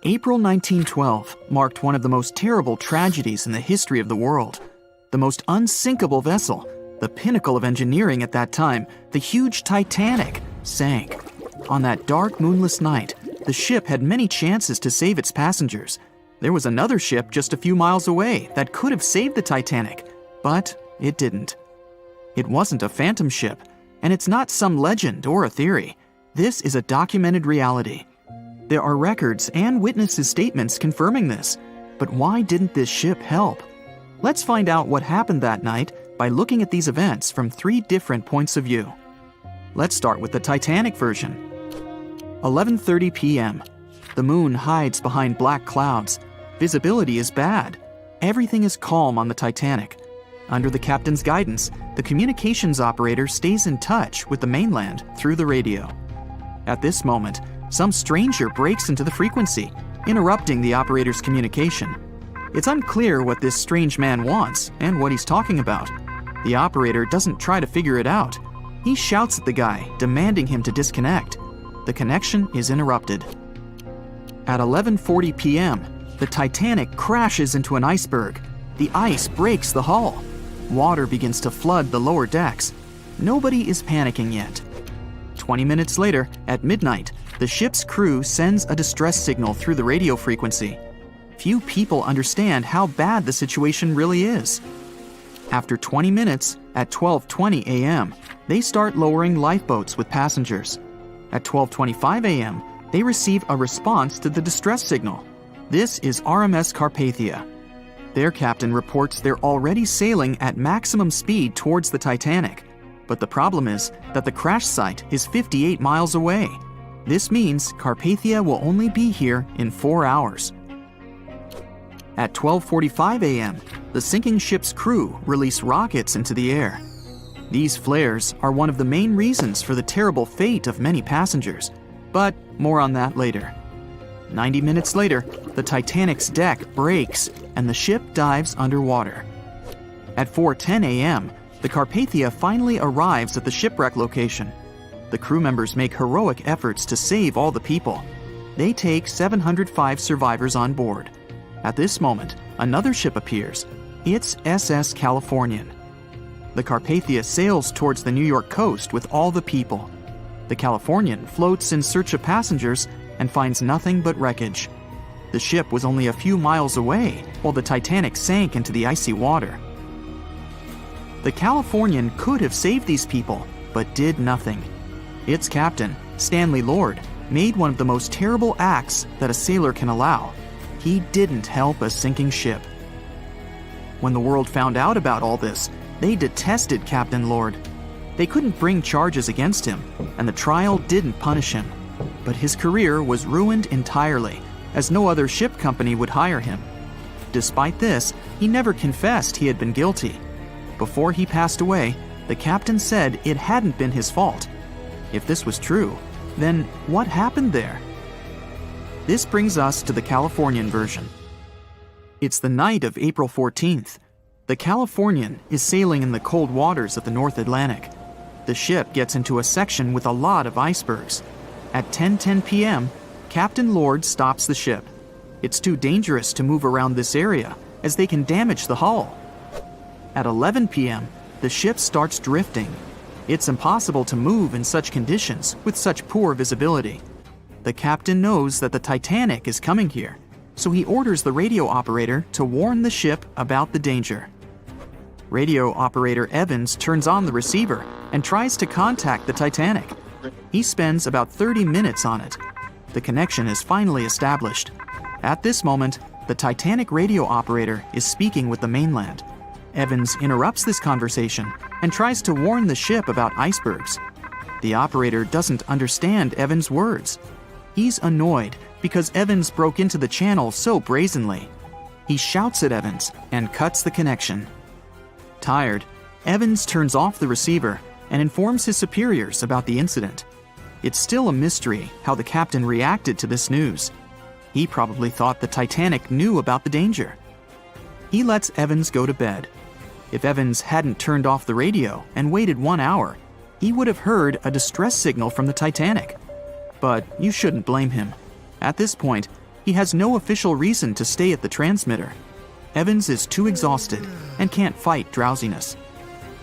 April 1912 marked one of the most terrible tragedies in the history of the world. The most unsinkable vessel, the pinnacle of engineering at that time, the huge Titanic, sank. On that dark, moonless night, the ship had many chances to save its passengers. There was another ship just a few miles away that could have saved the Titanic, but it didn't. It wasn't a phantom ship, and it's not some legend or a theory. This is a documented reality. There are records and witnesses' statements confirming this. But why didn't this ship help? Let's find out what happened that night by looking at these events from 3 different points of view. Let's start with the Titanic version. 11:30 p.m. The moon hides behind black clouds. Visibility is bad. Everything is calm on the Titanic. Under the captain's guidance, the communications operator stays in touch with the mainland through the radio. At this moment, some stranger breaks into the frequency, interrupting the operator's communication. It's unclear what this strange man wants and what he's talking about. The operator doesn't try to figure it out. He shouts at the guy, demanding him to disconnect. The connection is interrupted. At 11:40 p.m., the Titanic crashes into an iceberg. The ice breaks the hull. Water begins to flood the lower decks. Nobody is panicking yet. 20 minutes later, at midnight, the ship's crew sends a distress signal through the radio frequency. Few people understand how bad the situation really is. After 20 minutes, at 12:20 a.m., they start lowering lifeboats with passengers. At 12:25 a.m., they receive a response to the distress signal. This is RMS Carpathia. Their captain reports they're already sailing at maximum speed towards the Titanic. But the problem is that the crash site is 58 miles away. This means Carpathia will only be here in 4 hours. At 12:45 a.m., the sinking ship's crew release rockets into the air. These flares are one of the main reasons for the terrible fate of many passengers, but more on that later. 90 minutes later, the Titanic's deck breaks and the ship dives underwater. At 4:10 a.m., the Carpathia finally arrives at the shipwreck location. The crew members make heroic efforts to save all the people. They take 705 survivors on board. At this moment, another ship appears. It's SS Californian. The Carpathia sails towards the New York coast with all the people. The Californian floats in search of passengers and finds nothing but wreckage. The ship was only a few miles away while the Titanic sank into the icy water. The Californian could have saved these people, but did nothing. Its captain, Stanley Lord, made one of the most terrible acts that a sailor can allow. He didn't help a sinking ship. When the world found out about all this, they detested Captain Lord. They couldn't bring charges against him, and the trial didn't punish him. But his career was ruined entirely, as no other ship company would hire him. Despite this, he never confessed he had been guilty. Before he passed away, the captain said it hadn't been his fault. If this was true, then what happened there? This brings us to the Californian version. It's the night of April 14th. The Californian is sailing in the cold waters of the North Atlantic. The ship gets into a section with a lot of icebergs. At 10:10 p.m., Captain Lord stops the ship. It's too dangerous to move around this area, as they can damage the hull. At 11 p.m., the ship starts drifting. It's impossible to move in such conditions with such poor visibility. The captain knows that the Titanic is coming here, so he orders the radio operator to warn the ship about the danger. Radio operator Evans turns on the receiver and tries to contact the Titanic. He spends about 30 minutes on it. The connection is finally established. At this moment, the Titanic radio operator is speaking with the mainland. Evans interrupts this conversation and tries to warn the ship about icebergs. The operator doesn't understand Evans' words. He's annoyed because Evans broke into the channel so brazenly. He shouts at Evans and cuts the connection. Tired, Evans turns off the receiver and informs his superiors about the incident. It's still a mystery how the captain reacted to this news. He probably thought the Titanic knew about the danger. He lets Evans go to bed. If Evans hadn't turned off the radio and waited 1 hour, he would have heard a distress signal from the Titanic. But you shouldn't blame him. At this point, He has no official reason to stay at the transmitter. Evans is too exhausted and can't fight drowsiness.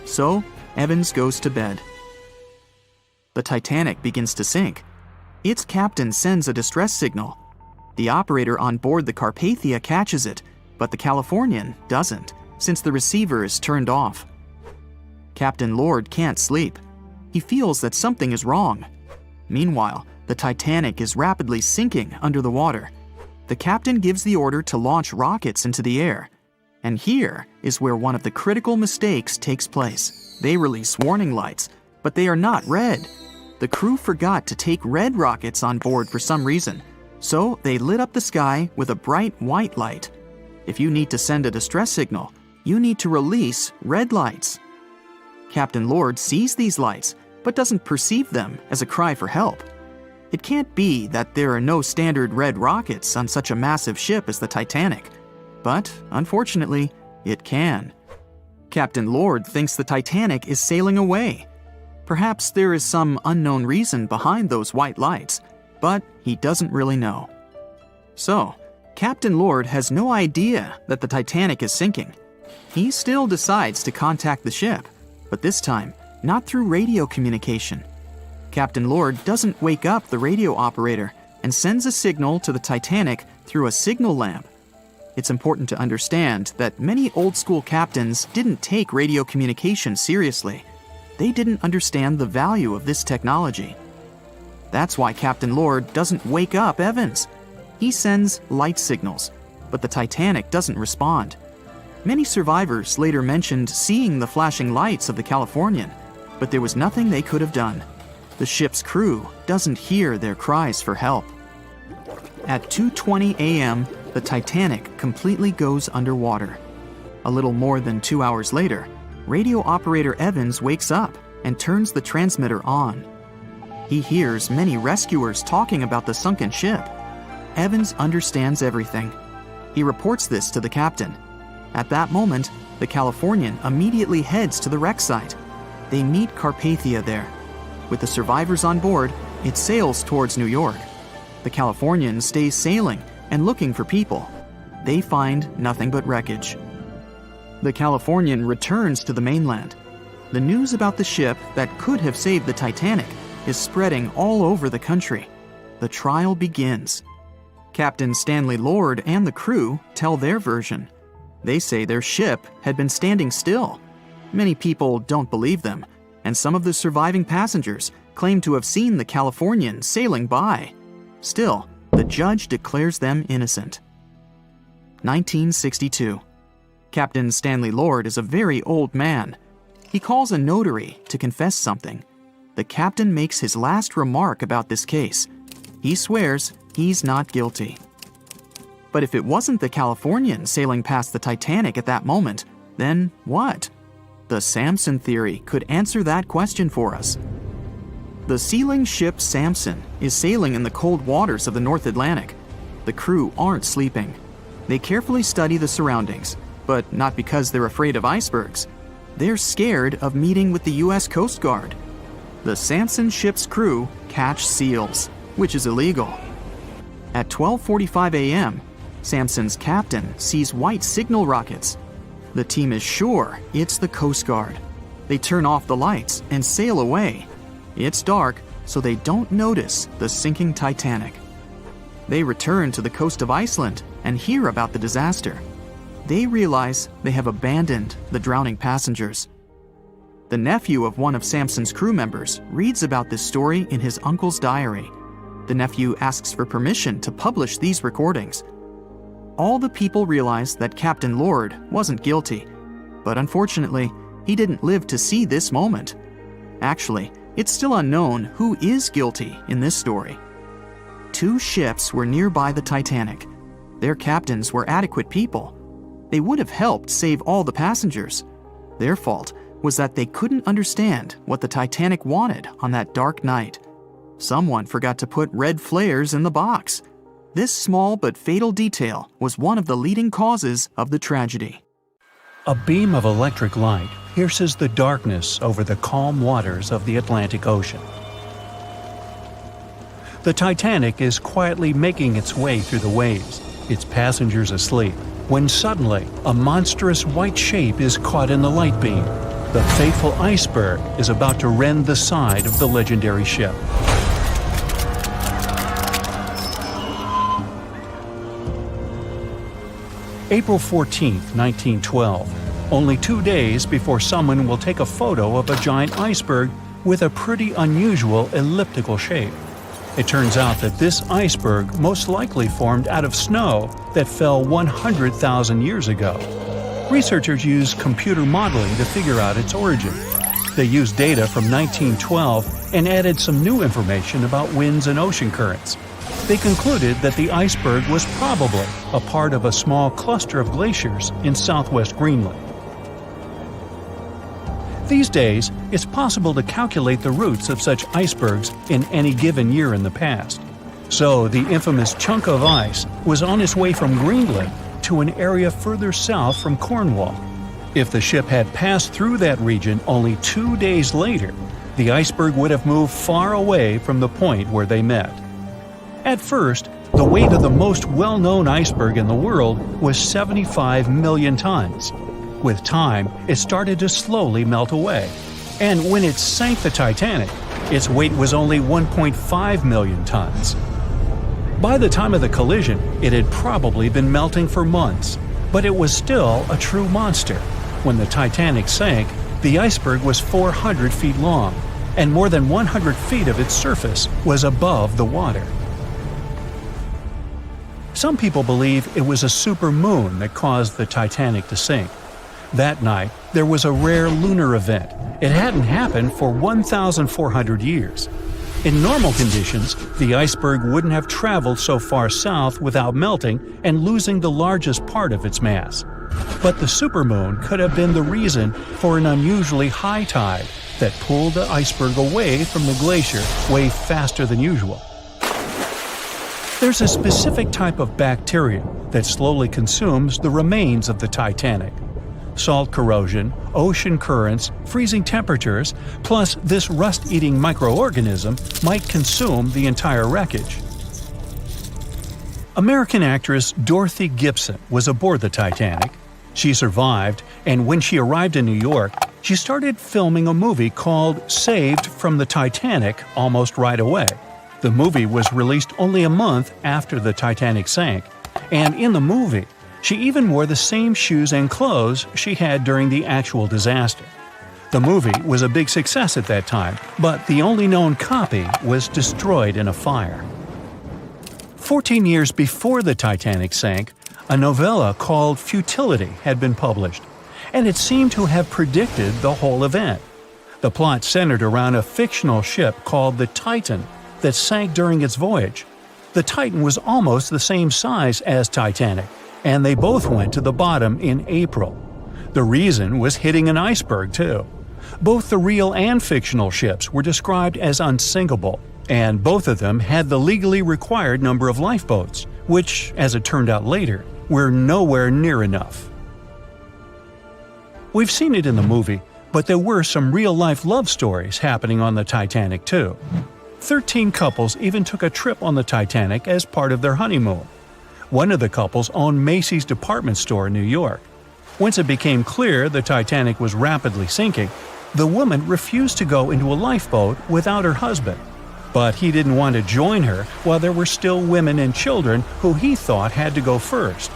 So, Evans goes to bed. The Titanic begins to sink. Its captain sends a distress signal. The operator on board the Carpathia catches it, but the Californian doesn't, since the receiver is turned off. Captain Lord can't sleep. He feels that something is wrong. Meanwhile, the Titanic is rapidly sinking under the water. The captain gives the order to launch rockets into the air. And here is where one of the critical mistakes takes place. They release warning lights, but they are not red. The crew forgot to take red rockets on board for some reason, so they lit up the sky with a bright white light. If you need to send a distress signal, you need to release red lights. Captain Lord sees these lights, but doesn't perceive them as a cry for help. It can't be that there are no standard red rockets on such a massive ship as the Titanic. But, unfortunately, it can. Captain Lord thinks the Titanic is sailing away. Perhaps there is some unknown reason behind those white lights, but he doesn't really know. So, Captain Lord has no idea that the Titanic is sinking. He still decides to contact the ship, but this time, not through radio communication. Captain Lord doesn't wake up the radio operator and sends a signal to the Titanic through a signal lamp. It's important to understand that many old-school captains didn't take radio communication seriously. They didn't understand the value of this technology. That's why Captain Lord doesn't wake up Evans. He sends light signals, but the Titanic doesn't respond. Many survivors later mentioned seeing the flashing lights of the Californian, but there was nothing they could have done. The ship's crew doesn't hear their cries for help. At 2:20 a.m., the Titanic completely goes underwater. A little more than 2 hours later, radio operator Evans wakes up and turns the transmitter on. He hears many rescuers talking about the sunken ship. Evans understands everything. He reports this to the captain. At that moment, the Californian immediately heads to the wreck site. They meet Carpathia there. With the survivors on board, it sails towards New York. The Californian stays sailing and looking for people. They find nothing but wreckage. The Californian returns to the mainland. The news about the ship that could have saved the Titanic is spreading all over the country. The trial begins. Captain Stanley Lord and the crew tell their version. They say their ship had been standing still. Many people don't believe them, and some of the surviving passengers claim to have seen the Californian sailing by. Still, the judge declares them innocent. 1962. Captain Stanley Lord is a very old man. He calls a notary to confess something. The captain makes his last remark about this case. He swears he's not guilty. But if it wasn't the Californian sailing past the Titanic at that moment, then what? The Samson theory could answer that question for us. The sealing ship Samson is sailing in the cold waters of the North Atlantic. The crew aren't sleeping. They carefully study the surroundings, but not because they're afraid of icebergs. They're scared of meeting with the U.S. Coast Guard. The Samson ship's crew catch seals, which is illegal. At 12:45 a.m., Samson's captain sees white signal rockets. The team is sure it's the Coast Guard. They turn off the lights and sail away. It's dark, so they don't notice the sinking Titanic. They return to the coast of Iceland and hear about the disaster. They realize they have abandoned the drowning passengers. The nephew of one of Samson's crew members reads about this story in his uncle's diary. The nephew asks for permission to publish these recordings. All the people realize that Captain Lord wasn't guilty, but unfortunately, he didn't live to see this moment. Actually, it's still unknown who is guilty in this story. 2 ships were nearby the Titanic. Their captains were adequate people. They would have helped save all the passengers. Their fault was that they couldn't understand what the Titanic wanted on that dark night. Someone forgot to put red flares in the box. This small but fatal detail was one of the leading causes of the tragedy. A beam of electric light pierces the darkness over the calm waters of the Atlantic Ocean. The Titanic is quietly making its way through the waves, its passengers asleep, when suddenly a monstrous white shape is caught in the light beam. The fateful iceberg is about to rend the side of the legendary ship. April 14, 1912. Only 2 days before someone will take a photo of a giant iceberg with a pretty unusual elliptical shape. It turns out that this iceberg most likely formed out of snow that fell 100,000 years ago. Researchers used computer modeling to figure out its origin. They used data from 1912 and added some new information about winds and ocean currents. They concluded that the iceberg was probably a part of a small cluster of glaciers in southwest Greenland. These days, it's possible to calculate the routes of such icebergs in any given year in the past. So the infamous chunk of ice was on its way from Greenland to an area further south from Cornwall. If the ship had passed through that region only 2 days later, the iceberg would have moved far away from the point where they met. At first, the weight of the most well-known iceberg in the world was 75 million tons. With time, it started to slowly melt away. And when it sank the Titanic, its weight was only 1.5 million tons. By the time of the collision, it had probably been melting for months, but it was still a true monster. When the Titanic sank, the iceberg was 400 feet long, and more than 100 feet of its surface was above the water. Some people believe it was a supermoon that caused the Titanic to sink. That night, there was a rare lunar event. It hadn't happened for 1,400 years. In normal conditions, the iceberg wouldn't have traveled so far south without melting and losing the largest part of its mass. But the supermoon could have been the reason for an unusually high tide that pulled the iceberg away from the glacier way faster than usual. There's a specific type of bacteria that slowly consumes the remains of the Titanic. Salt corrosion, ocean currents, freezing temperatures, plus this rust-eating microorganism might consume the entire wreckage. American actress Dorothy Gibson was aboard the Titanic. She survived, and when she arrived in New York, she started filming a movie called Saved from the Titanic almost right away. The movie was released only a month after the Titanic sank, and in the movie, she even wore the same shoes and clothes she had during the actual disaster. The movie was a big success at that time, but the only known copy was destroyed in a fire. 14 years before the Titanic sank, a novella called Futility had been published, and it seemed to have predicted the whole event. The plot centered around a fictional ship called the Titan that sank during its voyage. The Titan was almost the same size as Titanic, and they both went to the bottom in April. The reason was hitting an iceberg, too. Both the real and fictional ships were described as unsinkable, and both of them had the legally required number of lifeboats, which, as it turned out later, were nowhere near enough. We've seen it in the movie, but there were some real-life love stories happening on the Titanic, too. 13 couples even took a trip on the Titanic as part of their honeymoon. One of the couples owned Macy's department store in New York. Once it became clear the Titanic was rapidly sinking, the woman refused to go into a lifeboat without her husband. But he didn't want to join her while there were still women and children who he thought had to go first.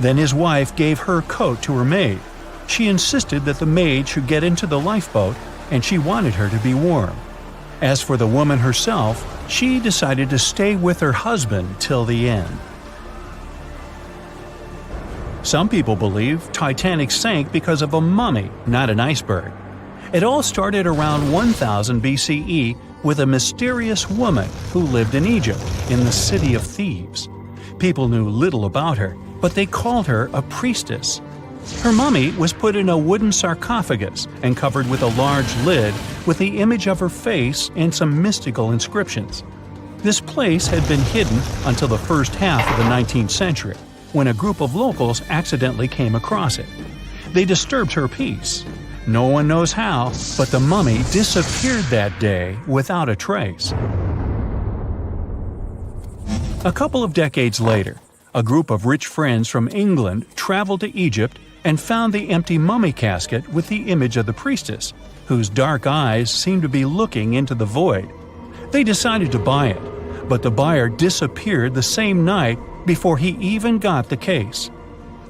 Then his wife gave her coat to her maid. She insisted that the maid should get into the lifeboat, and she wanted her to be warm. As for the woman herself, she decided to stay with her husband till the end. Some people believe Titanic sank because of a mummy, not an iceberg. It all started around 1000 BCE with a mysterious woman who lived in Egypt, in the City of Thieves. People knew little about her, but they called her a priestess. Her mummy was put in a wooden sarcophagus and covered with a large lid with the image of her face and some mystical inscriptions. This place had been hidden until the first half of the 19th century, when a group of locals accidentally came across it. They disturbed her peace. No one knows how, but the mummy disappeared that day without a trace. A couple of decades later, a group of rich friends from England traveled to Egypt and found the empty mummy casket with the image of the priestess, whose dark eyes seemed to be looking into the void. They decided to buy it, but the buyer disappeared the same night before he even got the case.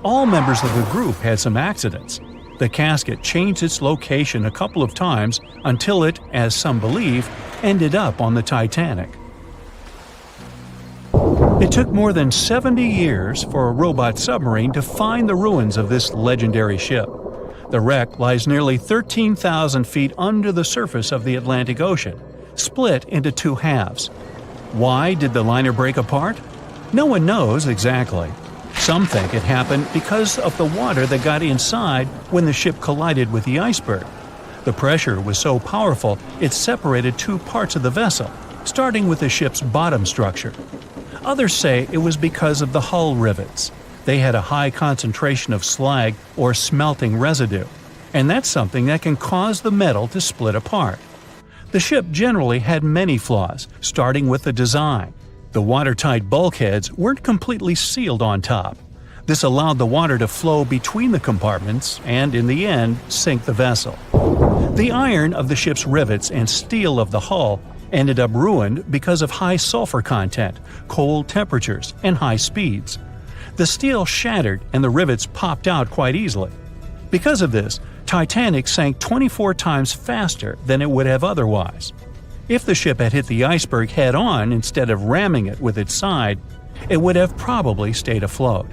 All members of the group had some accidents. The casket changed its location a couple of times until it, as some believe, ended up on the Titanic. It took more than 70 years for a robot submarine to find the ruins of this legendary ship. The wreck lies nearly 13,000 feet under the surface of the Atlantic Ocean, split into two halves. Why did the liner break apart? No one knows exactly. Some think it happened because of the water that got inside when the ship collided with the iceberg. The pressure was so powerful it separated two parts of the vessel, starting with the ship's bottom structure. Others say it was because of the hull rivets. They had a high concentration of slag or smelting residue, and that's something that can cause the metal to split apart. The ship generally had many flaws, starting with the design. The watertight bulkheads weren't completely sealed on top. This allowed the water to flow between the compartments and, in the end, sink the vessel. The iron of the ship's rivets and steel of the hull ended up ruined because of high sulfur content, cold temperatures, and high speeds. The steel shattered and the rivets popped out quite easily. Because of this, Titanic sank 24 times faster than it would have otherwise. If the ship had hit the iceberg head-on instead of ramming it with its side, it would have probably stayed afloat.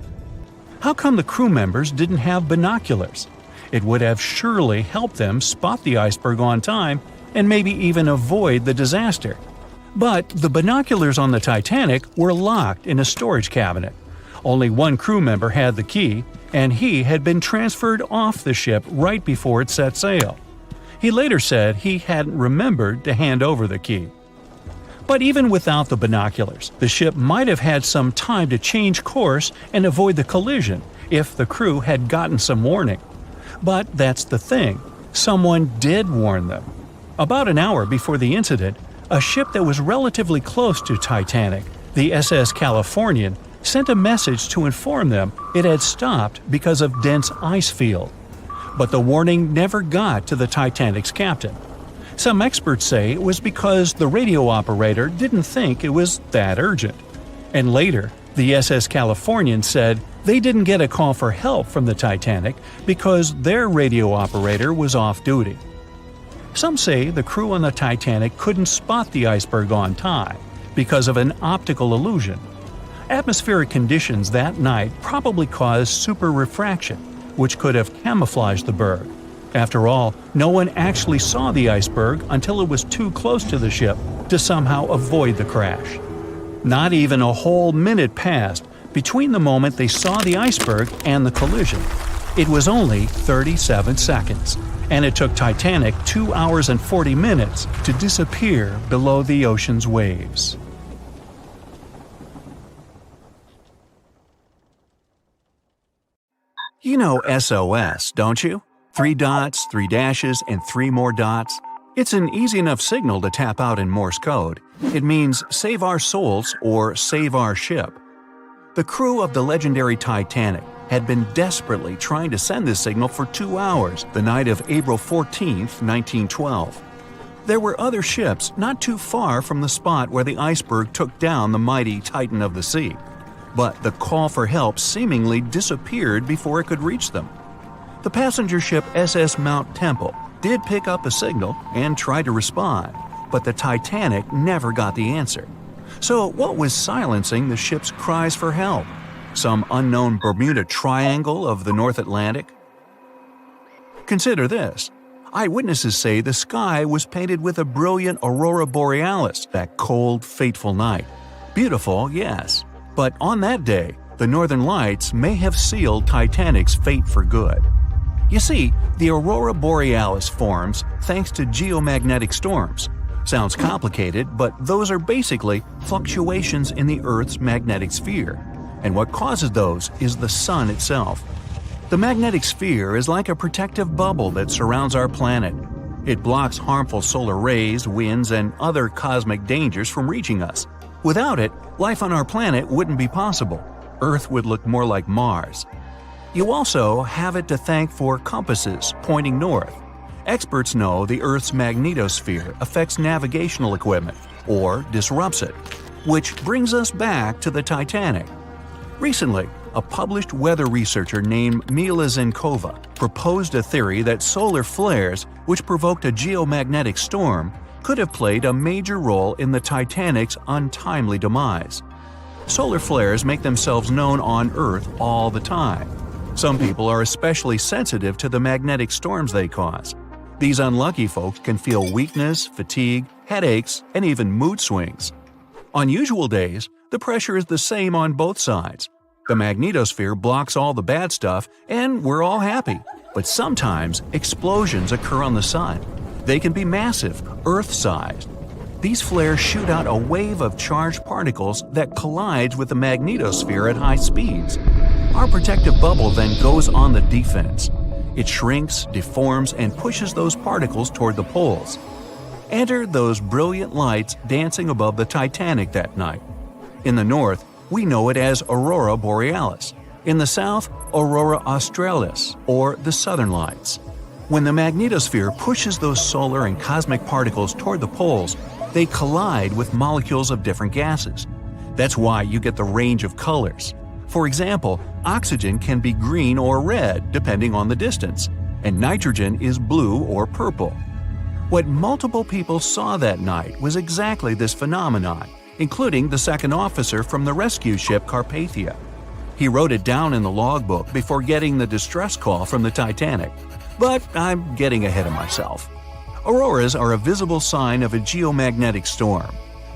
How come the crew members didn't have binoculars? It would have surely helped them spot the iceberg on time and maybe even avoid the disaster. But the binoculars on the Titanic were locked in a storage cabinet. Only one crew member had the key, and he had been transferred off the ship right before it set sail. He later said he hadn't remembered to hand over the key. But even without the binoculars, the ship might have had some time to change course and avoid the collision if the crew had gotten some warning. But that's the thing, someone did warn them. About an hour before the incident, a ship that was relatively close to Titanic, the SS Californian, sent a message to inform them it had stopped because of dense ice field. But the warning never got to the Titanic's captain. Some experts say it was because the radio operator didn't think it was that urgent. And later, the SS Californian said they didn't get a call for help from the Titanic because their radio operator was off duty. Some say the crew on the Titanic couldn't spot the iceberg on time because of an optical illusion. Atmospheric conditions that night probably caused super refraction, which could have camouflaged the berg. After all, no one actually saw the iceberg until it was too close to the ship to somehow avoid the crash. Not even a whole minute passed between the moment they saw the iceberg and the collision. It was only 37 seconds, and it took Titanic 2 hours and 40 minutes to disappear below the ocean's waves. You know SOS, don't you? 3 dots, 3 dashes, and 3 more dots. It's an easy enough signal to tap out in Morse code. It means save our souls or save our ship. The crew of the legendary Titanic had been desperately trying to send this signal for 2 hours the night of April 14, 1912. There were other ships not too far from the spot where the iceberg took down the mighty Titan of the sea. But the call for help seemingly disappeared before it could reach them. The passenger ship SS Mount Temple did pick up a signal and try to respond, but the Titanic never got the answer. So what was silencing the ship's cries for help? Some unknown Bermuda Triangle of the North Atlantic? Consider this. Eyewitnesses say the sky was painted with a brilliant aurora borealis that cold, fateful night. Beautiful, yes. But on that day, the Northern Lights may have sealed Titanic's fate for good. You see, the aurora borealis forms thanks to geomagnetic storms. Sounds complicated, but those are basically fluctuations in the Earth's magnetic sphere. And what causes those is the sun itself. The magnetic sphere is like a protective bubble that surrounds our planet. It blocks harmful solar rays, winds, and other cosmic dangers from reaching us. Without it, life on our planet wouldn't be possible. Earth would look more like Mars. You also have it to thank for compasses pointing north. Experts know the Earth's magnetosphere affects navigational equipment, or disrupts it. Which brings us back to the Titanic. Recently, a published weather researcher named Mila Zenkova proposed a theory that solar flares, which provoked a geomagnetic storm, could have played a major role in the Titanic's untimely demise. Solar flares make themselves known on Earth all the time. Some people are especially sensitive to the magnetic storms they cause. These unlucky folks can feel weakness, fatigue, headaches, and even mood swings. On usual days, the pressure is the same on both sides. The magnetosphere blocks all the bad stuff, and we're all happy. But sometimes, explosions occur on the sun. They can be massive, Earth-sized. These flares shoot out a wave of charged particles that collides with the magnetosphere at high speeds. Our protective bubble then goes on the defense. It shrinks, deforms, and pushes those particles toward the poles. Enter those brilliant lights dancing above the Titanic that night. In the north, we know it as Aurora Borealis. In the south, Aurora Australis, or the Southern Lights. When the magnetosphere pushes those solar and cosmic particles toward the poles, they collide with molecules of different gases. That's why you get the range of colors. For example, oxygen can be green or red depending on the distance, and nitrogen is blue or purple. What multiple people saw that night was exactly this phenomenon, including the second officer from the rescue ship Carpathia. He wrote it down in the logbook before getting the distress call from the Titanic. But I'm getting ahead of myself. Auroras are a visible sign of a geomagnetic storm.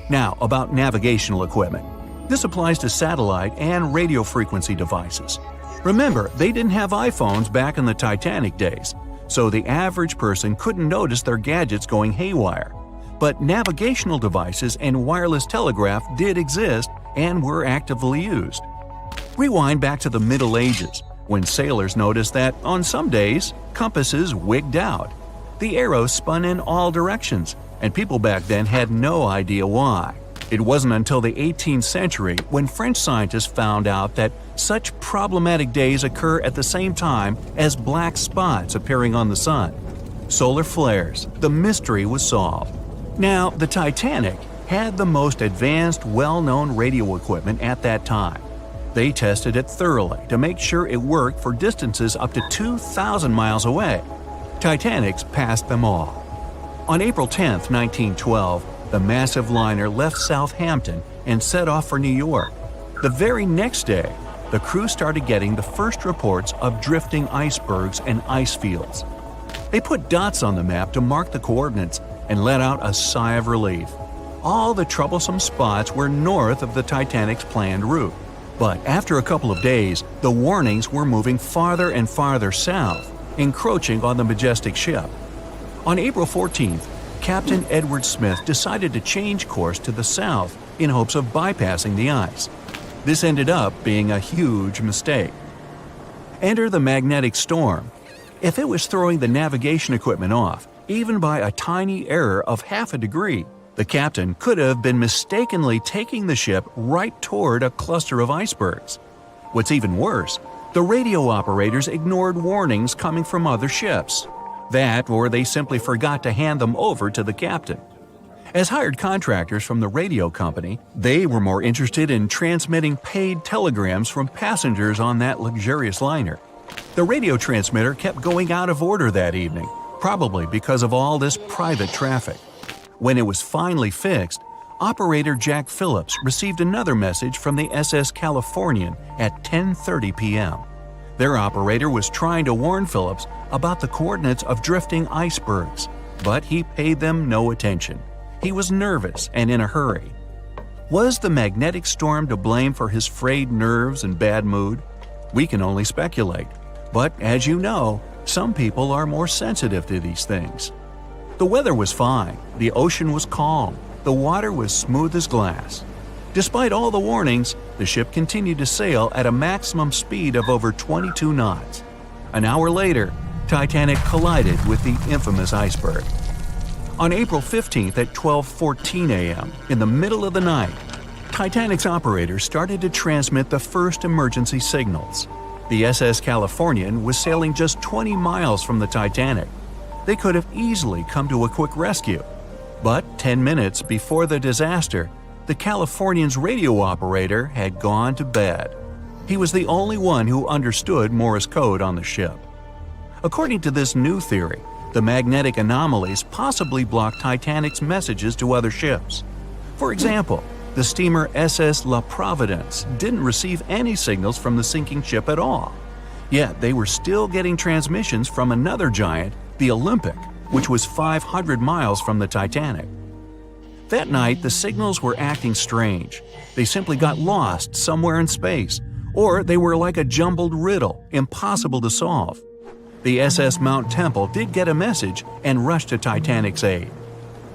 Now, about navigational equipment. This applies to satellite and radio frequency devices. Remember, they didn't have iPhones back in the Titanic days, so the average person couldn't notice their gadgets going haywire. But navigational devices and wireless telegraph did exist and were actively used. Rewind back to the Middle Ages, when sailors noticed that, on some days, compasses wigged out. The arrows spun in all directions, and people back then had no idea why. It wasn't until the 18th century when French scientists found out that such problematic days occur at the same time as black spots appearing on the sun. Solar flares, the mystery was solved. Now, the Titanic had the most advanced, well-known radio equipment at that time. They tested it thoroughly to make sure it worked for distances up to 2,000 miles away. Titanics passed them all. On April 10, 1912, the massive liner left Southampton and set off for New York. The very next day, the crew started getting the first reports of drifting icebergs and ice fields. They put dots on the map to mark the coordinates and let out a sigh of relief. All the troublesome spots were north of the Titanic's planned route. But after a couple of days, the warnings were moving farther and farther south, encroaching on the majestic ship. On April 14th, Captain Edward Smith decided to change course to the south in hopes of bypassing the ice. This ended up being a huge mistake. Enter the magnetic storm. If it was throwing the navigation equipment off, even by a tiny error of half a degree, the captain could have been mistakenly taking the ship right toward a cluster of icebergs. What's even worse, the radio operators ignored warnings coming from other ships. That, or they simply forgot to hand them over to the captain. As hired contractors from the radio company, they were more interested in transmitting paid telegrams from passengers on that luxurious liner. The radio transmitter kept going out of order that evening, probably because of all this private traffic. When it was finally fixed, operator Jack Phillips received another message from the SS Californian at 10:30 p.m. Their operator was trying to warn Phillips about the coordinates of drifting icebergs, but he paid them no attention. He was nervous and in a hurry. Was the magnetic storm to blame for his frayed nerves and bad mood? We can only speculate. But as you know, some people are more sensitive to these things. The weather was fine, the ocean was calm, the water was smooth as glass. Despite all the warnings, the ship continued to sail at a maximum speed of over 22 knots. An hour later, Titanic collided with the infamous iceberg. On April 15th at 12:14 a.m., in the middle of the night, Titanic's operators started to transmit the first emergency signals. The SS Californian was sailing just 20 miles from the Titanic. They could have easily come to a quick rescue. But 10 minutes before the disaster, the Californian's radio operator had gone to bed. He was the only one who understood Morse code on the ship. According to this new theory, the magnetic anomalies possibly blocked Titanic's messages to other ships. For example, the steamer SS La Providence didn't receive any signals from the sinking ship at all. Yet they were still getting transmissions from another giant, the Olympic, which was 500 miles from the Titanic. That night, the signals were acting strange. They simply got lost somewhere in space, or they were like a jumbled riddle, impossible to solve. The SS Mount Temple did get a message and rushed to Titanic's aid.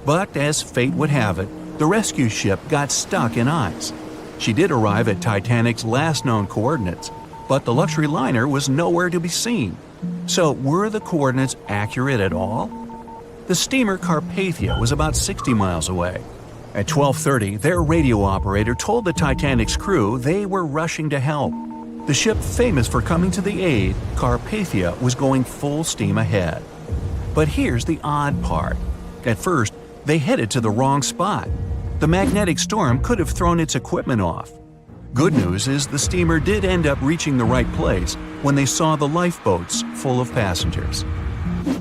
But as fate would have it, the rescue ship got stuck in ice. She did arrive at Titanic's last known coordinates, but the luxury liner was nowhere to be seen. So were the coordinates accurate at all? The steamer Carpathia was about 60 miles away. At 12:30, their radio operator told the Titanic's crew they were rushing to help. The ship famous for coming to the aid, Carpathia, was going full steam ahead. But here's the odd part. At first, they headed to the wrong spot. The magnetic storm could have thrown its equipment off. Good news is the steamer did end up reaching the right place when they saw the lifeboats full of passengers.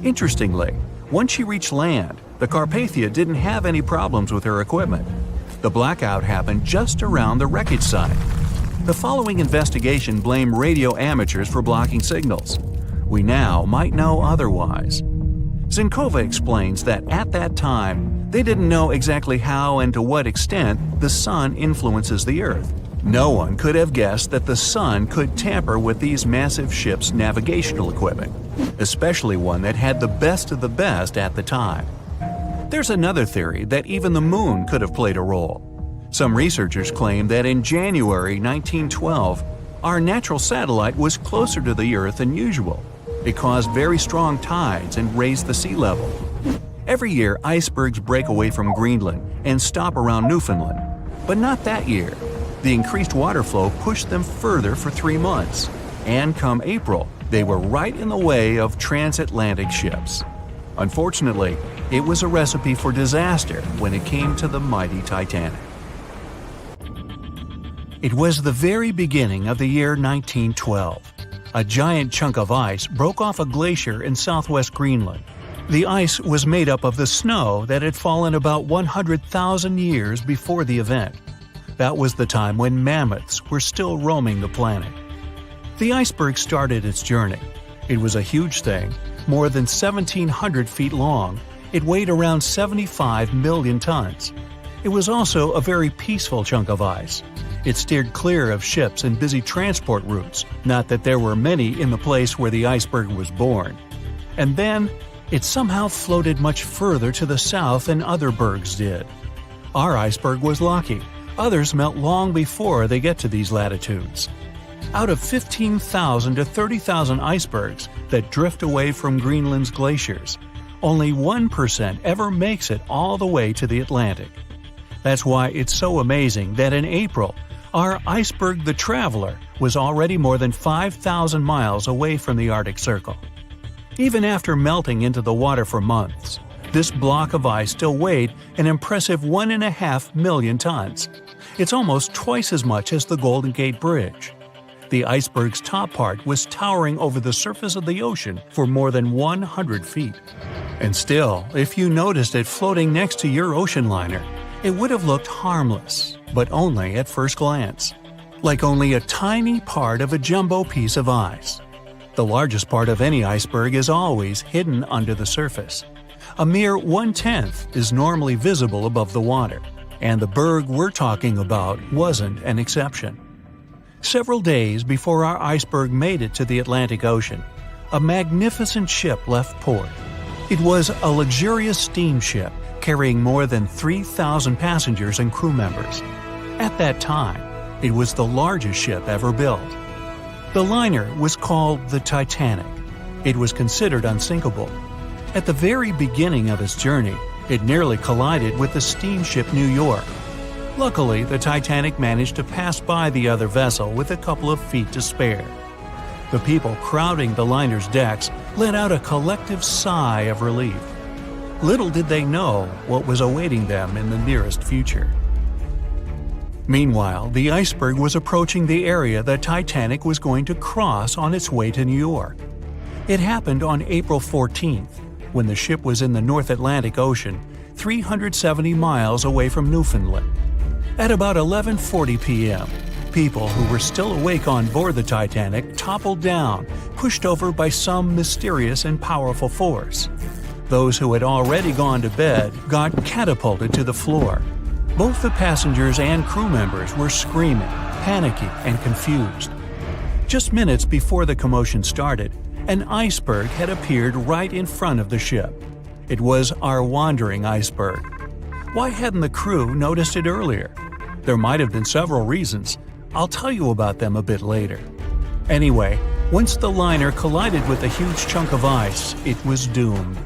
Interestingly, once she reached land, the Carpathia didn't have any problems with her equipment. The blackout happened just around the wreckage site. The following investigation blamed radio amateurs for blocking signals. We now might know otherwise. Zinkova explains that at that time, they didn't know exactly how and to what extent the sun influences the Earth. No one could have guessed that the sun could tamper with these massive ships' navigational equipment, especially one that had the best of the best at the time. There's another theory that even the moon could have played a role. Some researchers claim that in January 1912, our natural satellite was closer to the Earth than usual. It caused very strong tides and raised the sea level. Every year, icebergs break away from Greenland and stop around Newfoundland. But not that year. The increased water flow pushed them further for 3 months. And come April, they were right in the way of transatlantic ships. Unfortunately, it was a recipe for disaster when it came to the mighty Titanic. It was the very beginning of the year 1912. A giant chunk of ice broke off a glacier in southwest Greenland. The ice was made up of the snow that had fallen about 100,000 years before the event. That was the time when mammoths were still roaming the planet. The iceberg started its journey. It was a huge thing, more than 1,700 feet long. It weighed around 75 million tons. It was also a very peaceful chunk of ice. It steered clear of ships and busy transport routes, not that there were many in the place where the iceberg was born. And then, it somehow floated much further to the south than other bergs did. Our iceberg was lucky. Others melt long before they get to these latitudes. Out of 15,000 to 30,000 icebergs that drift away from Greenland's glaciers, only 1% ever makes it all the way to the Atlantic. That's why it's so amazing that in April, our iceberg the Traveler was already more than 5,000 miles away from the Arctic Circle. Even after melting into the water for months, this block of ice still weighed an impressive 1.5 million tons. It's almost twice as much as the Golden Gate Bridge. The iceberg's top part was towering over the surface of the ocean for more than 100 feet. And still, if you noticed it floating next to your ocean liner, it would have looked harmless, but only at first glance. Like only a tiny part of a jumbo piece of ice. The largest part of any iceberg is always hidden under the surface. A mere 1/10 is normally visible above the water, and the berg we're talking about wasn't an exception. Several days before our iceberg made it to the Atlantic Ocean, a magnificent ship left port. It was a luxurious steamship carrying more than 3,000 passengers and crew members. At that time, it was the largest ship ever built. The liner was called the Titanic. It was considered unsinkable. At the very beginning of its journey, it nearly collided with the steamship New York. Luckily, the Titanic managed to pass by the other vessel with a couple of feet to spare. The people crowding the liner's decks let out a collective sigh of relief. Little did they know what was awaiting them in the nearest future. Meanwhile, the iceberg was approaching the area the Titanic was going to cross on its way to New York. It happened on April 14th, when the ship was in the North Atlantic Ocean, 370 miles away from Newfoundland. At about 11:40 p.m., people who were still awake on board the Titanic toppled down, pushed over by some mysterious and powerful force. Those who had already gone to bed got catapulted to the floor. Both the passengers and crew members were screaming, panicky, and confused. Just minutes before the commotion started, an iceberg had appeared right in front of the ship. It was our wandering iceberg. Why hadn't the crew noticed it earlier? There might have been several reasons. I'll tell you about them a bit later. Anyway, once the liner collided with a huge chunk of ice, it was doomed.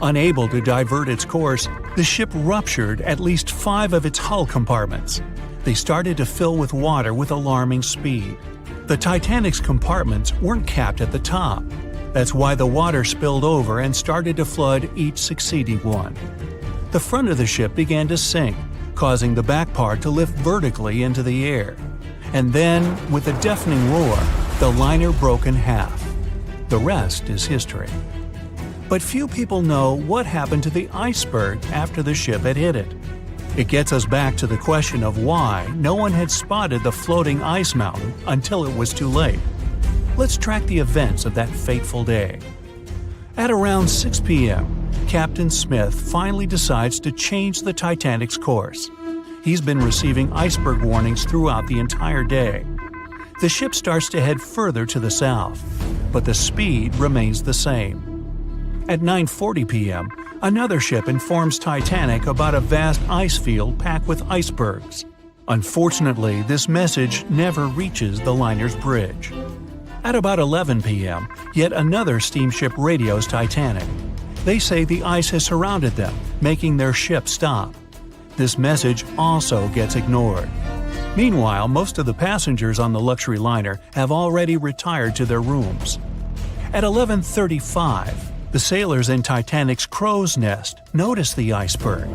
Unable to divert its course, the ship ruptured at least 5 of its hull compartments. They started to fill with water with alarming speed. The Titanic's compartments weren't capped at the top. That's why the water spilled over and started to flood each succeeding one. The front of the ship began to sink, causing the back part to lift vertically into the air. And then, with a deafening roar, the liner broke in half. The rest is history. But few people know what happened to the iceberg after the ship had hit it. It gets us back to the question of why no one had spotted the floating ice mountain until it was too late. Let's track the events of that fateful day. At around 6 p.m., Captain Smith finally decides to change the Titanic's course. He's been receiving iceberg warnings throughout the entire day. The ship starts to head further to the south, but the speed remains the same. At 9:40 p.m., another ship informs Titanic about a vast ice field packed with icebergs. Unfortunately, this message never reaches the liner's bridge. At about 11 p.m., yet another steamship radios Titanic. They say the ice has surrounded them, making their ship stop. This message also gets ignored. Meanwhile, most of the passengers on the luxury liner have already retired to their rooms. At 11:35, the sailors in Titanic's crow's nest notice the iceberg.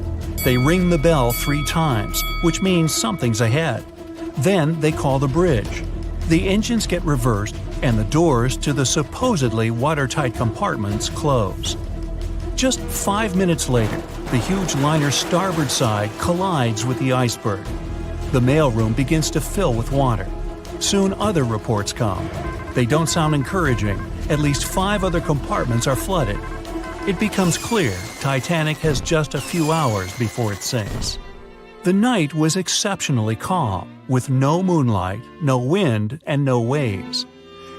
They ring the bell 3 times, which means something's ahead. Then they call the bridge. The engines get reversed, and the doors to the supposedly watertight compartments close. Just 5 minutes later, the huge liner's starboard side collides with the iceberg. The mailroom begins to fill with water. Soon other reports come. They don't sound encouraging. At least 5 other compartments are flooded. It becomes clear Titanic has just a few hours before it sinks. The night was exceptionally calm, with no moonlight, no wind, and no waves.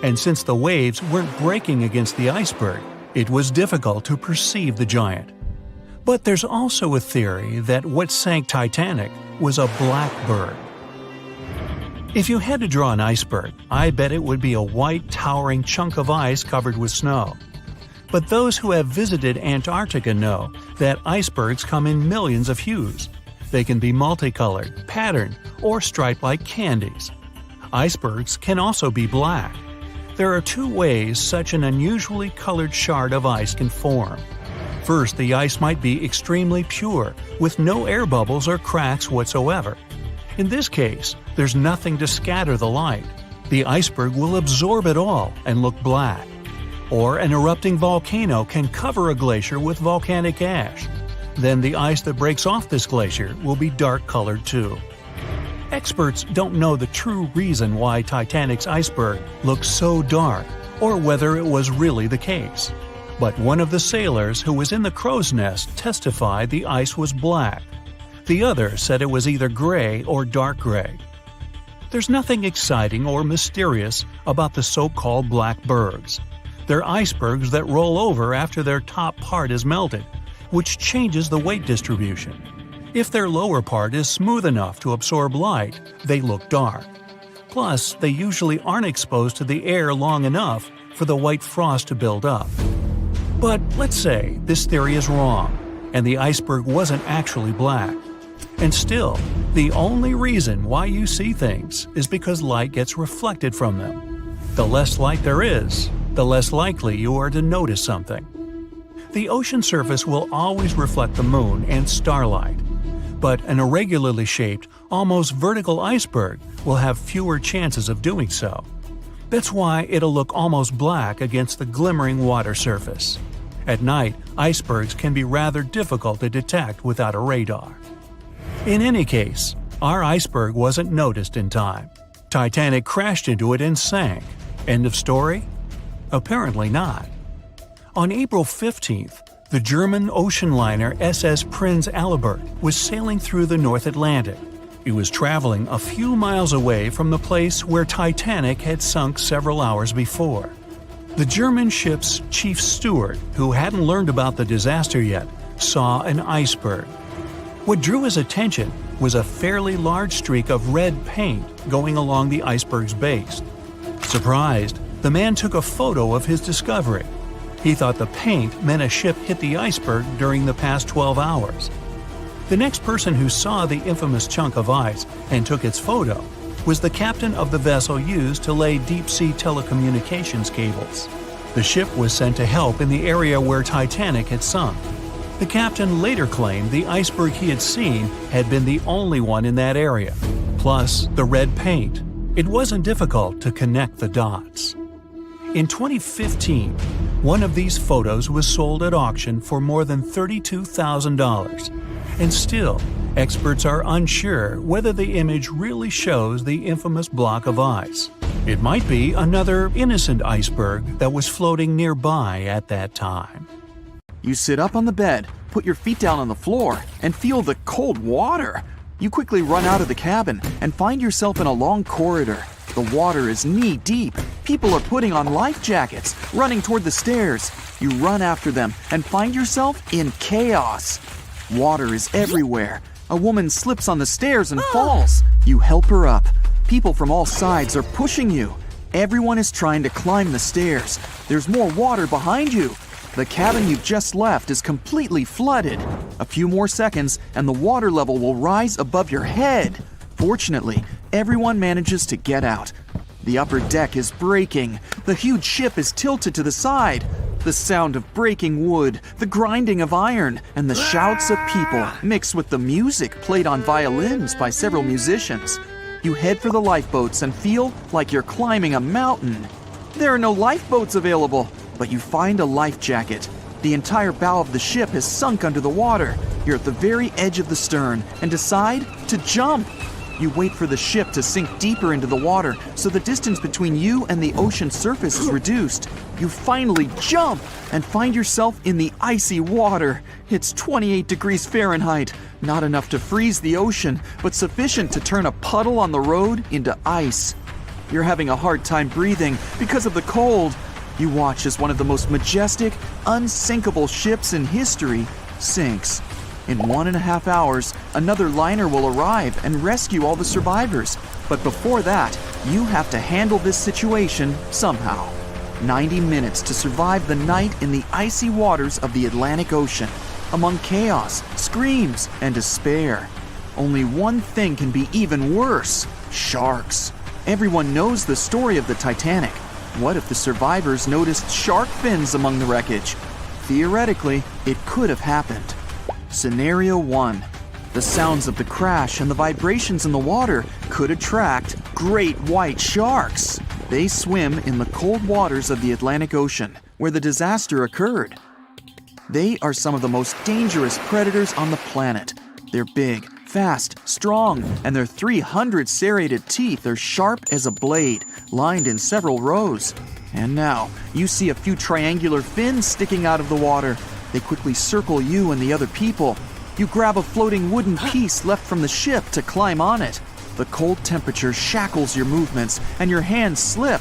And since the waves weren't breaking against the iceberg, it was difficult to perceive the giant. But there's also a theory that what sank Titanic was a blackbird. If you had to draw an iceberg, I bet it would be a white, towering chunk of ice covered with snow. But those who have visited Antarctica know that icebergs come in millions of hues. They can be multicolored, patterned, or striped like candies. Icebergs can also be black. There are 2 ways such an unusually colored shard of ice can form. First, the ice might be extremely pure, with no air bubbles or cracks whatsoever. In this case, there's nothing to scatter the light. The iceberg will absorb it all and look black. Or an erupting volcano can cover a glacier with volcanic ash. Then the ice that breaks off this glacier will be dark-colored too. Experts don't know the true reason why Titanic's iceberg looks so dark, or whether it was really the case. But one of the sailors who was in the crow's nest testified the ice was black. The other said it was either gray or dark gray. There's nothing exciting or mysterious about the so-called black bergs. They're icebergs that roll over after their top part is melted, which changes the weight distribution. If their lower part is smooth enough to absorb light, they look dark. Plus, they usually aren't exposed to the air long enough for the white frost to build up. But let's say this theory is wrong, and the iceberg wasn't actually black. And still, The only reason why you see things is because light gets reflected from them. The less light there is, the less likely you are to notice something. The ocean surface will always reflect the moon and starlight, but an irregularly shaped, almost vertical iceberg will have fewer chances of doing so. That's why it'll look almost black against the glimmering water surface. At night, icebergs can be rather difficult to detect without a radar. In any case, our iceberg wasn't noticed in time. Titanic crashed into it and sank. End of story? Apparently not. On April 15th, the German ocean liner SS Prinz Albert was sailing through the North Atlantic. It was traveling a few miles away from the place where Titanic had sunk several hours before. The German ship's chief steward, who hadn't learned about the disaster yet, saw an iceberg. What drew his attention was a fairly large streak of red paint going along the iceberg's base. Surprised, the man took a photo of his discovery. He thought the paint meant a ship hit the iceberg during the past 12 hours. The next person who saw the infamous chunk of ice and took its photo was the captain of the vessel used to lay deep-sea telecommunications cables. The ship was sent to help in the area where Titanic had sunk. The captain later claimed the iceberg he had seen had been the only one in that area. Plus, the red paint. It wasn't difficult to connect the dots. In 2015, one of these photos was sold at auction for more than $32,000. And still, experts are unsure whether the image really shows the infamous block of ice. It might be another innocent iceberg that was floating nearby at that time. You sit up on the bed, put your feet down on the floor, and feel the cold water. You quickly run out of the cabin and find yourself in a long corridor. The water is knee-deep. People are putting on life jackets, running toward the stairs. You run after them and find yourself in chaos. Water is everywhere. A woman slips on the stairs and falls. You help her up. People from all sides are pushing you. Everyone is trying to climb the stairs. There's more water behind you. The cabin you've just left is completely flooded. A few more seconds and the water level will rise above your head. Fortunately, everyone manages to get out. The upper deck is breaking. The huge ship is tilted to the side. The sound of breaking wood, the grinding of iron, and the shouts of people mixed with the music played on violins by several musicians. You head for the lifeboats and feel like you're climbing a mountain. There are no lifeboats available, but you find a life jacket. The entire bow of the ship has sunk under the water. You're at the very edge of the stern and decide to jump. You wait for the ship to sink deeper into the water so the distance between you and the ocean surface is reduced. You finally jump and find yourself in the icy water. It's 28 degrees Fahrenheit, not enough to freeze the ocean, but sufficient to turn a puddle on the road into ice. You're having a hard time breathing because of the cold. You watch as one of the most majestic, unsinkable ships in history sinks. In 1.5 hours, another liner will arrive and rescue all the survivors. But before that, you have to handle this situation somehow. 90 minutes to survive the night in the icy waters of the Atlantic Ocean, among chaos, screams, and despair. Only one thing can be even worse: sharks. Everyone knows the story of the Titanic. What if the survivors noticed shark fins among the wreckage? Theoretically, it could have happened. Scenario 1. The sounds of the crash and the vibrations in the water could attract great white sharks. They swim in the cold waters of the Atlantic Ocean, where the disaster occurred. They are some of the most dangerous predators on the planet. They're big, fast, strong, and their 300 serrated teeth are sharp as a blade, lined in several rows. And now, you see a few triangular fins sticking out of the water. They quickly circle you and the other people. You grab a floating wooden piece left from the ship to climb on it. The cold temperature shackles your movements and your hands slip.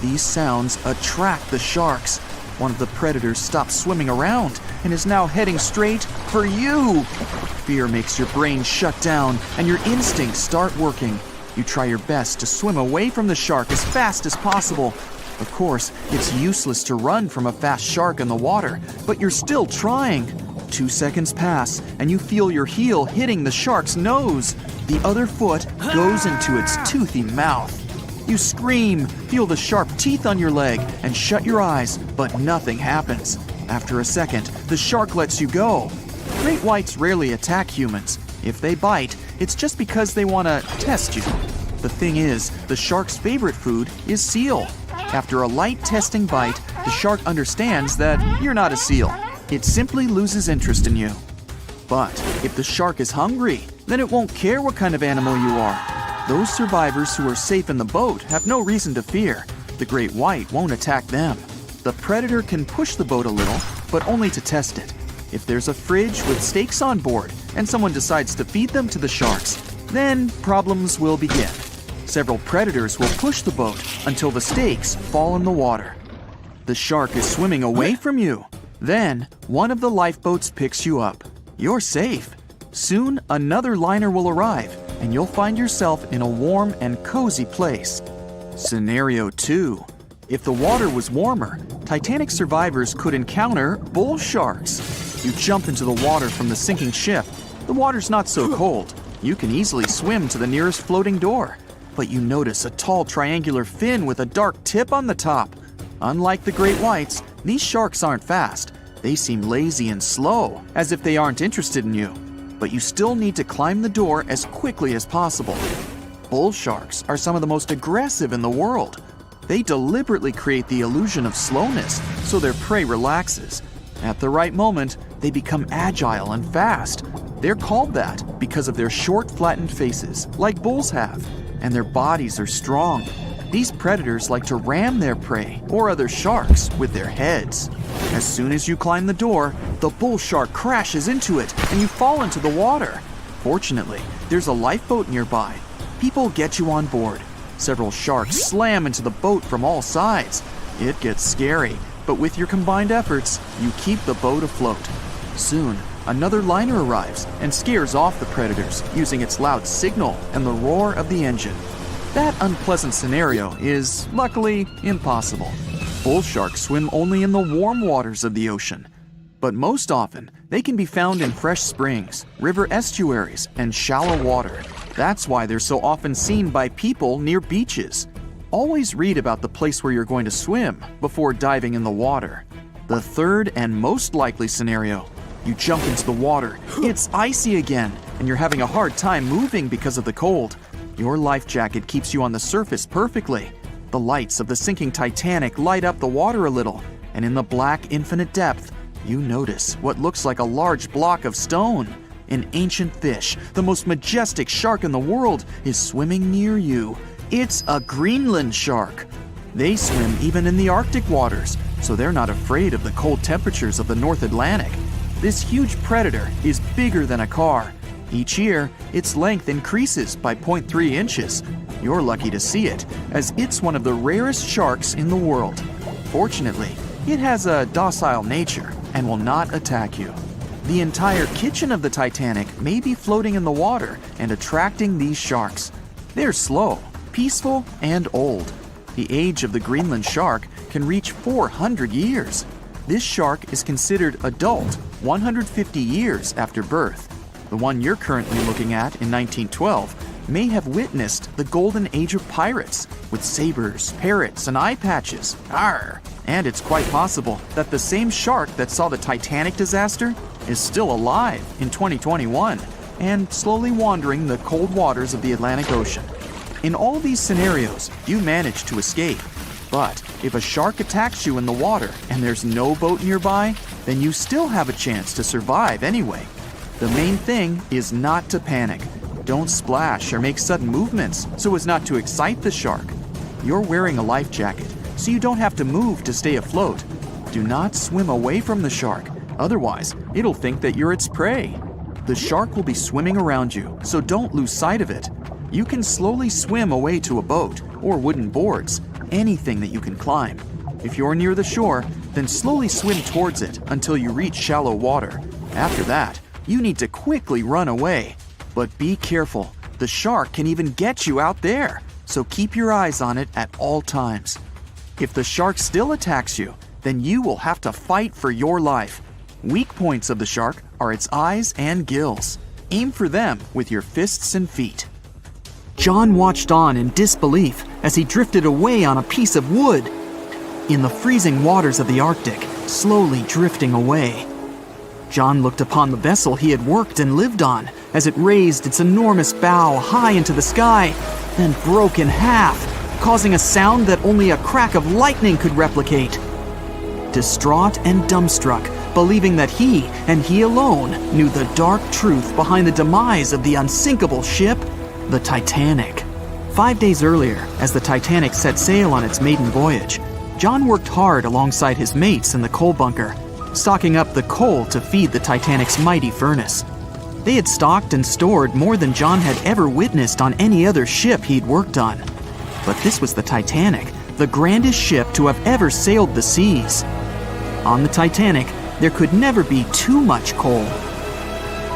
These sounds attract the sharks. One of the predators stops swimming around and is now heading straight for you. Fear makes your brain shut down and your instincts start working. You try your best to swim away from the shark as fast as possible. Of course, it's useless to run from a fast shark in the water, but you're still trying. 2 seconds pass, and you feel your heel hitting the shark's nose. The other foot goes into its toothy mouth. You scream, feel the sharp teeth on your leg, and shut your eyes, but nothing happens. After a second, the shark lets you go. Great whites rarely attack humans. If they bite, it's just because they want to test you. The thing is, the shark's favorite food is seal. After a light testing bite, the shark understands that you're not a seal. It simply loses interest in you. But if the shark is hungry, then it won't care what kind of animal you are. Those survivors who are safe in the boat have no reason to fear. The great white won't attack them. The predator can push the boat a little, but only to test it. If there's a fridge with steaks on board and someone decides to feed them to the sharks, then problems will begin. Several predators will push the boat until the steaks fall in the water. The shark is swimming away from you. Then, one of the lifeboats picks you up. You're safe. Soon, another liner will arrive, and you'll find yourself in a warm and cozy place. Scenario 2. If the water was warmer, Titanic survivors could encounter bull sharks. You jump into the water from the sinking ship. The water's not so cold. You can easily swim to the nearest floating door. But you notice a tall triangular fin with a dark tip on the top. Unlike the great whites, these sharks aren't fast. They seem lazy and slow, as if they aren't interested in you. But you still need to climb the door as quickly as possible. Bull sharks are some of the most aggressive in the world. They deliberately create the illusion of slowness so their prey relaxes. At the right moment, they become agile and fast. They're called that because of their short, flattened faces, like bulls have, and their bodies are strong. These predators like to ram their prey or other sharks with their heads. As soon as you climb the door, the bull shark crashes into it and you fall into the water. Fortunately, there's a lifeboat nearby. People get you on board. Several sharks slam into the boat from all sides. It gets scary, but with your combined efforts, you keep the boat afloat. Soon, another liner arrives and scares off the predators using its loud signal and the roar of the engine. That unpleasant scenario is, luckily, impossible. Bull sharks swim only in the warm waters of the ocean. But most often, they can be found in fresh springs, river estuaries, and shallow water. That's why they're so often seen by people near beaches. Always read about the place where you're going to swim before diving in the water. The third and most likely scenario: you jump into the water, it's icy again, and you're having a hard time moving because of the cold. Your life jacket keeps you on the surface perfectly. The lights of the sinking Titanic light up the water a little, and in the black, infinite depth, you notice what looks like a large block of stone. An ancient fish, the most majestic shark in the world, is swimming near you. It's a Greenland shark. They swim even in the Arctic waters, so they're not afraid of the cold temperatures of the North Atlantic. This huge predator is bigger than a car. Each year, its length increases by 0.3 inches. You're lucky to see it, as it's one of the rarest sharks in the world. Fortunately, it has a docile nature and will not attack you. The entire kitchen of the Titanic may be floating in the water and attracting these sharks. They're slow, peaceful, and old. The age of the Greenland shark can reach 400 years. This shark is considered adult 150 years after birth. The one you're currently looking at in 1912 may have witnessed the golden age of pirates with sabers, parrots, and eye patches. Arr! And it's quite possible that the same shark that saw the Titanic disaster is still alive in 2021 and slowly wandering the cold waters of the Atlantic Ocean. In all these scenarios, you manage to escape. But if a shark attacks you in the water and there's no boat nearby, then you still have a chance to survive anyway. The main thing is not to panic. Don't splash or make sudden movements so as not to excite the shark. You're wearing a life jacket, so you don't have to move to stay afloat. Do not swim away from the shark, otherwise it'll think that you're its prey. The shark will be swimming around you, so don't lose sight of it. You can slowly swim away to a boat or wooden boards, anything that you can climb. If you're near the shore, then slowly swim towards it until you reach shallow water. After that, you need to quickly run away. But be careful, the shark can even get you out there, so keep your eyes on it at all times. If the shark still attacks you, then you will have to fight for your life. Weak points of the shark are its eyes and gills. aim for them with your fists and feet. John watched on in disbelief as he drifted away on a piece of wood. In the freezing waters of the Arctic, slowly drifting away. John looked upon the vessel he had worked and lived on as it raised its enormous bow high into the sky, then broke in half, causing a sound that only a crack of lightning could replicate. Distraught and dumbstruck, believing that he, and he alone, knew the dark truth behind the demise of the unsinkable ship, the Titanic. 5 days earlier, as the Titanic set sail on its maiden voyage, John worked hard alongside his mates in the coal bunker, stocking up the coal to feed the Titanic's mighty furnace. They had stocked and stored more than John had ever witnessed on any other ship he'd worked on. But this was the Titanic, the grandest ship to have ever sailed the seas. On the Titanic, there could never be too much coal.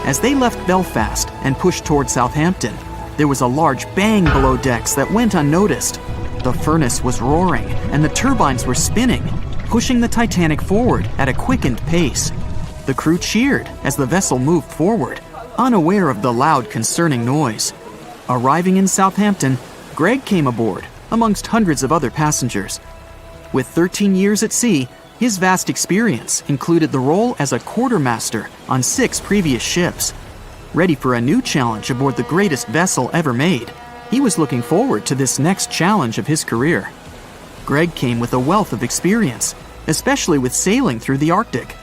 As they left Belfast and pushed toward Southampton, there was a large bang below decks that went unnoticed. The furnace was roaring and the turbines were spinning, pushing the Titanic forward at a quickened pace. The crew cheered as the vessel moved forward, unaware of the loud, concerning noise. Arriving in Southampton, Greg came aboard, amongst hundreds of other passengers. With 13 years at sea, his vast experience included the role as a quartermaster on 6 previous ships. Ready for a new challenge aboard the greatest vessel ever made, he was looking forward to this next challenge of his career. Greg came with a wealth of experience, especially with sailing through the Arctic.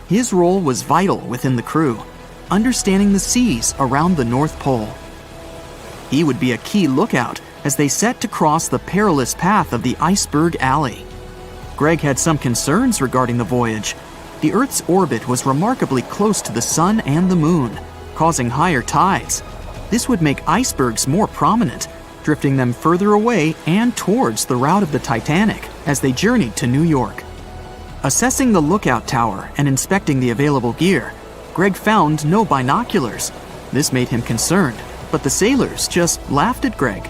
His role was vital within the crew, understanding the seas around the North Pole. He would be a key lookout as they set to cross the perilous path of the Iceberg Alley. Greg had some concerns regarding the voyage. The Earth's orbit was remarkably close to the sun and the moon, causing higher tides. This would make icebergs more prominent, drifting them further away and towards the route of the Titanic as they journeyed to New York. Assessing the lookout tower and inspecting the available gear, Greg found no binoculars. This made him concerned, but the sailors just laughed at Greg.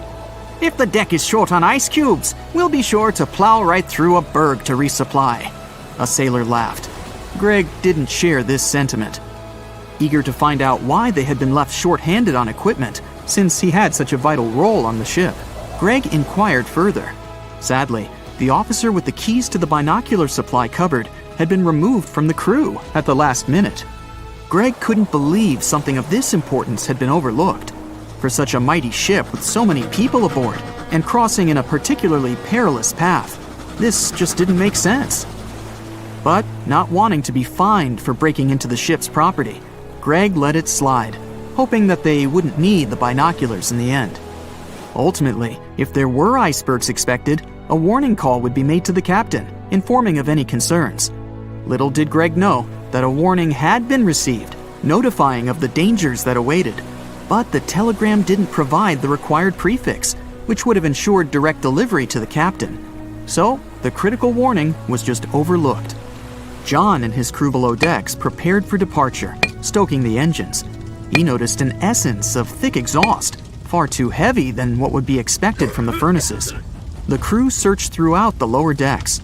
"If the deck is short on ice cubes, we'll be sure to plow right through a berg to resupply." A sailor laughed. Greg didn't share this sentiment. Eager to find out why they had been left short-handed on equipment, since he had such a vital role on the ship, Greg inquired further. Sadly, the officer with the keys to the binocular supply cupboard had been removed from the crew at the last minute. Greg couldn't believe something of this importance had been overlooked. For such a mighty ship with so many people aboard and crossing in a particularly perilous path, this just didn't make sense. But not wanting to be fined for breaking into the ship's property, Greg let it slide, hoping that they wouldn't need the binoculars in the end. Ultimately, if there were icebergs expected, a warning call would be made to the captain, informing of any concerns. Little did Greg know that a warning had been received, notifying of the dangers that awaited. But the telegram didn't provide the required prefix, which would have ensured direct delivery to the captain. So, the critical warning was just overlooked. John and his crew below decks prepared for departure, stoking the engines. He noticed an essence of thick exhaust, far too heavy than what would be expected from the furnaces. The crew searched throughout the lower decks.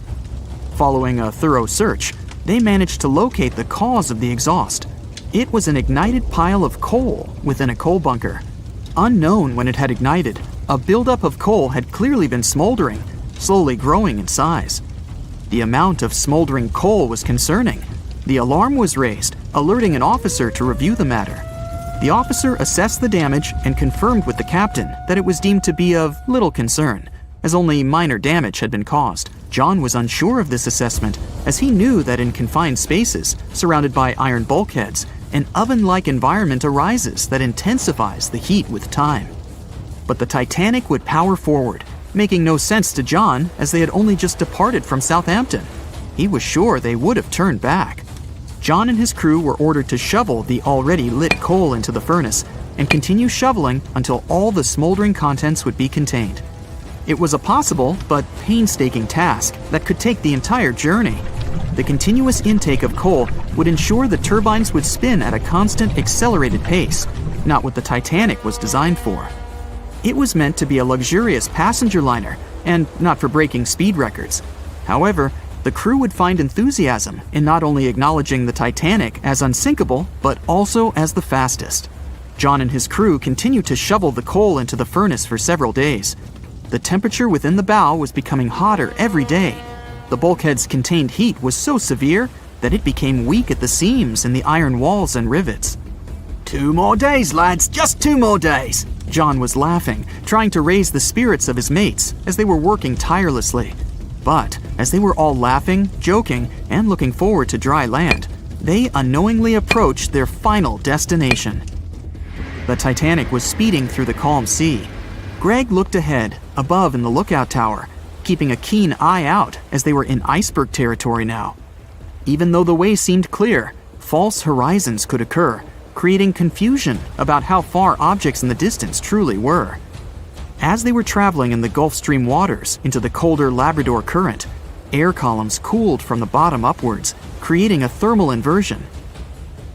Following a thorough search, they managed to locate the cause of the exhaust. It was an ignited pile of coal within a coal bunker. Unknown when it had ignited, a buildup of coal had clearly been smoldering, slowly growing in size. The amount of smoldering coal was concerning. The alarm was raised, alerting an officer to review the matter. The officer assessed the damage and confirmed with the captain that it was deemed to be of little concern, as only minor damage had been caused. John was unsure of this assessment, as he knew that in confined spaces, surrounded by iron bulkheads, an oven-like environment arises that intensifies the heat with time. But the Titanic would power forward, making no sense to John as they had only just departed from Southampton. He was sure they would have turned back. John and his crew were ordered to shovel the already lit coal into the furnace and continue shoveling until all the smoldering contents would be contained. It was a possible but painstaking task that could take the entire journey. The continuous intake of coal would ensure the turbines would spin at a constant, accelerated pace, not what the Titanic was designed for. It was meant to be a luxurious passenger liner and not for breaking speed records. However, the crew would find enthusiasm in not only acknowledging the Titanic as unsinkable, but also as the fastest. John and his crew continued to shovel the coal into the furnace for several days. The temperature within the bow was becoming hotter every day. The bulkhead's contained heat was so severe that it became weak at the seams in the iron walls and rivets. 2 more days, lads, just 2 more days. John was laughing, trying to raise the spirits of his mates as they were working tirelessly. But as they were all laughing, joking, and looking forward to dry land, they unknowingly approached their final destination. The Titanic was speeding through the calm sea. Greg looked ahead, above in the lookout tower, keeping a keen eye out as they were in iceberg territory now. Even though the way seemed clear, false horizons could occur, creating confusion about how far objects in the distance truly were. As they were traveling in the Gulf Stream waters into the colder Labrador Current, air columns cooled from the bottom upwards, creating a thermal inversion.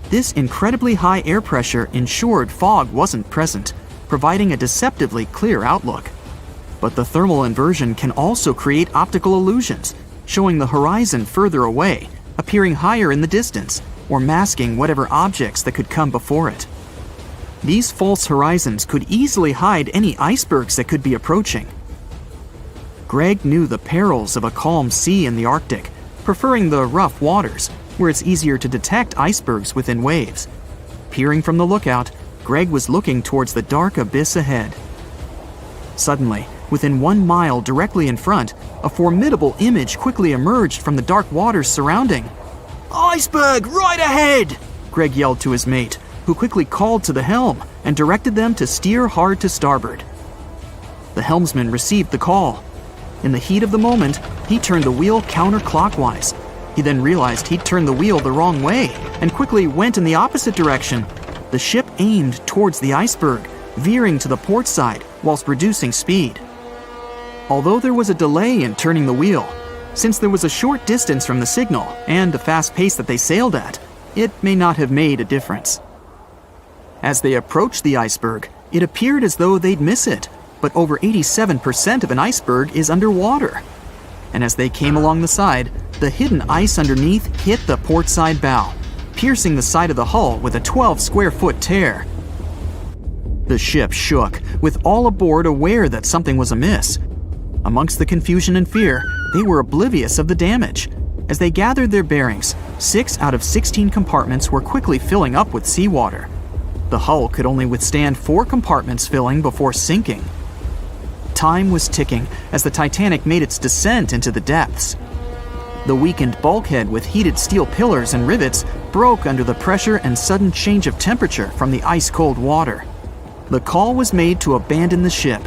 This incredibly high air pressure ensured fog wasn't present, providing a deceptively clear outlook. But the thermal inversion can also create optical illusions, showing the horizon further away, appearing higher in the distance, or masking whatever objects that could come before it. These false horizons could easily hide any icebergs that could be approaching. Greg knew the perils of a calm sea in the Arctic, preferring the rough waters, where it's easier to detect icebergs within waves. Peering from the lookout, Greg was looking towards the dark abyss ahead. Suddenly, within 1 mile directly in front, a formidable image quickly emerged from the dark waters surrounding. Iceberg, right ahead! Greg yelled to his mate, who quickly called to the helm and directed them to steer hard to starboard. The helmsman received the call. In the heat of the moment, he turned the wheel counterclockwise. He then realized he'd turned the wheel the wrong way and quickly went in the opposite direction. The ship aimed towards the iceberg, veering to the port side whilst reducing speed. Although there was a delay in turning the wheel, since there was a short distance from the signal and the fast pace that they sailed at, it may not have made a difference. As they approached the iceberg, it appeared as though they'd miss it, but over 87% of an iceberg is underwater. And as they came along the side, the hidden ice underneath hit the port side bow, piercing the side of the hull with a 12-square-foot tear. The ship shook, with all aboard aware that something was amiss. Amongst the confusion and fear, they were oblivious of the damage. As they gathered their bearings, 6 out of 16 compartments were quickly filling up with seawater. The hull could only withstand 4 compartments filling before sinking. Time was ticking as the Titanic made its descent into the depths. The weakened bulkhead with heated steel pillars and rivets broke under the pressure and sudden change of temperature from the ice-cold water. The call was made to abandon the ship.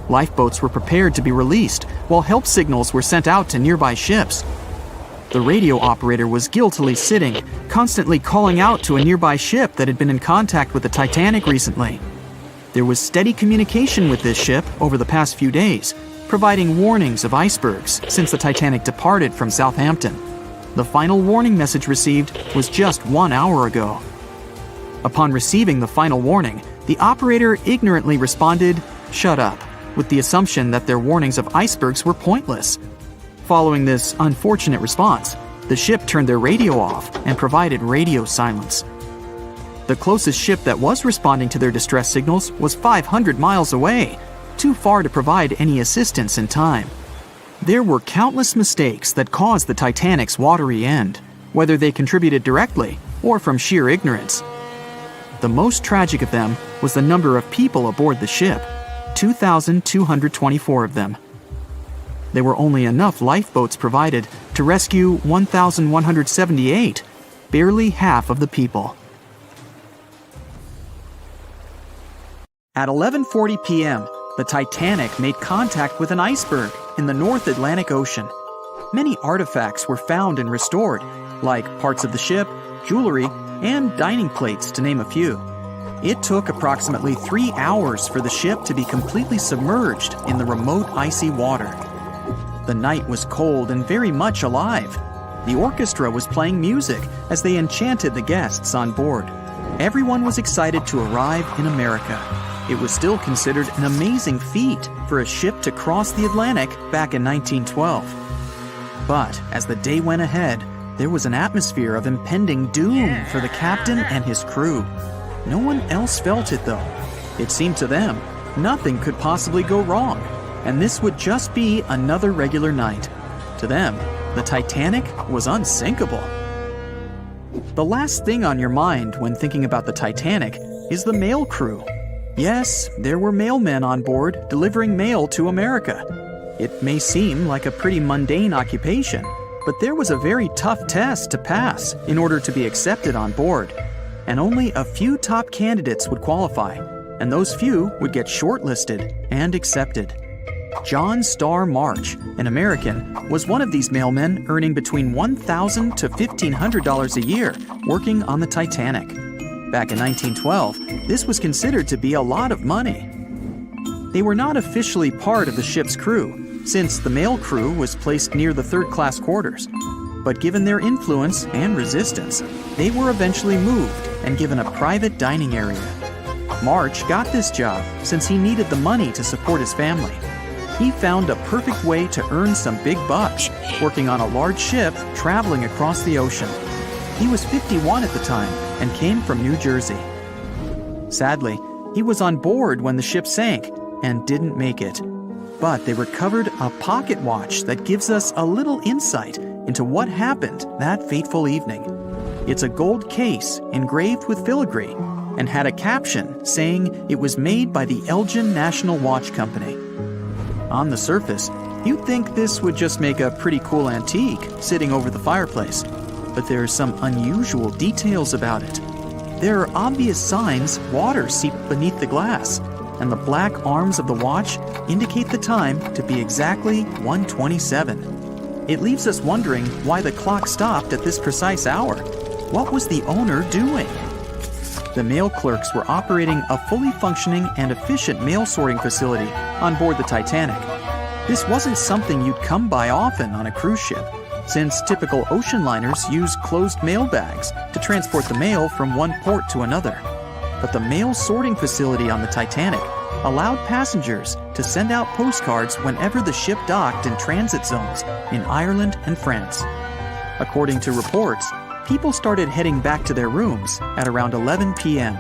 Lifeboats were prepared to be released, while help signals were sent out to nearby ships. The radio operator was guiltily sitting, constantly calling out to a nearby ship that had been in contact with the Titanic recently. There was steady communication with this ship over the past few days, providing warnings of icebergs since the Titanic departed from Southampton. The final warning message received was just 1 hour ago. Upon receiving the final warning, the operator ignorantly responded, "Shut up," with the assumption that their warnings of icebergs were pointless. Following this unfortunate response, the ship turned their radio off and provided radio silence. The closest ship that was responding to their distress signals was 500 miles away, too far to provide any assistance in time. There were countless mistakes that caused the Titanic's watery end, whether they contributed directly or from sheer ignorance. The most tragic of them was the number of people aboard the ship, 2,224 of them. There were only enough lifeboats provided to rescue 1,178, barely half of the people. At 11:40 p.m., the Titanic made contact with an iceberg in the North Atlantic Ocean. Many artifacts were found and restored, like parts of the ship, jewelry, and dining plates, to name a few. It took approximately 3 hours for the ship to be completely submerged in the remote icy water. The night was cold and very much alive. The orchestra was playing music as they enchanted the guests on board. Everyone was excited to arrive in America. It was still considered an amazing feat for a ship to cross the Atlantic back in 1912. But as the day went ahead, there was an atmosphere of impending doom for the captain and his crew. No one else felt it though. It seemed to them nothing could possibly go wrong, and this would just be another regular night. To them, the Titanic was unsinkable. The last thing on your mind when thinking about the Titanic is the mail crew. Yes, there were mailmen on board delivering mail to America. It may seem like a pretty mundane occupation, but there was a very tough test to pass in order to be accepted on board. And only a few top candidates would qualify, and those few would get shortlisted and accepted. John Starr March, an American, was one of these mailmen earning between $1,000 to $1,500 a year working on the Titanic. Back in 1912, this was considered to be a lot of money. They were not officially part of the ship's crew, since the mail crew was placed near the third-class quarters. But given their influence and resistance, they were eventually moved and given a private dining area. March got this job since he needed the money to support his family. He found a perfect way to earn some big bucks, working on a large ship traveling across the ocean. He was 51 at the time and came from New Jersey. Sadly, he was on board when the ship sank and didn't make it. But they recovered a pocket watch that gives us a little insight into what happened that fateful evening. It's a gold case engraved with filigree and had a caption saying it was made by the Elgin National Watch Company. On the surface, you'd think this would just make a pretty cool antique sitting over the fireplace, but there are some unusual details about it. There are obvious signs water seeped beneath the glass, and the black arms of the watch indicate the time to be exactly 1:27. It leaves us wondering why the clock stopped at this precise hour. What was the owner doing? The mail clerks were operating a fully functioning and efficient mail sorting facility on board the Titanic. This wasn't something you'd come by often on a cruise ship, since typical ocean liners use closed mail bags to transport the mail from one port to another. But the mail sorting facility on the Titanic allowed passengers to send out postcards whenever the ship docked in transit zones in Ireland and France. According to reports, people started heading back to their rooms at around 11 p.m.,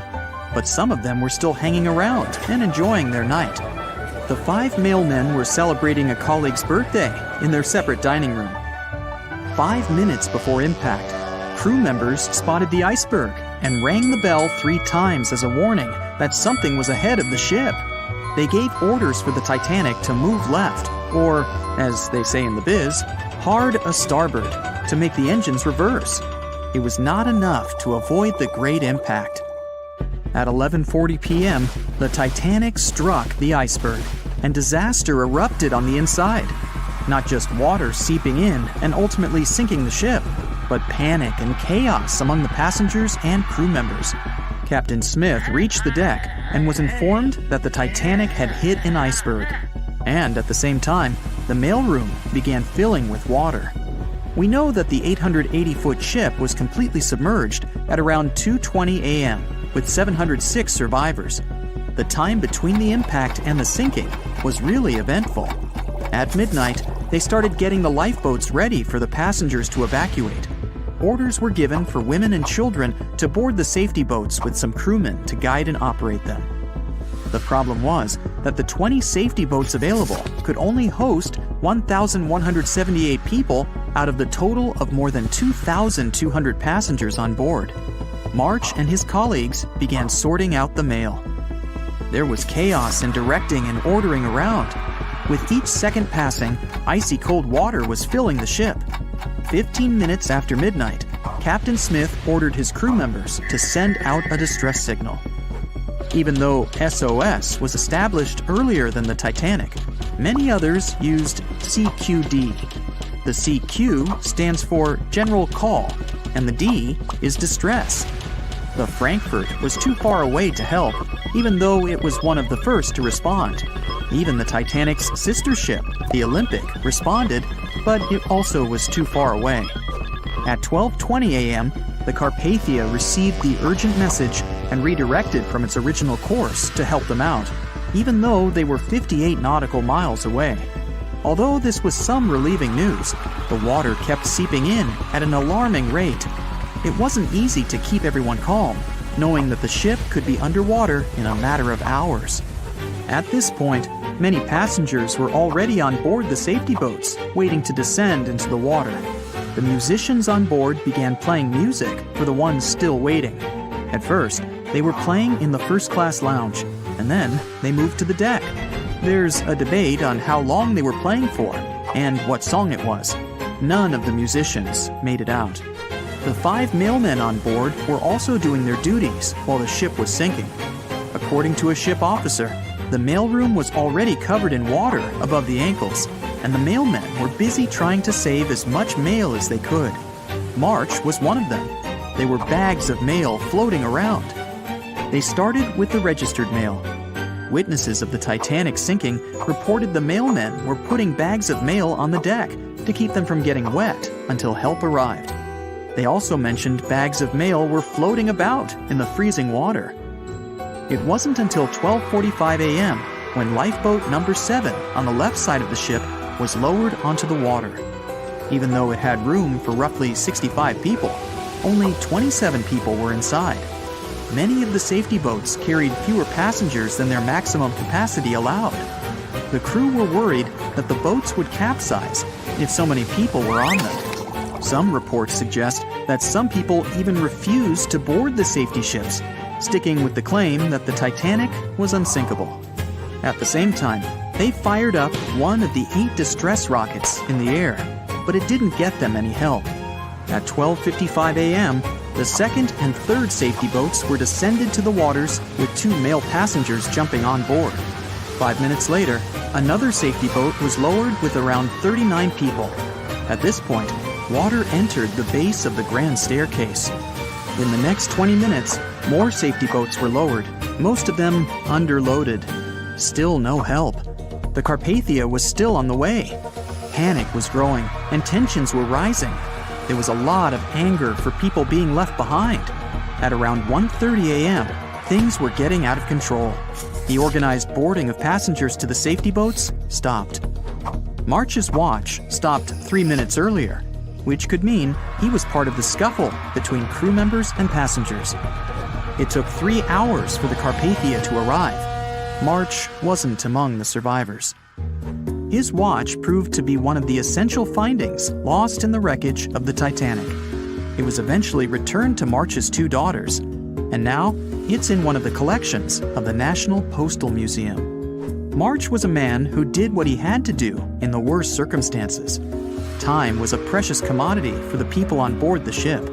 but some of them were still hanging around and enjoying their night. The 5 mailmen were celebrating a colleague's birthday in their separate dining room. 5 minutes before impact, crew members spotted the iceberg and rang the bell 3 times as a warning that something was ahead of the ship. They gave orders for the Titanic to move left, or, as they say in the biz, hard a starboard, to make the engines reverse. It was not enough to avoid the great impact. At 11:40 p.m., the Titanic struck the iceberg, and disaster erupted on the inside. Not just water seeping in and ultimately sinking the ship, but panic and chaos among the passengers and crew members. Captain Smith reached the deck and was informed that the Titanic had hit an iceberg. And at the same time, the mailroom began filling with water. We know that the 880-foot ship was completely submerged at around 2:20 a.m., with 706 survivors. The time between the impact and the sinking was really eventful. At midnight, they started getting the lifeboats ready for the passengers to evacuate. Orders were given for women and children to board the safety boats with some crewmen to guide and operate them. The problem was that the 20 safety boats available could only host 1,178 people out of the total of more than 2,200 passengers on board. March and his colleagues began sorting out the mail. There was chaos in directing and ordering around. With each second passing, icy cold water was filling the ship. 15 minutes after midnight, Captain Smith ordered his crew members to send out a distress signal. Even though SOS was established earlier than the Titanic, many others used CQD. The CQ stands for General Call, and the D is Distress. The Frankfurt was too far away to help, even though it was one of the first to respond. Even the Titanic's sister ship, the Olympic, responded, but it also was too far away. At 12:20 a.m., the Carpathia received the urgent message and redirected from its original course to help them out, even though they were 58 nautical miles away. Although this was some relieving news, the water kept seeping in at an alarming rate. It wasn't easy to keep everyone calm, knowing that the ship could be underwater in a matter of hours. At this point, many passengers were already on board the safety boats, waiting to descend into the water. The musicians on board began playing music for the ones still waiting. At first, they were playing in the first-class lounge, and then they moved to the deck. There's a debate on how long they were playing for and what song it was. None of the musicians made it out. The 5 mailmen on board were also doing their duties while the ship was sinking. According to a ship officer, the mailroom was already covered in water above the ankles, and the mailmen were busy trying to save as much mail as they could. March was one of them. There were bags of mail floating around. They started with the registered mail. Witnesses of the Titanic sinking reported the mailmen were putting bags of mail on the deck to keep them from getting wet until help arrived. They also mentioned bags of mail were floating about in the freezing water. It wasn't until 12:45 a.m. when lifeboat number 7 on the left side of the ship was lowered onto the water. Even though it had room for roughly 65 people, only 27 people were inside. Many of the safety boats carried fewer passengers than their maximum capacity allowed. The crew were worried that the boats would capsize if so many people were on them. Some reports suggest that some people even refused to board the safety ships, sticking with the claim that the Titanic was unsinkable. At the same time, they fired up one of the 8 distress rockets in the air, but it didn't get them any help. At 12:55 a.m., the second and third safety boats were descended to the waters with 2 male passengers jumping on board. 5 minutes later, another safety boat was lowered with around 39 people. At this point, water entered the base of the grand staircase. In the next 20 minutes, more safety boats were lowered, most of them underloaded. Still no help. The Carpathia was still on the way. Panic was growing, and tensions were rising. There was a lot of anger for people being left behind. At around 1:30 a.m., things were getting out of control. The organized boarding of passengers to the safety boats stopped. March's watch stopped 3 minutes earlier, which could mean he was part of the scuffle between crew members and passengers. It took 3 hours for the Carpathia to arrive. March wasn't among the survivors. His watch proved to be one of the essential findings lost in the wreckage of the Titanic. It was eventually returned to March's 2 daughters, and now it's in one of the collections of the National Postal Museum. March was a man who did what he had to do in the worst circumstances. Time was a precious commodity for the people on board the ship,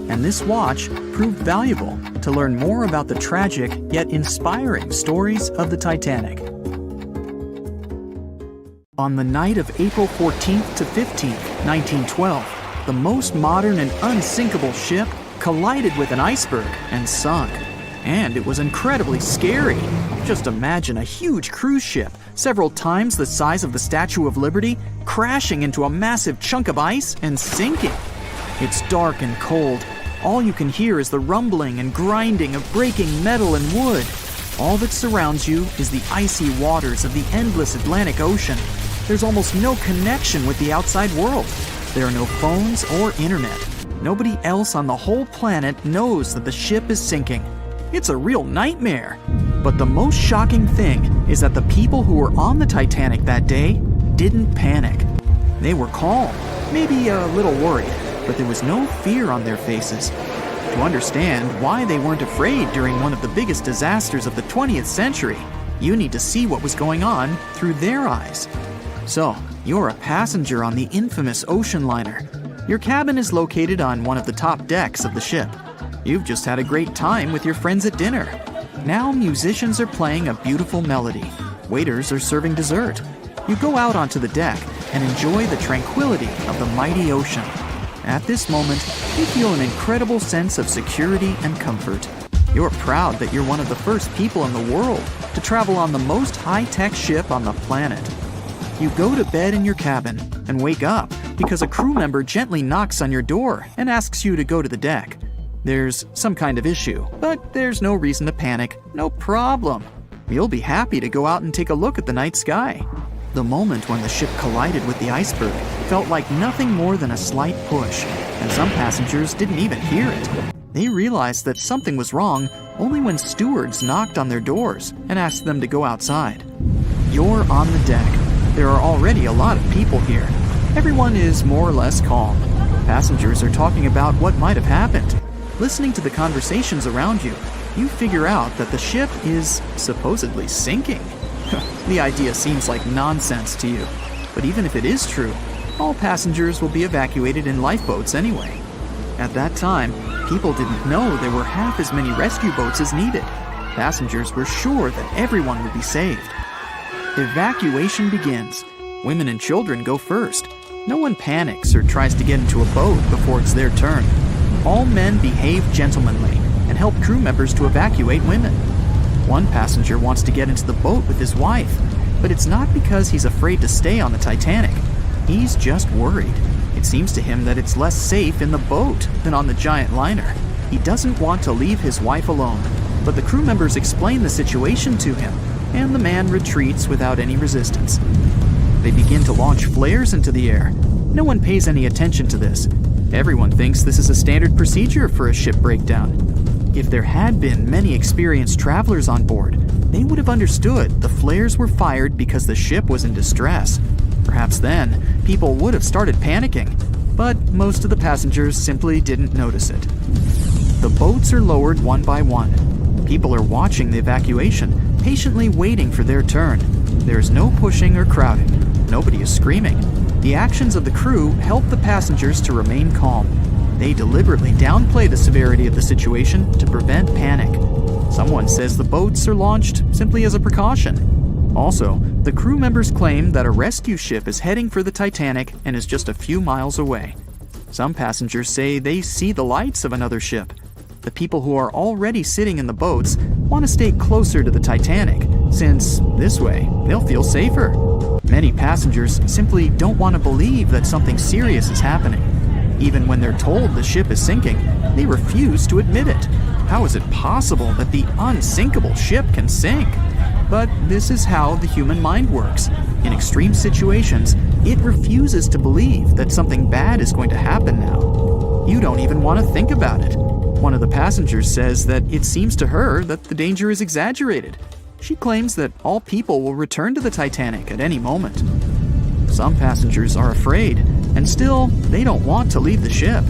and this watch proved valuable to learn more about the tragic yet inspiring stories of the Titanic. On the night of April 14th to 15th, 1912, the most modern and unsinkable ship collided with an iceberg and sunk. And it was incredibly scary. Just imagine a huge cruise ship, several times the size of the Statue of Liberty, crashing into a massive chunk of ice and sinking. It's dark and cold. All you can hear is the rumbling and grinding of breaking metal and wood. All that surrounds you is the icy waters of the endless Atlantic Ocean. There's almost no connection with the outside world. There are no phones or internet. Nobody else on the whole planet knows that the ship is sinking. It's a real nightmare. But the most shocking thing is that the people who were on the Titanic that day didn't panic. They were calm, maybe a little worried, but there was no fear on their faces. To understand why they weren't afraid during one of the biggest disasters of the 20th century, you need to see what was going on through their eyes. So, you're a passenger on the infamous ocean liner. Your cabin is located on one of the top decks of the ship. You've just had a great time with your friends at dinner. Now musicians are playing a beautiful melody. Waiters are serving dessert. You go out onto the deck and enjoy the tranquility of the mighty ocean. At this moment, you feel an incredible sense of security and comfort. You're proud that you're one of the first people in the world to travel on the most high-tech ship on the planet. You go to bed in your cabin and wake up because a crew member gently knocks on your door and asks you to go to the deck. There's some kind of issue, but there's no reason to panic. No problem. You'll be happy to go out and take a look at the night sky. The moment when the ship collided with the iceberg felt like nothing more than a slight push, and some passengers didn't even hear it. They realized that something was wrong only when stewards knocked on their doors and asked them to go outside. You're on the deck. There are already a lot of people here. Everyone is more or less calm. Passengers are talking about what might have happened. Listening to the conversations around you, you figure out that the ship is supposedly sinking. The idea seems like nonsense to you, but even if it is true, all passengers will be evacuated in lifeboats anyway. At that time, people didn't know there were half as many rescue boats as needed. Passengers were sure that everyone would be saved. Evacuation begins. Women and children go first. No one panics or tries to get into a boat before it's their turn. All men behave gentlemanly and help crew members to evacuate women. One passenger wants to get into the boat with his wife, but it's not because he's afraid to stay on the Titanic. He's just worried. It seems to him that it's less safe in the boat than on the giant liner. He doesn't want to leave his wife alone, but the crew members explain the situation to him, and the man retreats without any resistance. They begin to launch flares into the air. No one pays any attention to this. Everyone thinks this is a standard procedure for a ship breakdown. If there had been many experienced travelers on board, they would have understood the flares were fired because the ship was in distress. Perhaps then, people would have started panicking, but most of the passengers simply didn't notice it. The boats are lowered one by one. People are watching the evacuation, patiently waiting for their turn. There's no pushing or crowding. Nobody is screaming. The actions of the crew help the passengers to remain calm. They deliberately downplay the severity of the situation to prevent panic. Someone says the boats are launched simply as a precaution. Also, the crew members claim that a rescue ship is heading for the Titanic and is just a few miles away. Some passengers say they see the lights of another ship. The people who are already sitting in the boats want to stay closer to the Titanic, since this way they'll feel safer. Many passengers simply don't want to believe that something serious is happening. Even when they're told the ship is sinking, they refuse to admit it. How is it possible that the unsinkable ship can sink? But this is how the human mind works. In extreme situations, it refuses to believe that something bad is going to happen now. You don't even want to think about it. One of the passengers says that it seems to her that the danger is exaggerated. She claims that all people will return to the Titanic at any moment. Some passengers are afraid, and still, they don't want to leave the ship.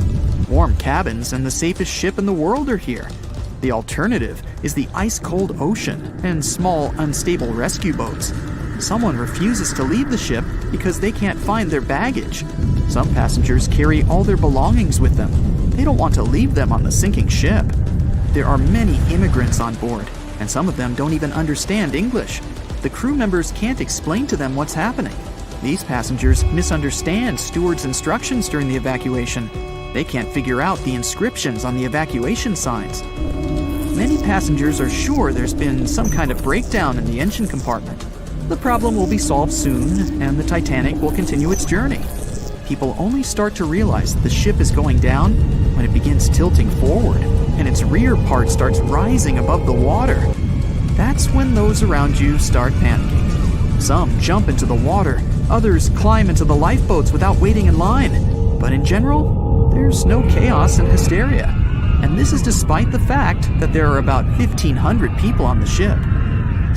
Warm cabins and the safest ship in the world are here. The alternative is the ice-cold ocean and small, unstable rescue boats. Someone refuses to leave the ship because they can't find their baggage. Some passengers carry all their belongings with them. They don't want to leave them on the sinking ship. There are many immigrants on board, and some of them don't even understand English. The crew members can't explain to them what's happening. These passengers misunderstand stewards' instructions during the evacuation. They can't figure out the inscriptions on the evacuation signs. Many passengers are sure there's been some kind of breakdown in the engine compartment. The problem will be solved soon, and the Titanic will continue its journey. People only start to realize that the ship is going down when it begins tilting forward, and its rear part starts rising above the water. That's when those around you start panicking. Some jump into the water, others climb into the lifeboats without waiting in line. But in general, there's no chaos and hysteria. And this is despite the fact that there are about 1,500 people on the ship.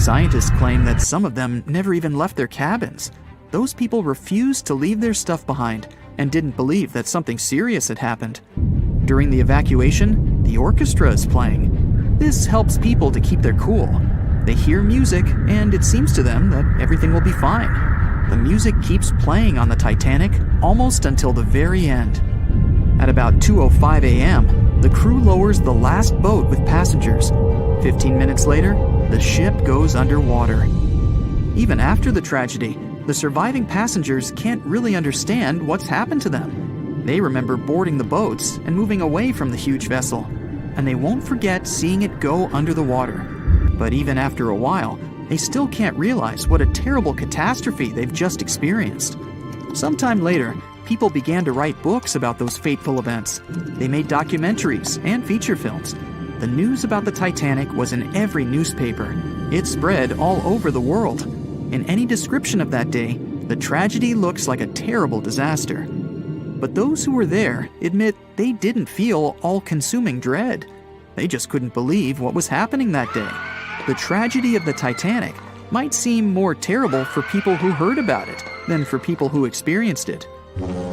Scientists claim that some of them never even left their cabins. Those people refused to leave their stuff behind and didn't believe that something serious had happened. During the evacuation, the orchestra is playing. This helps people to keep their cool. They hear music, and it seems to them that everything will be fine. The music keeps playing on the Titanic almost until the very end. At about 2:05 a.m., the crew lowers the last boat with passengers. 15 minutes later, the ship goes underwater. Even after the tragedy, the surviving passengers can't really understand what's happened to them. They remember boarding the boats and moving away from the huge vessel, and they won't forget seeing it go under the water. But even after a while, they still can't realize what a terrible catastrophe they've just experienced. Sometime later, people began to write books about those fateful events. They made documentaries and feature films. The news about the Titanic was in every newspaper. It spread all over the world. In any description of that day, the tragedy looks like a terrible disaster. But those who were there admit they didn't feel all-consuming dread. They just couldn't believe what was happening that day. The tragedy of the Titanic might seem more terrible for people who heard about it than for people who experienced it.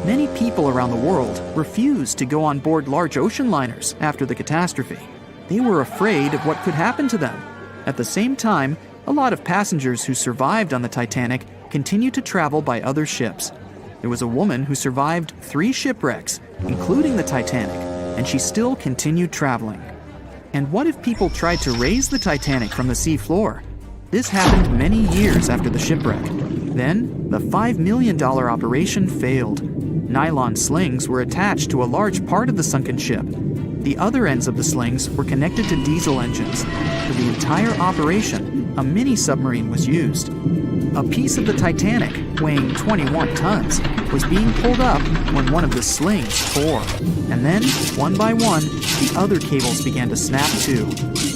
Many people around the world refused to go on board large ocean liners after the catastrophe. They were afraid of what could happen to them. At the same time, a lot of passengers who survived on the Titanic continued to travel by other ships. There was a woman who survived 3 shipwrecks, including the Titanic, and she still continued traveling. And what if people tried to raise the Titanic from the sea floor? This happened many years after the shipwreck. Then, the $5 million operation failed. Nylon slings were attached to a large part of the sunken ship. The other ends of the slings were connected to diesel engines. For the entire operation, a mini-submarine was used. A piece of the Titanic, weighing 21 tons, was being pulled up when one of the slings tore. And then, one by one, the other cables began to snap too.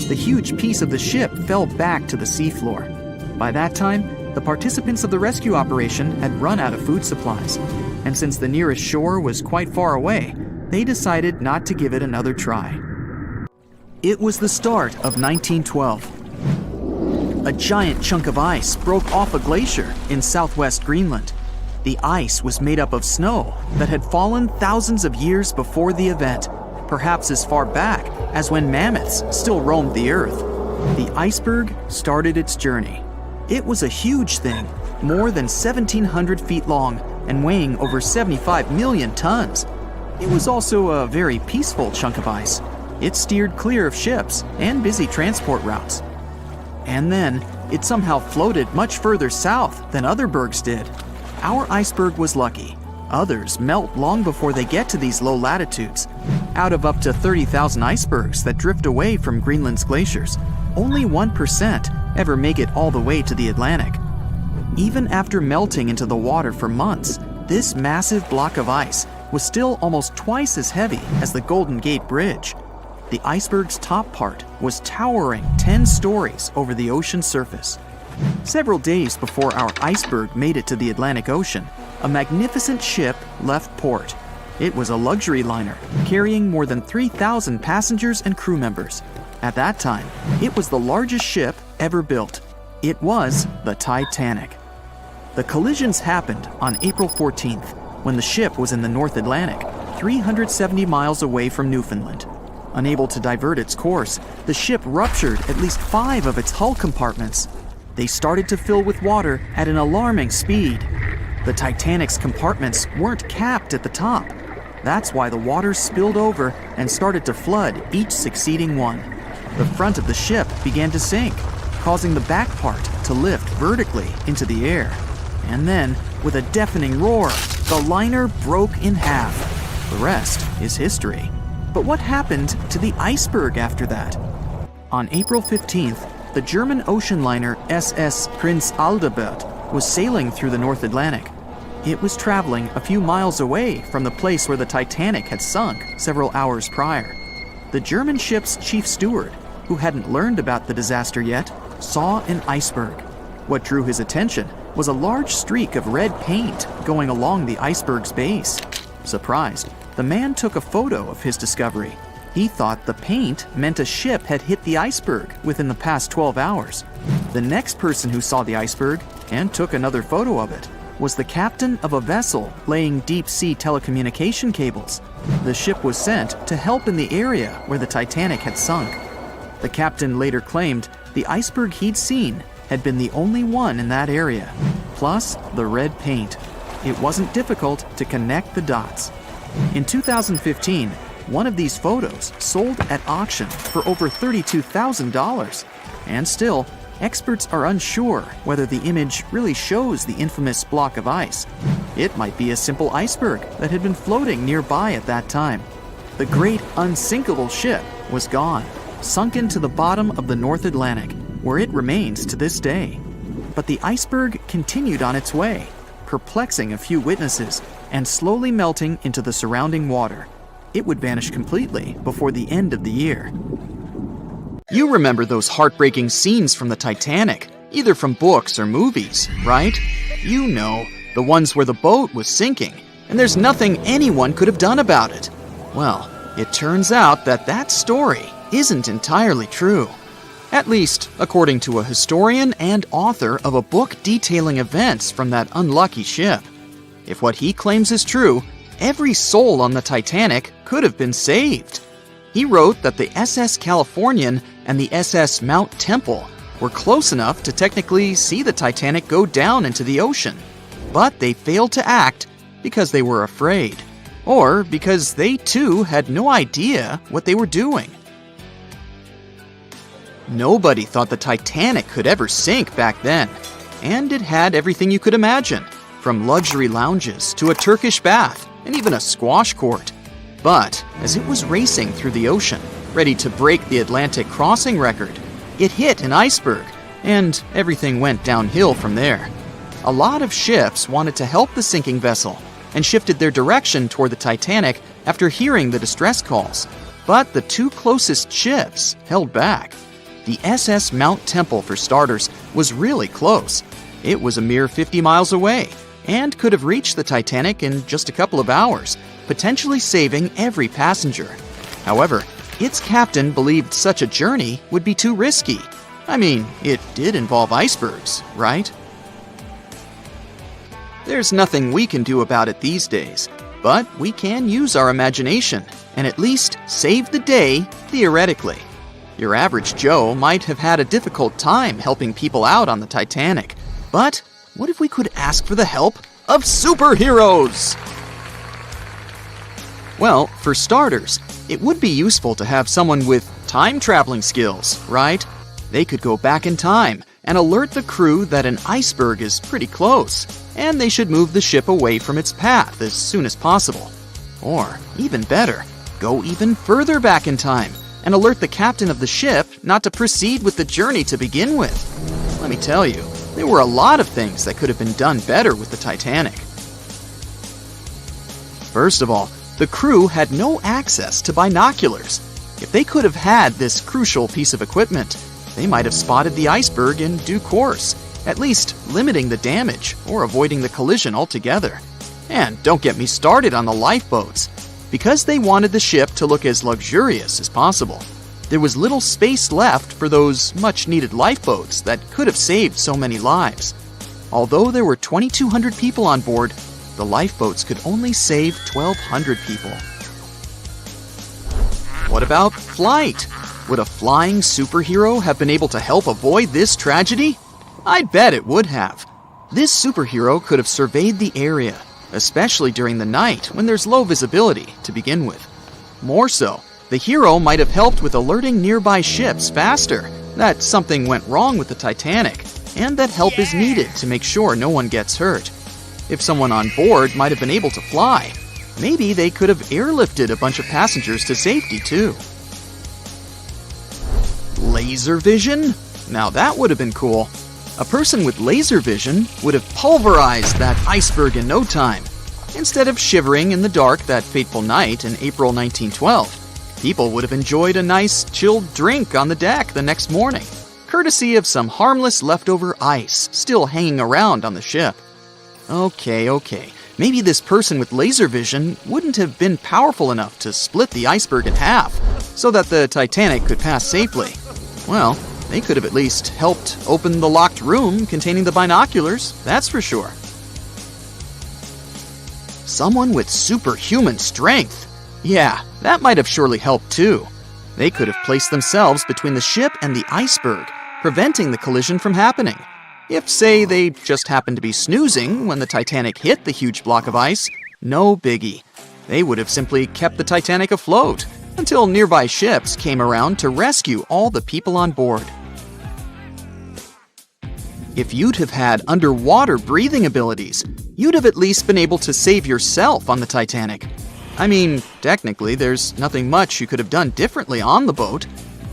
The huge piece of the ship fell back to the seafloor. By that time, the participants of the rescue operation had run out of food supplies. And since the nearest shore was quite far away, they decided not to give it another try. It was the start of 1912. A giant chunk of ice broke off a glacier in southwest Greenland. The ice was made up of snow that had fallen thousands of years before the event, perhaps as far back as when mammoths still roamed the earth. The iceberg started its journey. It was a huge thing, more than 1,700 feet long and weighing over 75 million tons. It was also a very peaceful chunk of ice. It steered clear of ships and busy transport routes. And then, it somehow floated much further south than other bergs did. Our iceberg was lucky. Others melt long before they get to these low latitudes. Out of up to 30,000 icebergs that drift away from Greenland's glaciers, only 1% ever make it all the way to the Atlantic. Even after melting into the water for months, this massive block of ice was still almost twice as heavy as the Golden Gate Bridge. The iceberg's top part was towering 10 stories over the ocean surface. Several days before our iceberg made it to the Atlantic Ocean, a magnificent ship left port. It was a luxury liner carrying more than 3,000 passengers and crew members. At that time, it was the largest ship ever built. It was the Titanic. The collisions happened on April 14th, when the ship was in the North Atlantic, 370 miles away from Newfoundland. Unable to divert its course, the ship ruptured at least 5 of its hull compartments. They started to fill with water at an alarming speed. The Titanic's compartments weren't capped at the top. That's why the water spilled over and started to flood each succeeding one. The front of the ship began to sink, causing the back part to lift vertically into the air. And then, with a deafening roar, the liner broke in half. The rest is history. But what happened to the iceberg after that? On April 15th, the German ocean liner SS Prinz Adalbert was sailing through the North Atlantic. It was traveling a few miles away from the place where the Titanic had sunk several hours prior. The German ship's chief steward, who hadn't learned about the disaster yet, saw an iceberg. What drew his attention was a large streak of red paint going along the iceberg's base. Surprised, the man took a photo of his discovery. He thought the paint meant a ship had hit the iceberg within the past 12 hours. The next person who saw the iceberg and took another photo of it was the captain of a vessel laying deep-sea telecommunication cables. The ship was sent to help in the area where the Titanic had sunk. The captain later claimed the iceberg he'd seen had been the only one in that area, plus the red paint. It wasn't difficult to connect the dots. In 2015, one of these photos sold at auction for over $32,000. And still, experts are unsure whether the image really shows the infamous block of ice. It might be a simple iceberg that had been floating nearby at that time. The great unsinkable ship was gone, sunken to the bottom of the North Atlantic, where it remains to this day. But the iceberg continued on its way, perplexing a few witnesses and slowly melting into the surrounding water. It would vanish completely before the end of the year. You remember those heartbreaking scenes from the Titanic, either from books or movies, right? You know, the ones where the boat was sinking and there's nothing anyone could have done about it. Well, it turns out that that story isn't entirely true. At least, according to a historian and author of a book detailing events from that unlucky ship. If what he claims is true, every soul on the Titanic could have been saved. He wrote that the SS Californian and the SS Mount Temple were close enough to technically see the Titanic go down into the ocean, but they failed to act because they were afraid, or because they too had no idea what they were doing. Nobody thought the Titanic could ever sink back then, and it had everything you could imagine, from luxury lounges to a Turkish bath and even a squash court. But as it was racing through the ocean, ready to break the Atlantic crossing record, it hit an iceberg, and everything went downhill from there. A lot of ships wanted to help the sinking vessel and shifted their direction toward the Titanic after hearing the distress calls, but the two closest ships held back. The SS Mount Temple, for starters, was really close. It was a mere 50 miles away and could have reached the Titanic in just a couple of hours, potentially saving every passenger. However, its captain believed such a journey would be too risky. I mean, it did involve icebergs, right? There's nothing we can do about it these days, but we can use our imagination and at least save the day theoretically. Your average Joe might have had a difficult time helping people out on the Titanic, but what if we could ask for the help of superheroes? Well, for starters, it would be useful to have someone with time-traveling skills, right? They could go back in time and alert the crew that an iceberg is pretty close, and they should move the ship away from its path as soon as possible. Or, even better, go even further back in time and alert the captain of the ship not to proceed with the journey to begin with. Let me tell you, there were a lot of things that could have been done better with the Titanic. First of all, the crew had no access to binoculars. If they could have had this crucial piece of equipment, they might have spotted the iceberg in due course, at least limiting the damage or avoiding the collision altogether. And don't get me started on the lifeboats. Because they wanted the ship to look as luxurious as possible, there was little space left for those much-needed lifeboats that could have saved so many lives. Although there were 2,200 people on board, the lifeboats could only save 1,200 people. What about flight? Would a flying superhero have been able to help avoid this tragedy? I bet it would have. This superhero could have surveyed the area, especially during the night when there's low visibility to begin with. More so, the hero might have helped with alerting nearby ships faster that something went wrong with the Titanic, and that help is needed to make sure no one gets hurt. If someone on board might have been able to fly, maybe they could have airlifted a bunch of passengers to safety too. Laser vision? Now that would have been cool. A person with laser vision would have pulverized that iceberg in no time. Instead of shivering in the dark that fateful night in April 1912, people would have enjoyed a nice chilled drink on the deck the next morning, courtesy of some harmless leftover ice still hanging around on the ship. Okay, maybe this person with laser vision wouldn't have been powerful enough to split the iceberg in half so that the Titanic could pass safely. Well, they could have at least helped open the locked room containing the binoculars, that's for sure. Someone with superhuman strength. Yeah, that might have surely helped too. They could have placed themselves between the ship and the iceberg, preventing the collision from happening. If, say, they just happened to be snoozing when the Titanic hit the huge block of ice, no biggie. They would have simply kept the Titanic afloat until nearby ships came around to rescue all the people on board. If you'd have had underwater breathing abilities, you'd have at least been able to save yourself on the Titanic. I mean, technically, there's nothing much you could have done differently on the boat.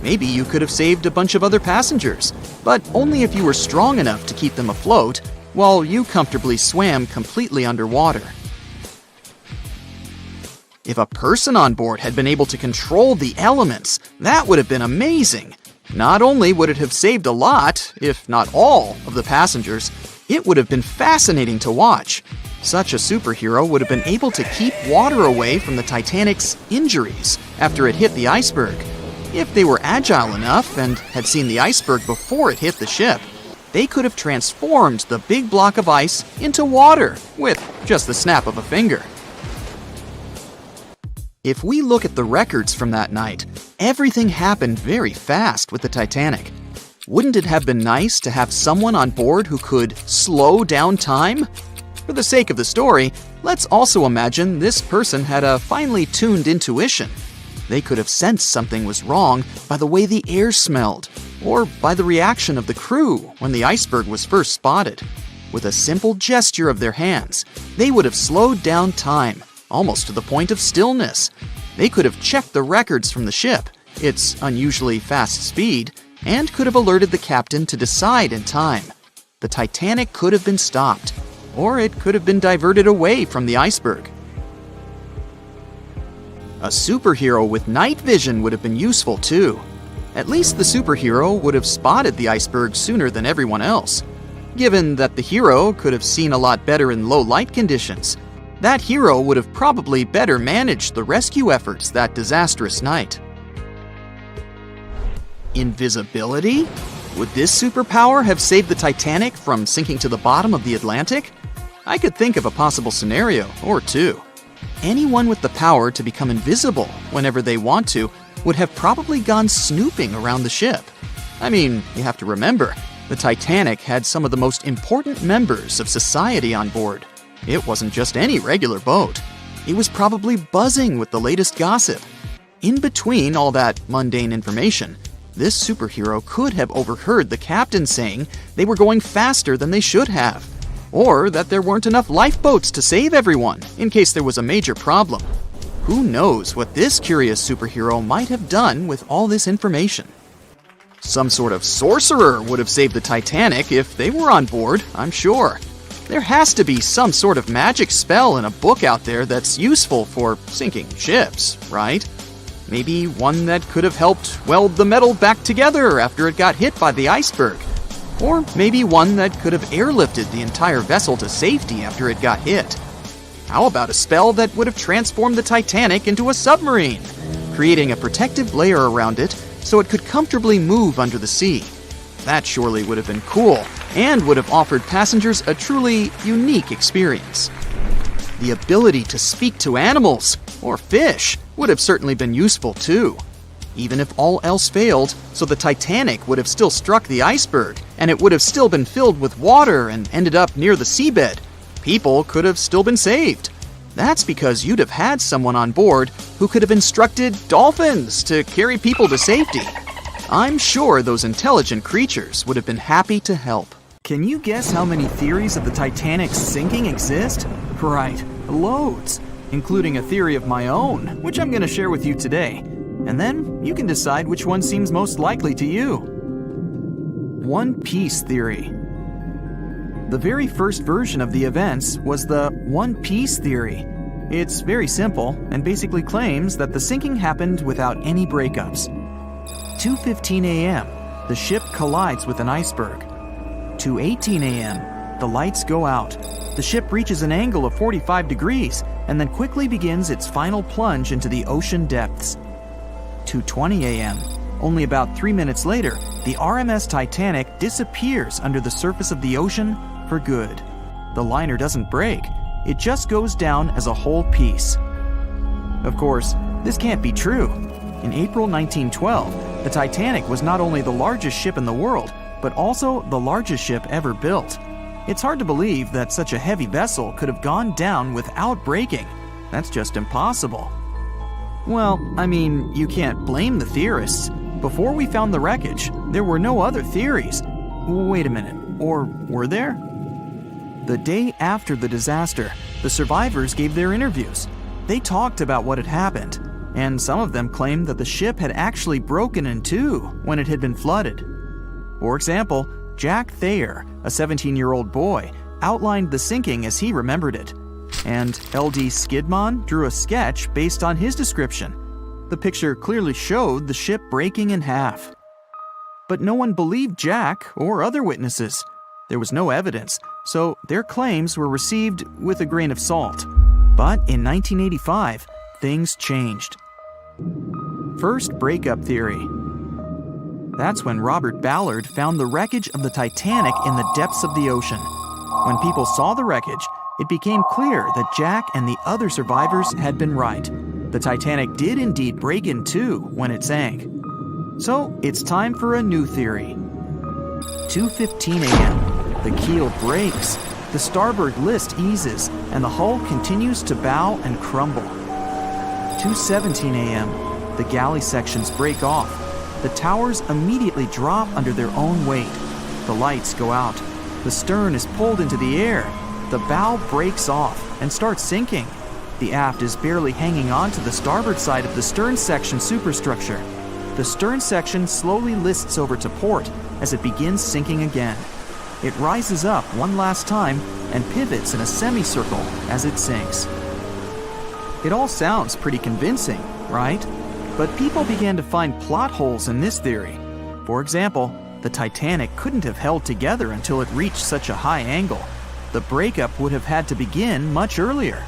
Maybe you could have saved a bunch of other passengers, but only if you were strong enough to keep them afloat, while you comfortably swam completely underwater. If a person on board had been able to control the elements, that would have been amazing. Not only would it have saved a lot, if not all, of the passengers, it would have been fascinating to watch. Such a superhero would have been able to keep water away from the Titanic's injuries after it hit the iceberg. If they were agile enough and had seen the iceberg before it hit the ship, they could have transformed the big block of ice into water with just the snap of a finger. If we look at the records from that night, everything happened very fast with the Titanic. Wouldn't it have been nice to have someone on board who could slow down time? For the sake of the story, let's also imagine this person had a finely tuned intuition. They could have sensed something was wrong by the way the air smelled, or by the reaction of the crew when the iceberg was first spotted. With a simple gesture of their hands, they would have slowed down time, almost to the point of stillness. They could have checked the records from the ship, its unusually fast speed, and could have alerted the captain to decide in time. The Titanic could have been stopped, or it could have been diverted away from the iceberg. A superhero with night vision would have been useful too. At least the superhero would have spotted the iceberg sooner than everyone else. Given that the hero could have seen a lot better in low light conditions, that hero would have probably better managed the rescue efforts that disastrous night. Invisibility? Would this superpower have saved the Titanic from sinking to the bottom of the Atlantic? I could think of a possible scenario or two. Anyone with the power to become invisible whenever they want to would have probably gone snooping around the ship. I mean, you have to remember, the Titanic had some of the most important members of society on board. It wasn't just any regular boat. It was probably buzzing with the latest gossip. In between all that mundane information, this superhero could have overheard the captain saying they were going faster than they should have, or that there weren't enough lifeboats to save everyone in case there was a major problem. Who knows what this curious superhero might have done with all this information? Some sort of sorcerer would have saved the Titanic if they were on board, I'm sure. There has to be some sort of magic spell in a book out there that's useful for sinking ships, right? Maybe one that could have helped weld the metal back together after it got hit by the iceberg. Or maybe one that could have airlifted the entire vessel to safety after it got hit. How about a spell that would have transformed the Titanic into a submarine, creating a protective layer around it so it could comfortably move under the sea? That surely would have been cool, and would have offered passengers a truly unique experience. The ability to speak to animals, or fish, would have certainly been useful too. Even if all else failed, so the Titanic would have still struck the iceberg, and it would have still been filled with water and ended up near the seabed, people could have still been saved. That's because you'd have had someone on board who could have instructed dolphins to carry people to safety. I'm sure those intelligent creatures would have been happy to help. Can you guess how many theories of the Titanic's sinking exist? Right, loads, including a theory of my own, which I'm going to share with you today. And then you can decide which one seems most likely to you. One Piece theory. The very first version of the events was the One Piece theory. It's very simple and basically claims that the sinking happened without any breakups. 2:15 a.m., the ship collides with an iceberg. 2:18 a.m., the lights go out. The ship reaches an angle of 45 degrees and then quickly begins its final plunge into the ocean depths. 2:20 a.m., only about 3 minutes later, the RMS Titanic disappears under the surface of the ocean for good. The liner doesn't break, it just goes down as a whole piece. Of course, this can't be true. In April 1912, the Titanic was not only the largest ship in the world, but also the largest ship ever built. It's hard to believe that such a heavy vessel could have gone down without breaking. That's just impossible. Well, I mean, you can't blame the theorists. Before we found the wreckage, there were no other theories. Wait a minute, or were there? The day after the disaster, the survivors gave their interviews. They talked about what had happened, and some of them claimed that the ship had actually broken in two when it had been flooded. For example, Jack Thayer, a 17-year-old boy, outlined the sinking as he remembered it, and L.D. Skidmon drew a sketch based on his description. The picture clearly showed the ship breaking in half. But no one believed Jack or other witnesses. There was no evidence, so their claims were received with a grain of salt. But in 1985, things changed. First breakup theory. That's when Robert Ballard found the wreckage of the Titanic in the depths of the ocean. When people saw the wreckage, it became clear that Jack and the other survivors had been right. The Titanic did indeed break in two when it sank. So it's time for a new theory. 2:15 a.m. The keel breaks, the starboard list eases, and the hull continues to bow and crumble. 2:17 a.m. The galley sections break off. The towers immediately drop under their own weight. The lights go out. The stern is pulled into the air. The bow breaks off and starts sinking. The aft is barely hanging on to the starboard side of the stern section superstructure. The stern section slowly lists over to port as it begins sinking again. It rises up one last time and pivots in a semicircle as it sinks. It all sounds pretty convincing, right? But people began to find plot holes in this theory. For example, the Titanic couldn't have held together until it reached such a high angle. The breakup would have had to begin much earlier.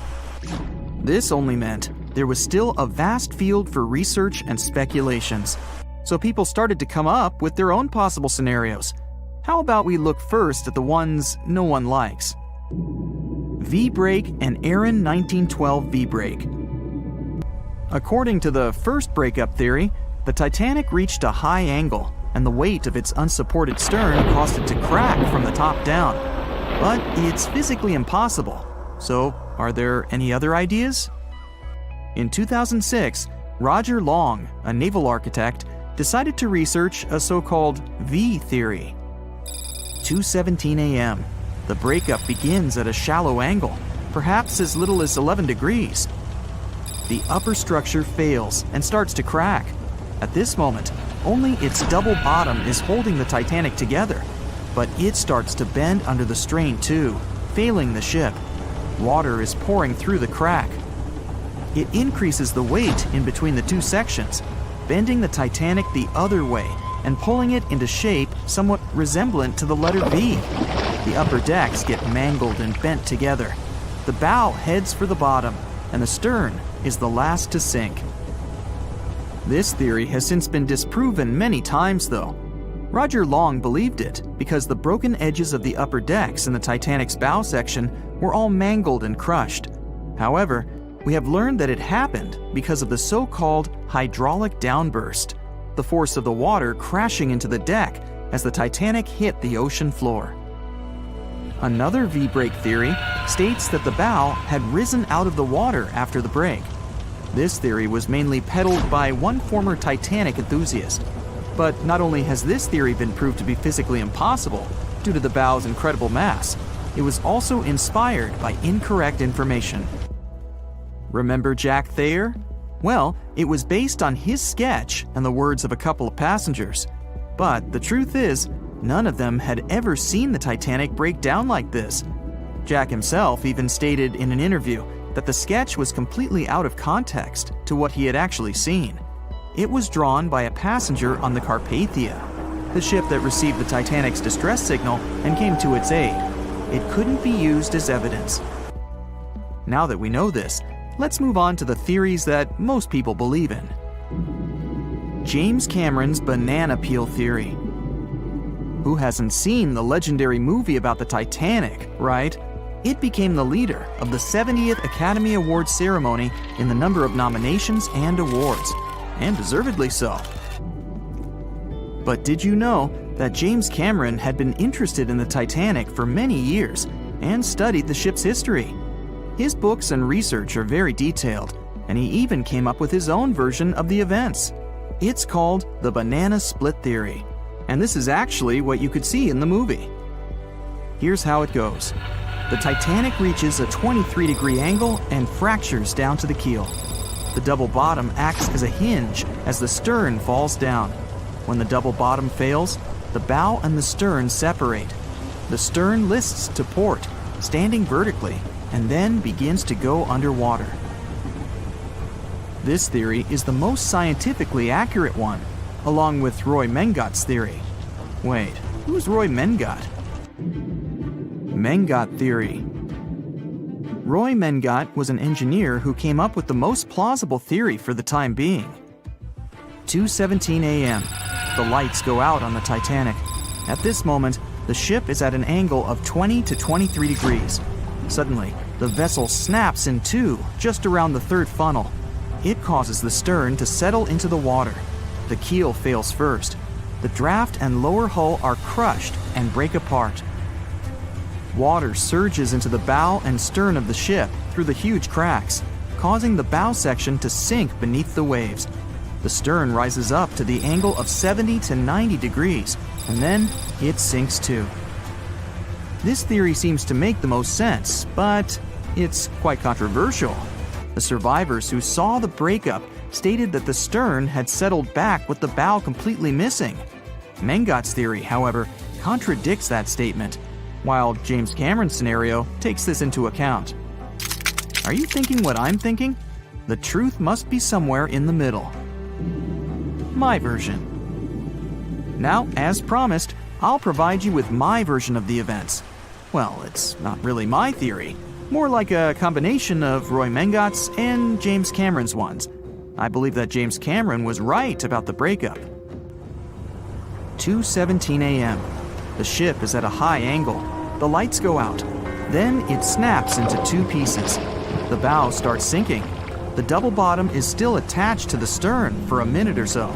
This only meant there was still a vast field for research and speculations. So people started to come up with their own possible scenarios. How about we look first at the ones no one likes? V-brake and Aaron 1912 V-brake. According to the first breakup theory, the Titanic reached a high angle, and the weight of its unsupported stern caused it to crack from the top down. But it's physically impossible. So, are there any other ideas? In 2006, Roger Long, a naval architect, decided to research a so-called V theory. 2:17 a.m. The breakup begins at a shallow angle, perhaps as little as 11 degrees. The upper structure fails and starts to crack. At this moment, only its double bottom is holding the Titanic together, but it starts to bend under the strain too, failing the ship. Water is pouring through the crack. It increases the weight in between the two sections, bending the Titanic the other way and pulling it into shape somewhat resemblant to the letter V. The upper decks get mangled and bent together. The bow heads for the bottom, and the stern is the last to sink. This theory has since been disproven many times, though. Roger Long believed it because the broken edges of the upper decks in the Titanic's bow section were all mangled and crushed. However, we have learned that it happened because of the so-called hydraulic downburst, the force of the water crashing into the deck as the Titanic hit the ocean floor. Another V-brake theory states that the bow had risen out of the water after the break. This theory was mainly peddled by one former Titanic enthusiast. But not only has this theory been proved to be physically impossible due to the bow's incredible mass, it was also inspired by incorrect information. Remember Jack Thayer? Well, it was based on his sketch and the words of a couple of passengers. But the truth is, none of them had ever seen the Titanic break down like this. Jack himself even stated in an interview that the sketch was completely out of context to what he had actually seen. It was drawn by a passenger on the Carpathia, the ship that received the Titanic's distress signal and came to its aid. It couldn't be used as evidence. Now that we know this, let's move on to the theories that most people believe in. James Cameron's banana peel theory. Who hasn't seen the legendary movie about the Titanic, right? It became the leader of the 70th Academy Awards ceremony in the number of nominations and awards, and deservedly so. But did you know that James Cameron had been interested in the Titanic for many years and studied the ship's history? His books and research are very detailed, and he even came up with his own version of the events. It's called the banana split theory, and this is actually what you could see in the movie. Here's how it goes. The Titanic reaches a 23-degree angle and fractures down to the keel. The double bottom acts as a hinge as the stern falls down. When the double bottom fails, the bow and the stern separate. The stern lists to port, standing vertically, and then begins to go underwater. This theory is the most scientifically accurate one, along with Roy Mengott's theory. Wait, who's Roy Menggott? Mengot Theory. Roy Mengot was an engineer who came up with the most plausible theory for the time being. 2:17 a.m. The lights go out on the Titanic. At this moment, the ship is at an angle of 20 to 23 degrees. Suddenly, the vessel snaps in two just around the third funnel. It causes the stern to settle into the water. The keel fails first. The draft and lower hull are crushed and break apart. Water surges into the bow and stern of the ship through the huge cracks, causing the bow section to sink beneath the waves. The stern rises up to the angle of 70 to 90 degrees, and then it sinks too. This theory seems to make the most sense, but it's quite controversial. The survivors who saw the breakup stated that the stern had settled back with the bow completely missing. Mengot's theory, however, contradicts that statement, while James Cameron's scenario takes this into account. Are you thinking what I'm thinking? The truth must be somewhere in the middle. My version. Now, as promised, I'll provide you with my version of the events. Well, it's not really my theory, more like a combination of Roy Mengot's and James Cameron's ones. I believe that James Cameron was right about the breakup. 2:17 a.m. The ship is at a high angle. The lights go out. Then it snaps into two pieces. The bow starts sinking. The double bottom is still attached to the stern for a minute or so.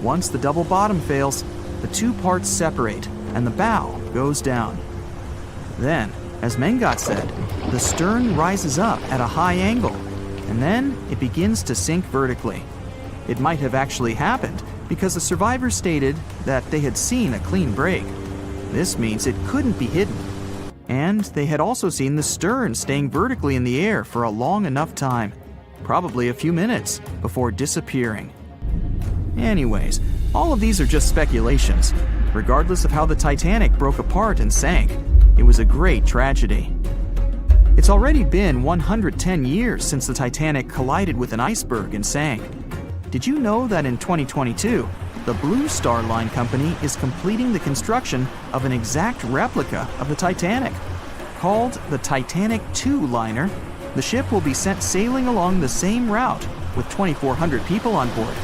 Once the double bottom fails, the two parts separate and the bow goes down. Then, as Mengot said, the stern rises up at a high angle, and then it begins to sink vertically. It might have actually happened because the survivors stated that they had seen a clean break. This means it couldn't be hidden. And they had also seen the stern staying vertically in the air for a long enough time, probably a few minutes, before disappearing. Anyways, all of these are just speculations. Regardless of how the Titanic broke apart and sank, it was a great tragedy. It's already been 110 years since the Titanic collided with an iceberg and sank. Did you know that in 2022, the Blue Star Line Company is completing the construction of an exact replica of the Titanic? Called the Titanic II liner, the ship will be sent sailing along the same route with 2,400 people on board.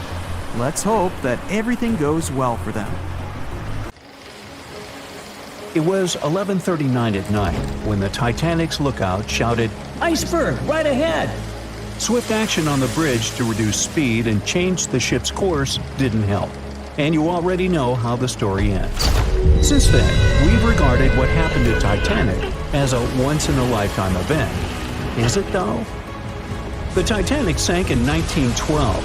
Let's hope that everything goes well for them. It was 11:39 at night when the Titanic's lookout shouted, "Iceberg, right ahead!" Swift action on the bridge to reduce speed and change the ship's course didn't help, and you already know how the story ends. Since then, we've regarded what happened to Titanic as a once-in-a-lifetime event. Is it though? The Titanic sank in 1912.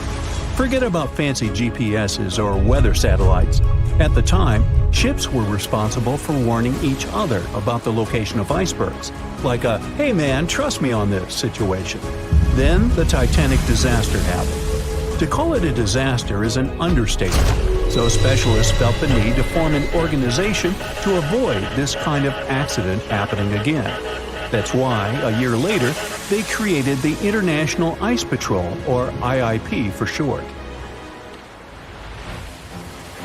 Forget about fancy GPSs or weather satellites. At the time, ships were responsible for warning each other about the location of icebergs, like a "hey man, trust me on this" situation. Then the Titanic disaster happened. To call it a disaster is an understatement, so specialists felt the need to form an organization to avoid this kind of accident happening again. That's why, a year later, they created the International Ice Patrol, or IIP for short.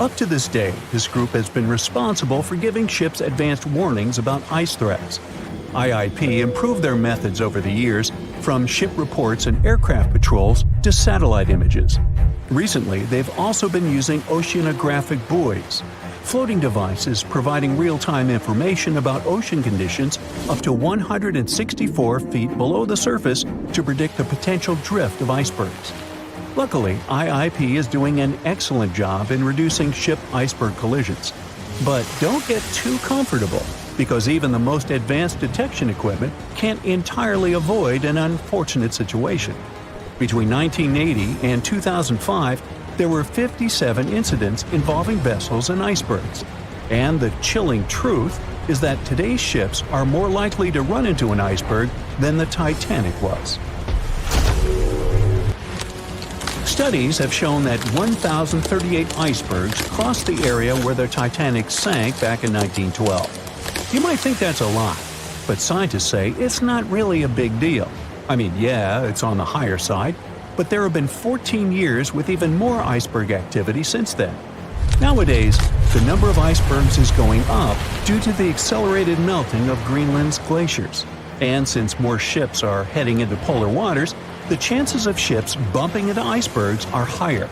Up to this day, this group has been responsible for giving ships advanced warnings about ice threats. IIP improved their methods over the years, from ship reports and aircraft patrols to satellite images. Recently, they've also been using oceanographic buoys, floating devices providing real-time information about ocean conditions up to 164 feet below the surface to predict the potential drift of icebergs. Luckily, IIP is doing an excellent job in reducing ship iceberg collisions. But don't get too comfortable, because even the most advanced detection equipment can't entirely avoid an unfortunate situation. Between 1980 and 2005, there were 57 incidents involving vessels and icebergs. And the chilling truth is that today's ships are more likely to run into an iceberg than the Titanic was. Studies have shown that 1,038 icebergs crossed the area where the Titanic sank back in 1912. You might think that's a lot, but scientists say it's not really a big deal. I mean, yeah, it's on the higher side, but there have been 14 years with even more iceberg activity since then. Nowadays, the number of icebergs is going up due to the accelerated melting of Greenland's glaciers. And since more ships are heading into polar waters, the chances of ships bumping into icebergs are higher.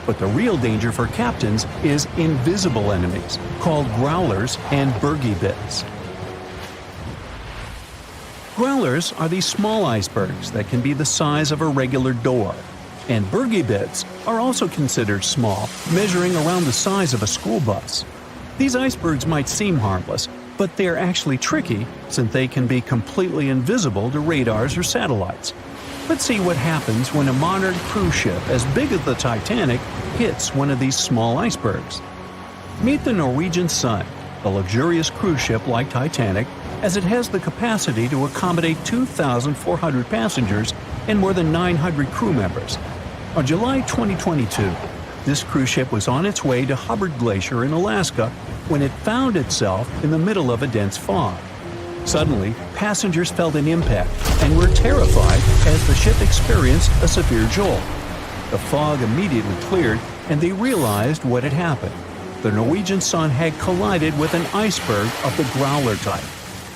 But the real danger for captains is invisible enemies, called growlers and bergy-bits. Growlers are these small icebergs that can be the size of a regular door. And bergy-bits are also considered small, measuring around the size of a school bus. These icebergs might seem harmless, but they're actually tricky since they can be completely invisible to radars or satellites. Let's see what happens when a modern cruise ship as big as the Titanic hits one of these small icebergs. Meet the Norwegian Sun, a luxurious cruise ship like Titanic, as it has the capacity to accommodate 2,400 passengers and more than 900 crew members. On July 2022, this cruise ship was on its way to Hubbard Glacier in Alaska when it found itself in the middle of a dense fog. Suddenly, passengers felt an impact and were terrified as the ship experienced a severe jolt. The fog immediately cleared and they realized what had happened. The Norwegian Sun had collided with an iceberg of the growler type.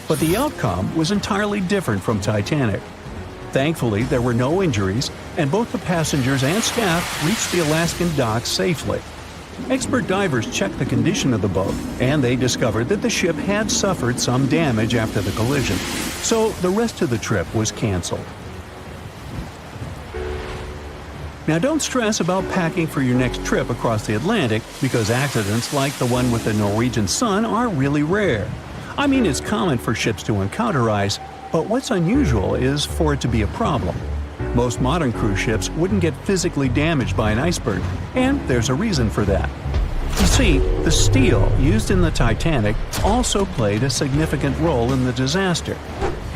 But the outcome was entirely different from Titanic. Thankfully, there were no injuries, and both the passengers and staff reached the Alaskan docks safely. Expert divers checked the condition of the boat, and they discovered that the ship had suffered some damage after the collision, so the rest of the trip was canceled. Now don't stress about packing for your next trip across the Atlantic because accidents like the one with the Norwegian Sun are really rare. I mean, it's common for ships to encounter ice, but what's unusual is for it to be a problem. Most modern cruise ships wouldn't get physically damaged by an iceberg, and there's a reason for that. You see, the steel used in the Titanic also played a significant role in the disaster.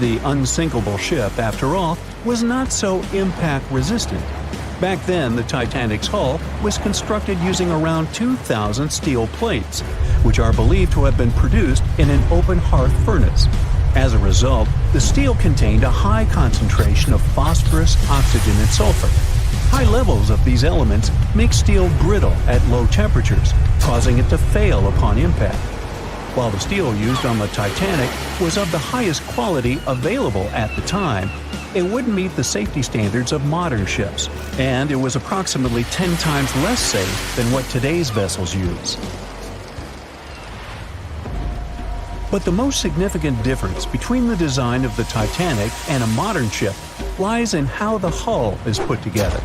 The unsinkable ship, after all, was not so impact-resistant. Back then, the Titanic's hull was constructed using around 2,000 steel plates, which are believed to have been produced in an open hearth furnace. As a result, the steel contained a high concentration of phosphorus, oxygen, and sulfur. High levels of these elements make steel brittle at low temperatures, causing it to fail upon impact. While the steel used on the Titanic was of the highest quality available at the time, it wouldn't meet the safety standards of modern ships, and it was approximately 10 times less safe than what today's vessels use. But the most significant difference between the design of the Titanic and a modern ship lies in how the hull is put together.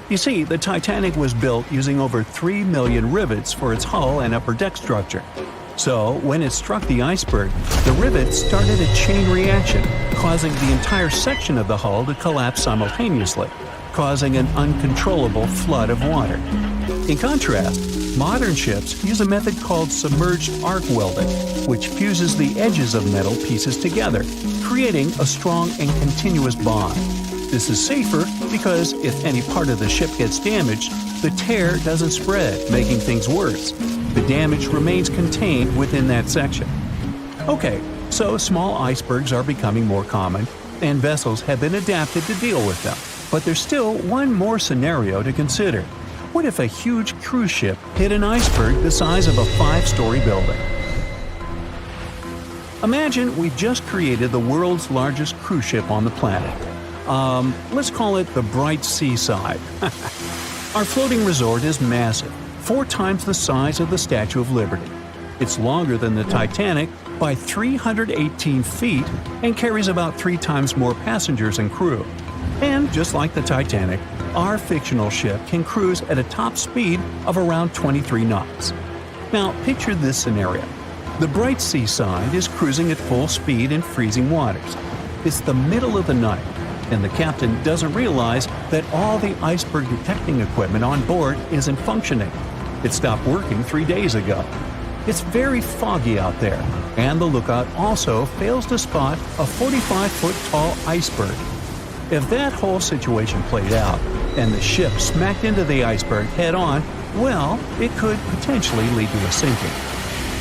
You see, the Titanic was built using over 3 million rivets for its hull and upper deck structure. So, when it struck the iceberg, the rivets started a chain reaction, causing the entire section of the hull to collapse simultaneously, causing an uncontrollable flood of water. In contrast, modern ships use a method called submerged arc welding, which fuses the edges of metal pieces together, creating a strong and continuous bond. This is safer because if any part of the ship gets damaged, the tear doesn't spread, making things worse. The damage remains contained within that section. Okay, so small icebergs are becoming more common, and vessels have been adapted to deal with them. But there's still one more scenario to consider. What if a huge cruise ship hit an iceberg the size of a 5-story building? Imagine we've just created the world's largest cruise ship on the planet. Let's call it the Bright Seaside. Our floating resort is massive, 4 times the size of the Statue of Liberty. It's longer than the Titanic by 318 feet and carries about 3 times more passengers and crew. And just like the Titanic, our fictional ship can cruise at a top speed of around 23 knots. Now, picture this scenario. The Bright Seaside is cruising at full speed in freezing waters. It's the middle of the night, and the captain doesn't realize that all the iceberg detecting equipment on board isn't functioning. It stopped working 3 days ago. It's very foggy out there, and the lookout also fails to spot a 45-foot tall iceberg. If that whole situation played out, and the ship smacked into the iceberg head-on, well, it could potentially lead to a sinking.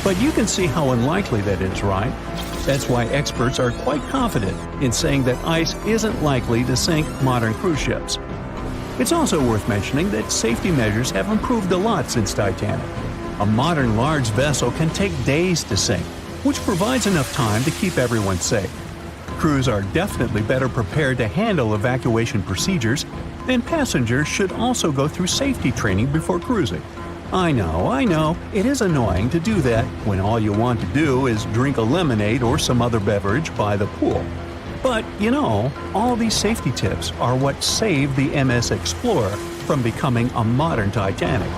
But you can see how unlikely that is, right? That's why experts are quite confident in saying that ice isn't likely to sink modern cruise ships. It's also worth mentioning that safety measures have improved a lot since Titanic. A modern large vessel can take days to sink, which provides enough time to keep everyone safe. Crews are definitely better prepared to handle evacuation procedures, and passengers should also go through safety training before cruising. I know, it is annoying to do that when all you want to do is drink a lemonade or some other beverage by the pool. But, all these safety tips are what saved the MS Explorer from becoming a modern Titanic.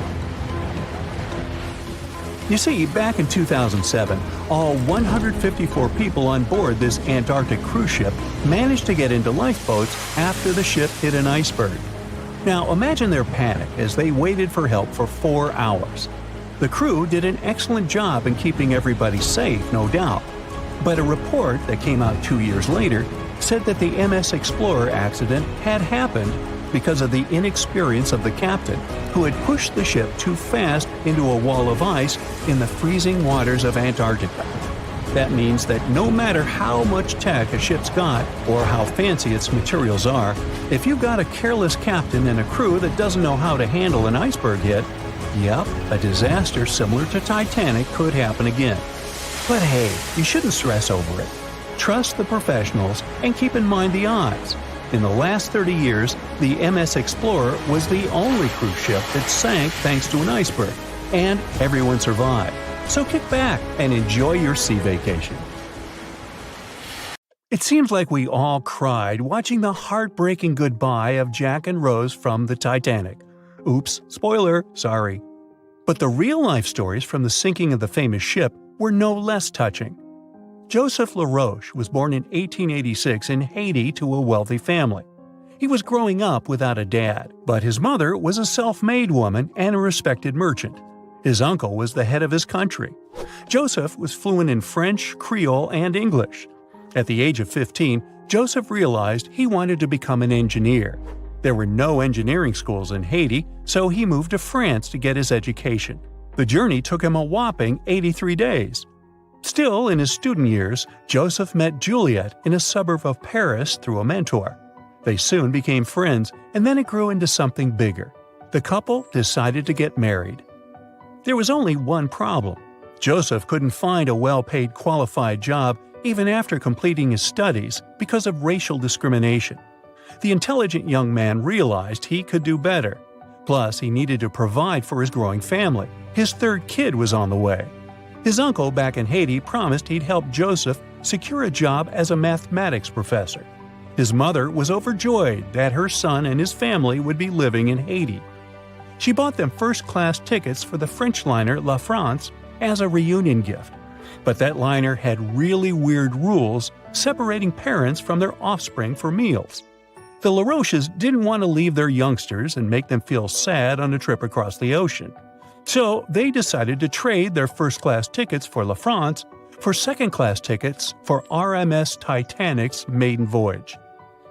You see, back in 2007, all 154 people on board this Antarctic cruise ship managed to get into lifeboats after the ship hit an iceberg. Now imagine their panic as they waited for help for 4 hours. The crew did an excellent job in keeping everybody safe, no doubt. But a report that came out 2 years later said that the MS Explorer accident had happened because of the inexperience of the captain, who had pushed the ship too fast into a wall of ice in the freezing waters of Antarctica. That means that no matter how much tech a ship's got or how fancy its materials are, if you've got a careless captain and a crew that doesn't know how to handle an iceberg hit, a disaster similar to Titanic could happen again. But hey, you shouldn't stress over it. Trust the professionals and keep in mind the odds. In the last 30 years, the MS Explorer was the only cruise ship that sank thanks to an iceberg, and everyone survived. So kick back and enjoy your sea vacation. It seems like we all cried watching the heartbreaking goodbye of Jack and Rose from the Titanic. Oops, spoiler, sorry. But the real-life stories from the sinking of the famous ship were no less touching. Joseph LaRoche was born in 1886 in Haiti to a wealthy family. He was growing up without a dad, but his mother was a self-made woman and a respected merchant. His uncle was the head of his country. Joseph was fluent in French, Creole, and English. At the age of 15, Joseph realized he wanted to become an engineer. There were no engineering schools in Haiti, so he moved to France to get his education. The journey took him a whopping 83 days. Still, in his student years, Joseph met Juliet in a suburb of Paris through a mentor. They soon became friends, and then it grew into something bigger. The couple decided to get married. There was only one problem. Joseph couldn't find a well-paid qualified job even after completing his studies because of racial discrimination. The intelligent young man realized he could do better. Plus, he needed to provide for his growing family. His third kid was on the way. His uncle back in Haiti promised he'd help Joseph secure a job as a mathematics professor. His mother was overjoyed that her son and his family would be living in Haiti. She bought them first-class tickets for the French liner La France as a reunion gift. But that liner had really weird rules separating parents from their offspring for meals. The LaRoches didn't want to leave their youngsters and make them feel sad on a trip across the ocean. So they decided to trade their first-class tickets for La France for second-class tickets for RMS Titanic's maiden voyage.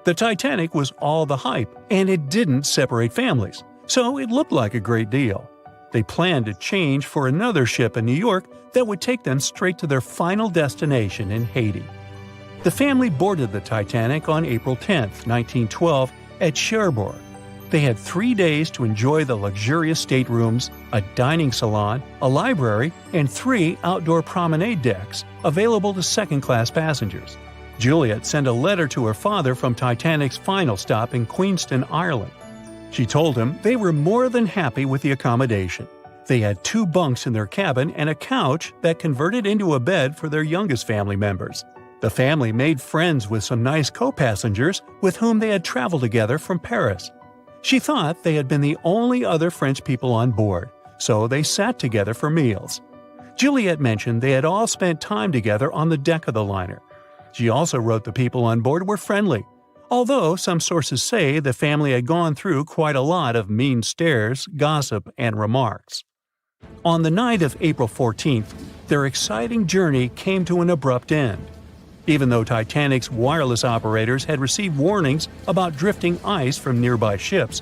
The Titanic was all the hype, and it didn't separate families, so it looked like a great deal. They planned to change for another ship in New York that would take them straight to their final destination in Haiti. The family boarded the Titanic on April 10, 1912, at Cherbourg. They had 3 days to enjoy the luxurious staterooms, a dining salon, a library, and 3 outdoor promenade decks available to second-class passengers. Juliet sent a letter to her father from Titanic's final stop in Queenston, Ireland. She told him they were more than happy with the accommodation. They had 2 bunks in their cabin and a couch that converted into a bed for their youngest family members. The family made friends with some nice co-passengers with whom they had traveled together from Paris. She thought they had been the only other French people on board, so they sat together for meals. Juliet mentioned they had all spent time together on the deck of the liner. She also wrote the people on board were friendly, although some sources say the family had gone through quite a lot of mean stares, gossip, and remarks. On the night of April 14th, their exciting journey came to an abrupt end. Even though Titanic's wireless operators had received warnings about drifting ice from nearby ships,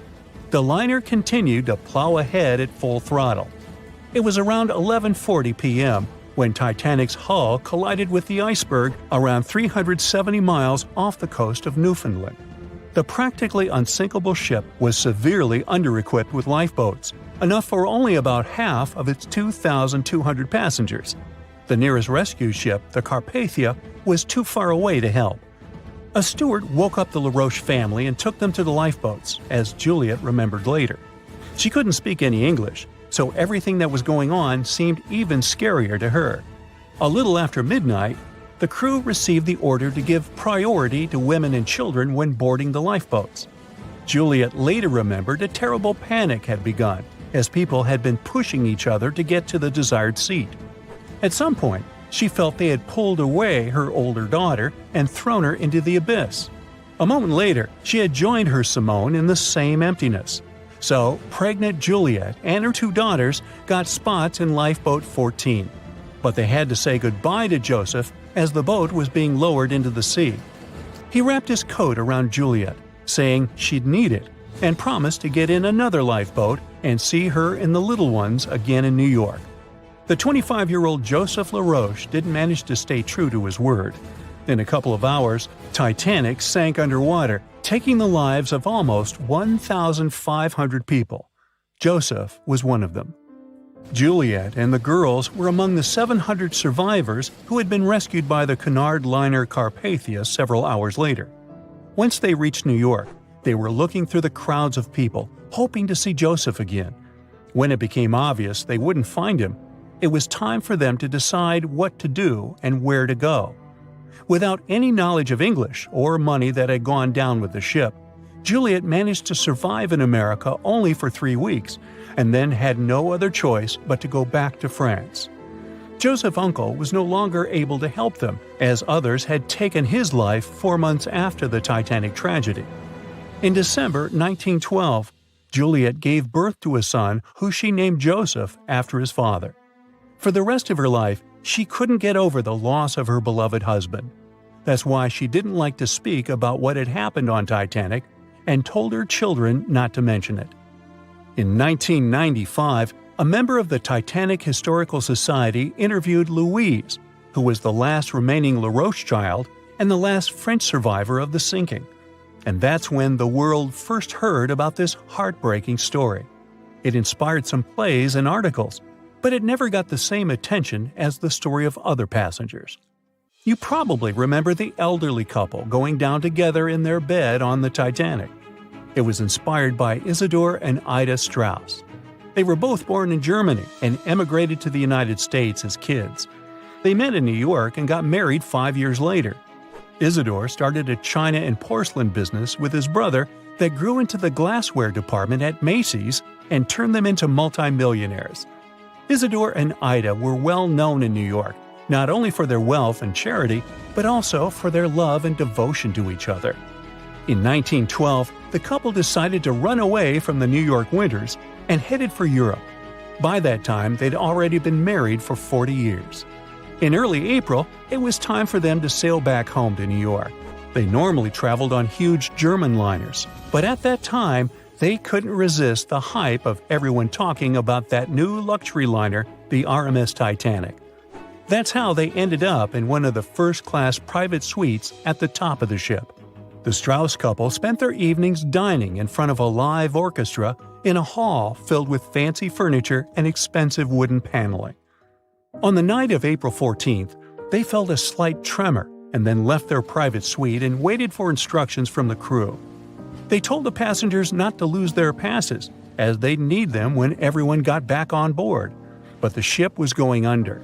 the liner continued to plow ahead at full throttle. It was around 11:40 p.m. when Titanic's hull collided with the iceberg around 370 miles off the coast of Newfoundland. The practically unsinkable ship was severely under-equipped with lifeboats, enough for only about half of its 2,200 passengers. The nearest rescue ship, the Carpathia, was too far away to help. A steward woke up the LaRoche family and took them to the lifeboats, as Juliet remembered later. She couldn't speak any English, so everything that was going on seemed even scarier to her. A little after midnight, the crew received the order to give priority to women and children when boarding the lifeboats. Juliet later remembered a terrible panic had begun, as people had been pushing each other to get to the desired seat. At some point, she felt they had pulled away her older daughter and thrown her into the abyss. A moment later, she had joined her Simone in the same emptiness. So, pregnant Juliet and her two daughters got spots in Lifeboat 14. But they had to say goodbye to Joseph as the boat was being lowered into the sea. He wrapped his coat around Juliet, saying she'd need it, and promised to get in another lifeboat and see her and the little ones again in New York. The 25-year-old Joseph LaRoche didn't manage to stay true to his word. In a couple of hours, Titanic sank underwater, taking the lives of almost 1,500 people. Joseph was one of them. Juliet and the girls were among the 700 survivors who had been rescued by the Cunard liner Carpathia several hours later. Once they reached New York, they were looking through the crowds of people, hoping to see Joseph again. When it became obvious they wouldn't find him, it was time for them to decide what to do and where to go. Without any knowledge of English or money that had gone down with the ship, Juliet managed to survive in America only for 3 weeks, and then had no other choice but to go back to France. Joseph's uncle was no longer able to help them, as others had taken his life 4 months after the Titanic tragedy. In December 1912, Juliet gave birth to a son who she named Joseph after his father. For the rest of her life, she couldn't get over the loss of her beloved husband. That's why she didn't like to speak about what had happened on Titanic and told her children not to mention it. In 1995, a member of the Titanic Historical Society interviewed Louise, who was the last remaining LaRoche child and the last French survivor of the sinking. And that's when the world first heard about this heartbreaking story. It inspired some plays and articles, but it never got the same attention as the story of other passengers. You probably remember the elderly couple going down together in their bed on the Titanic. It was inspired by Isidor and Ida Strauss. They were both born in Germany and emigrated to the United States as kids. They met in New York and got married 5 years later. Isidor started a china and porcelain business with his brother that grew into the glassware department at Macy's and turned them into multimillionaires. Isidor and Ida were well known in New York, not only for their wealth and charity, but also for their love and devotion to each other. In 1912, the couple decided to run away from the New York winters and headed for Europe. By that time, they'd already been married for 40 years. In early April, it was time for them to sail back home to New York. They normally traveled on huge German liners, but at that time, they couldn't resist the hype of everyone talking about that new luxury liner, the RMS Titanic. That's how they ended up in one of the first-class private suites at the top of the ship. The Strauss couple spent their evenings dining in front of a live orchestra in a hall filled with fancy furniture and expensive wooden paneling. On the night of April 14th, they felt a slight tremor and then left their private suite and waited for instructions from the crew. They told the passengers not to lose their passes, as they'd need them when everyone got back on board. But the ship was going under.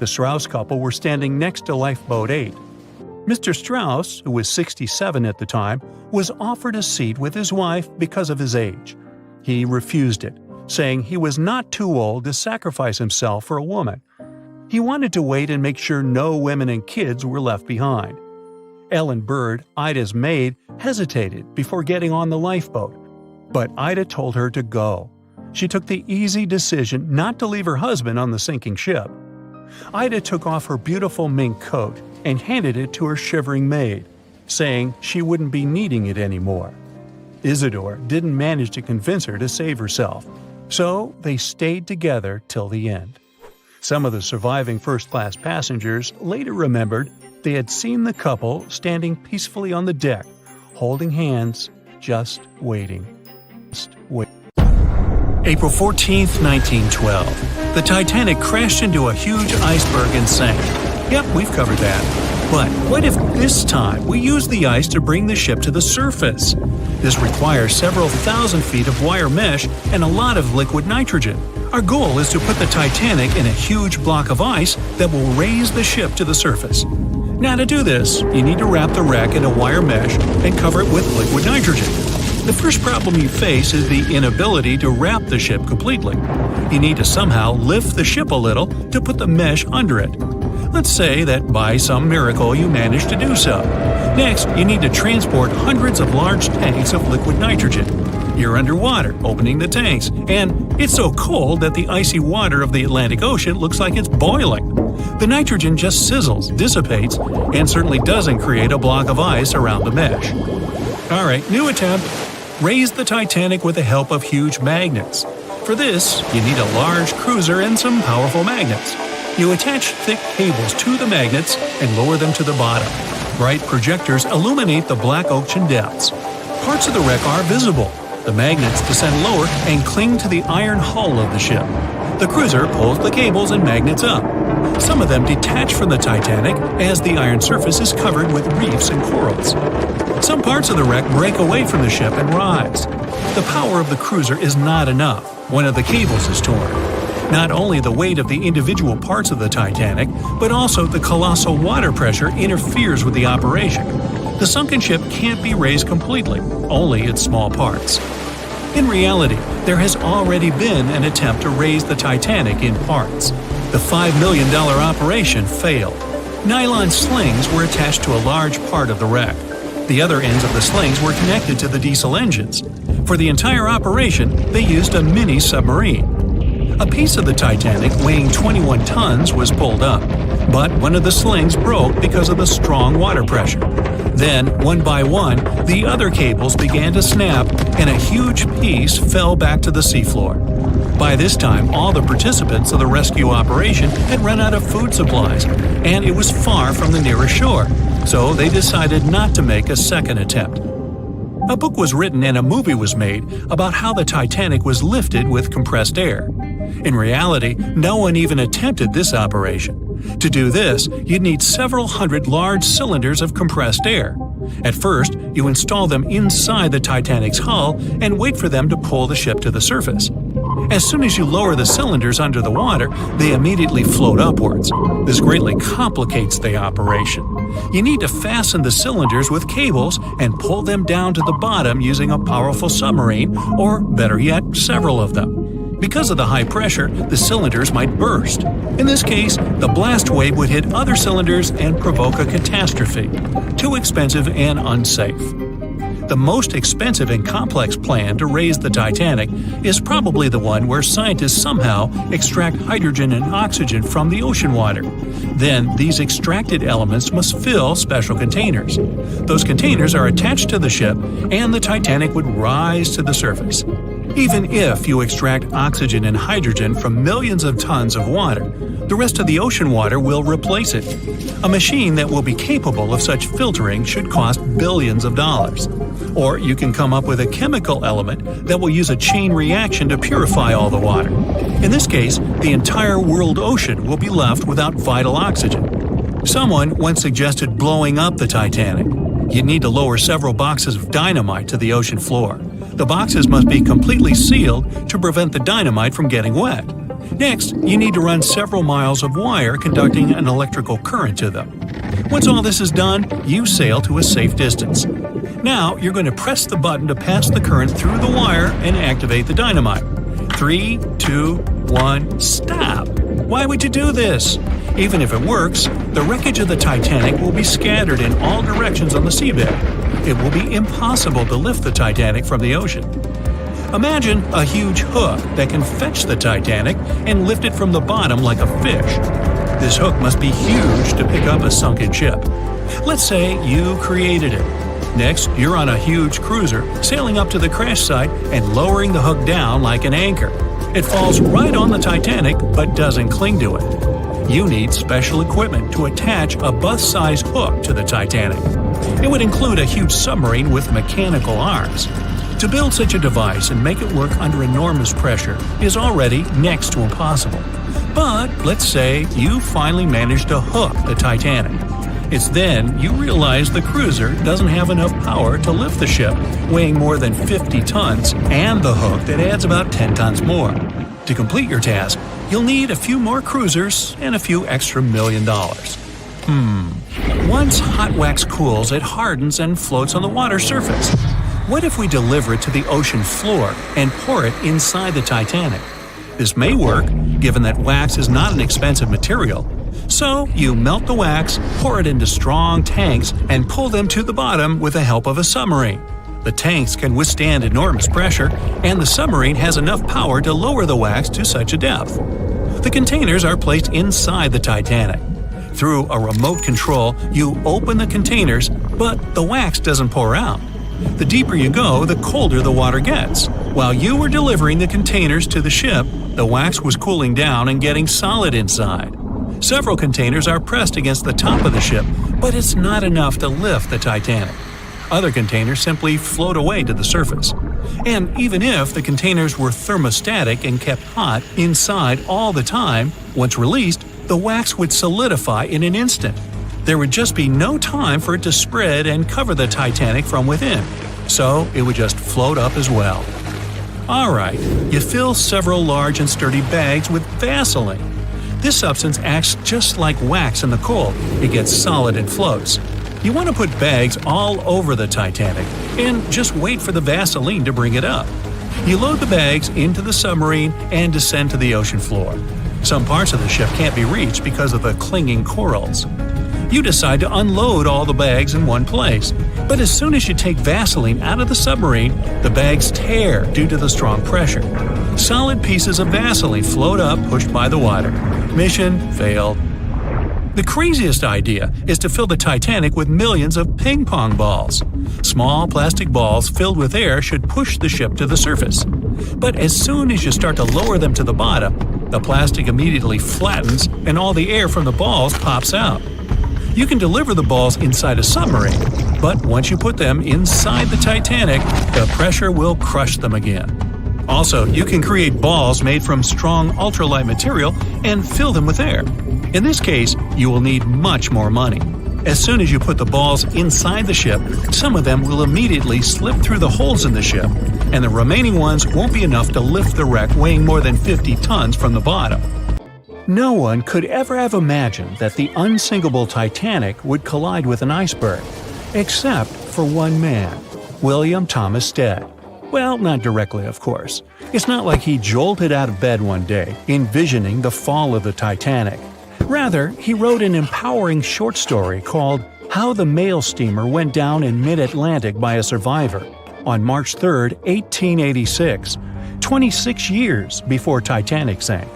The Strauss couple were standing next to Lifeboat 8. Mr. Strauss, who was 67 at the time, was offered a seat with his wife because of his age. He refused it, saying he was not too old to sacrifice himself for a woman. He wanted to wait and make sure no women and kids were left behind. Ellen Bird, Ida's maid, hesitated before getting on the lifeboat, but Ida told her to go. She took the easy decision not to leave her husband on the sinking ship. Ida took off her beautiful mink coat and handed it to her shivering maid, saying she wouldn't be needing it anymore. Isidor didn't manage to convince her to save herself, so they stayed together till the end. Some of the surviving first-class passengers later remembered they had seen the couple standing peacefully on the deck, holding hands just waiting. April 14th, 1912. The Titanic crashed into a huge iceberg and sank. Yep, we've covered that. But what if this time we use the ice to bring the ship to the surface? This requires several thousand feet of wire mesh and a lot of liquid nitrogen. Our goal is to put the Titanic in a huge block of ice that will raise the ship to the surface. Now to do this, you need to wrap the wreck in a wire mesh and cover it with liquid nitrogen. The first problem you face is the inability to wrap the ship completely. You need to somehow lift the ship a little to put the mesh under it. Let's say that by some miracle you manage to do so. Next, you need to transport hundreds of large tanks of liquid nitrogen. You're underwater, opening the tanks, and it's so cold that the icy water of the Atlantic Ocean looks like it's boiling. The nitrogen just sizzles, dissipates, and certainly doesn't create a block of ice around the mesh. Alright, new attempt. Raise the Titanic with the help of huge magnets. For this, you need a large cruiser and some powerful magnets. You attach thick cables to the magnets and lower them to the bottom. Bright projectors illuminate the black ocean depths. Parts of the wreck are visible. The magnets descend lower and cling to the iron hull of the ship. The cruiser pulls the cables and magnets up. Some of them detach from the Titanic as the iron surface is covered with reefs and corals. Some parts of the wreck break away from the ship and rise. The power of the cruiser is not enough. One of the cables is torn. Not only the weight of the individual parts of the Titanic, but also the colossal water pressure interferes with the operation. The sunken ship can't be raised completely, only its small parts. In reality, there has already been an attempt to raise the Titanic in parts. The $5 million operation failed. Nylon slings were attached to a large part of the wreck. The other ends of the slings were connected to the diesel engines. For the entire operation, they used a mini submarine. A piece of the Titanic weighing 21 tons was pulled up, but one of the slings broke because of the strong water pressure. Then, one by one, the other cables began to snap, and a huge piece fell back to the seafloor. By this time, all the participants of the rescue operation had run out of food supplies, and it was far from the nearest shore, so they decided not to make a second attempt. A book was written and a movie was made about how the Titanic was lifted with compressed air. In reality, no one even attempted this operation. To do this, you'd need several hundred large cylinders of compressed air. At first, you install them inside the Titanic's hull and wait for them to pull the ship to the surface. As soon as you lower the cylinders under the water, they immediately float upwards. This greatly complicates the operation. You need to fasten the cylinders with cables and pull them down to the bottom using a powerful submarine, or better yet, several of them. Because of the high pressure, the cylinders might burst. In this case, the blast wave would hit other cylinders and provoke a catastrophe. Too expensive and unsafe. The most expensive and complex plan to raise the Titanic is probably the one where scientists somehow extract hydrogen and oxygen from the ocean water. Then, these extracted elements must fill special containers. Those containers are attached to the ship, and the Titanic would rise to the surface. Even if you extract oxygen and hydrogen from millions of tons of water, the rest of the ocean water will replace it. A machine that will be capable of such filtering should cost billions of dollars. Or you can come up with a chemical element that will use a chain reaction to purify all the water. In this case, the entire world ocean will be left without vital oxygen. Someone once suggested blowing up the Titanic. You'd need to lower several boxes of dynamite to the ocean floor. The boxes must be completely sealed to prevent the dynamite from getting wet. Next, you need to run several miles of wire conducting an electrical current to them. Once all this is done, you sail to a safe distance. Now, you're going to press the button to pass the current through the wire and activate the dynamite. 3, 2, 1, stop! Why would you do this? Even if it works, the wreckage of the Titanic will be scattered in all directions on the seabed. It will be impossible to lift the Titanic from the ocean. Imagine a huge hook that can fetch the Titanic and lift it from the bottom like a fish. This hook must be huge to pick up a sunken ship. Let's say you created it. Next, you're on a huge cruiser, sailing up to the crash site and lowering the hook down like an anchor. It falls right on the Titanic but doesn't cling to it. you need special equipment to attach a bus-sized hook to the Titanic. It would include a huge submarine with mechanical arms. To build such a device and make it work under enormous pressure is already next to impossible. But let's say you finally managed to hook the Titanic. It's then you realize the cruiser doesn't have enough power to lift the ship, weighing more than 50 tons, and the hook that adds about 10 tons more. To complete your task, you'll need a few more cruisers and a few extra $1 million. Once hot wax cools, it hardens and floats on the water surface. What if we deliver it to the ocean floor and pour it inside the Titanic? This may work, given that wax is not an expensive material. So, you melt the wax, pour it into strong tanks, and pull them to the bottom with the help of a submarine. The tanks can withstand enormous pressure, and the submarine has enough power to lower the wax to such a depth. The containers are placed inside the Titanic. Through a remote control, you open the containers, but the wax doesn't pour out. The deeper you go, the colder the water gets. While you were delivering the containers to the ship, the wax was cooling down and getting solid inside. Several containers are pressed against the top of the ship, but it's not enough to lift the Titanic. Other containers simply float away to the surface. And even if the containers were thermostatic and kept hot inside all the time, once released, the wax would solidify in an instant. There would just be no time for it to spread and cover the Titanic from within, so it would just float up as well. Alright, you fill several large and sturdy bags with Vaseline. This substance acts just like wax in the cold. It gets solid and floats. You want to put bags all over the Titanic and just wait for the Vaseline to bring it up. You load the bags into the submarine and descend to the ocean floor. Some parts of the ship can't be reached because of the clinging corals. You decide to unload all the bags in one place, but as soon as you take Vaseline out of the submarine, the bags tear due to the strong pressure. Solid pieces of Vaseline float up, pushed by the water. Mission failed. The craziest idea is to fill the Titanic with millions of ping pong balls. Small plastic balls filled with air should push the ship to the surface. But as soon as you start to lower them to the bottom, the plastic immediately flattens and all the air from the balls pops out. You can deliver the balls inside a submarine, but once you put them inside the Titanic, the pressure will crush them again. Also, you can create balls made from strong ultralight material and fill them with air. In this case, you will need much more money. As soon as you put the balls inside the ship, some of them will immediately slip through the holes in the ship, and the remaining ones won't be enough to lift the wreck weighing more than 50 tons from the bottom. No one could ever have imagined that the unsinkable Titanic would collide with an iceberg, except for one man, William Thomas Stead. Well, not directly, of course. It's not like he jolted out of bed one day, envisioning the fall of the Titanic. Rather, he wrote an empowering short story called How the Mail Steamer Went Down in Mid-Atlantic by a Survivor on March 3, 1886, 26 years before Titanic sank.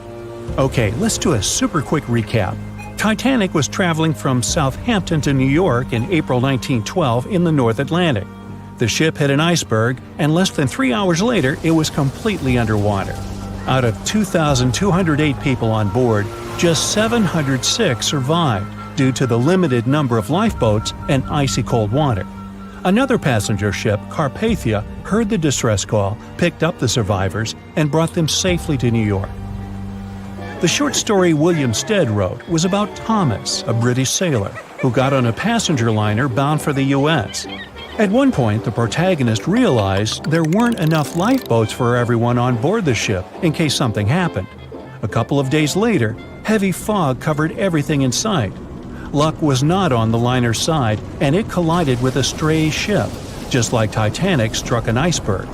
Okay, let's do a super quick recap. Titanic was traveling from Southampton to New York in April 1912 in the North Atlantic. The ship hit an iceberg, and less than 3 hours later, it was completely underwater. Out of 2,208 people on board, just 706 survived due to the limited number of lifeboats and icy cold water. Another passenger ship, Carpathia, heard the distress call, picked up the survivors, and brought them safely to New York. The short story William Stead wrote was about Thomas, a British sailor, who got on a passenger liner bound for the U.S. At one point, the protagonist realized there weren't enough lifeboats for everyone on board the ship in case something happened. A couple of days later, heavy fog covered everything in sight. Luck was not on the liner's side, and it collided with a stray ship, just like Titanic struck an iceberg.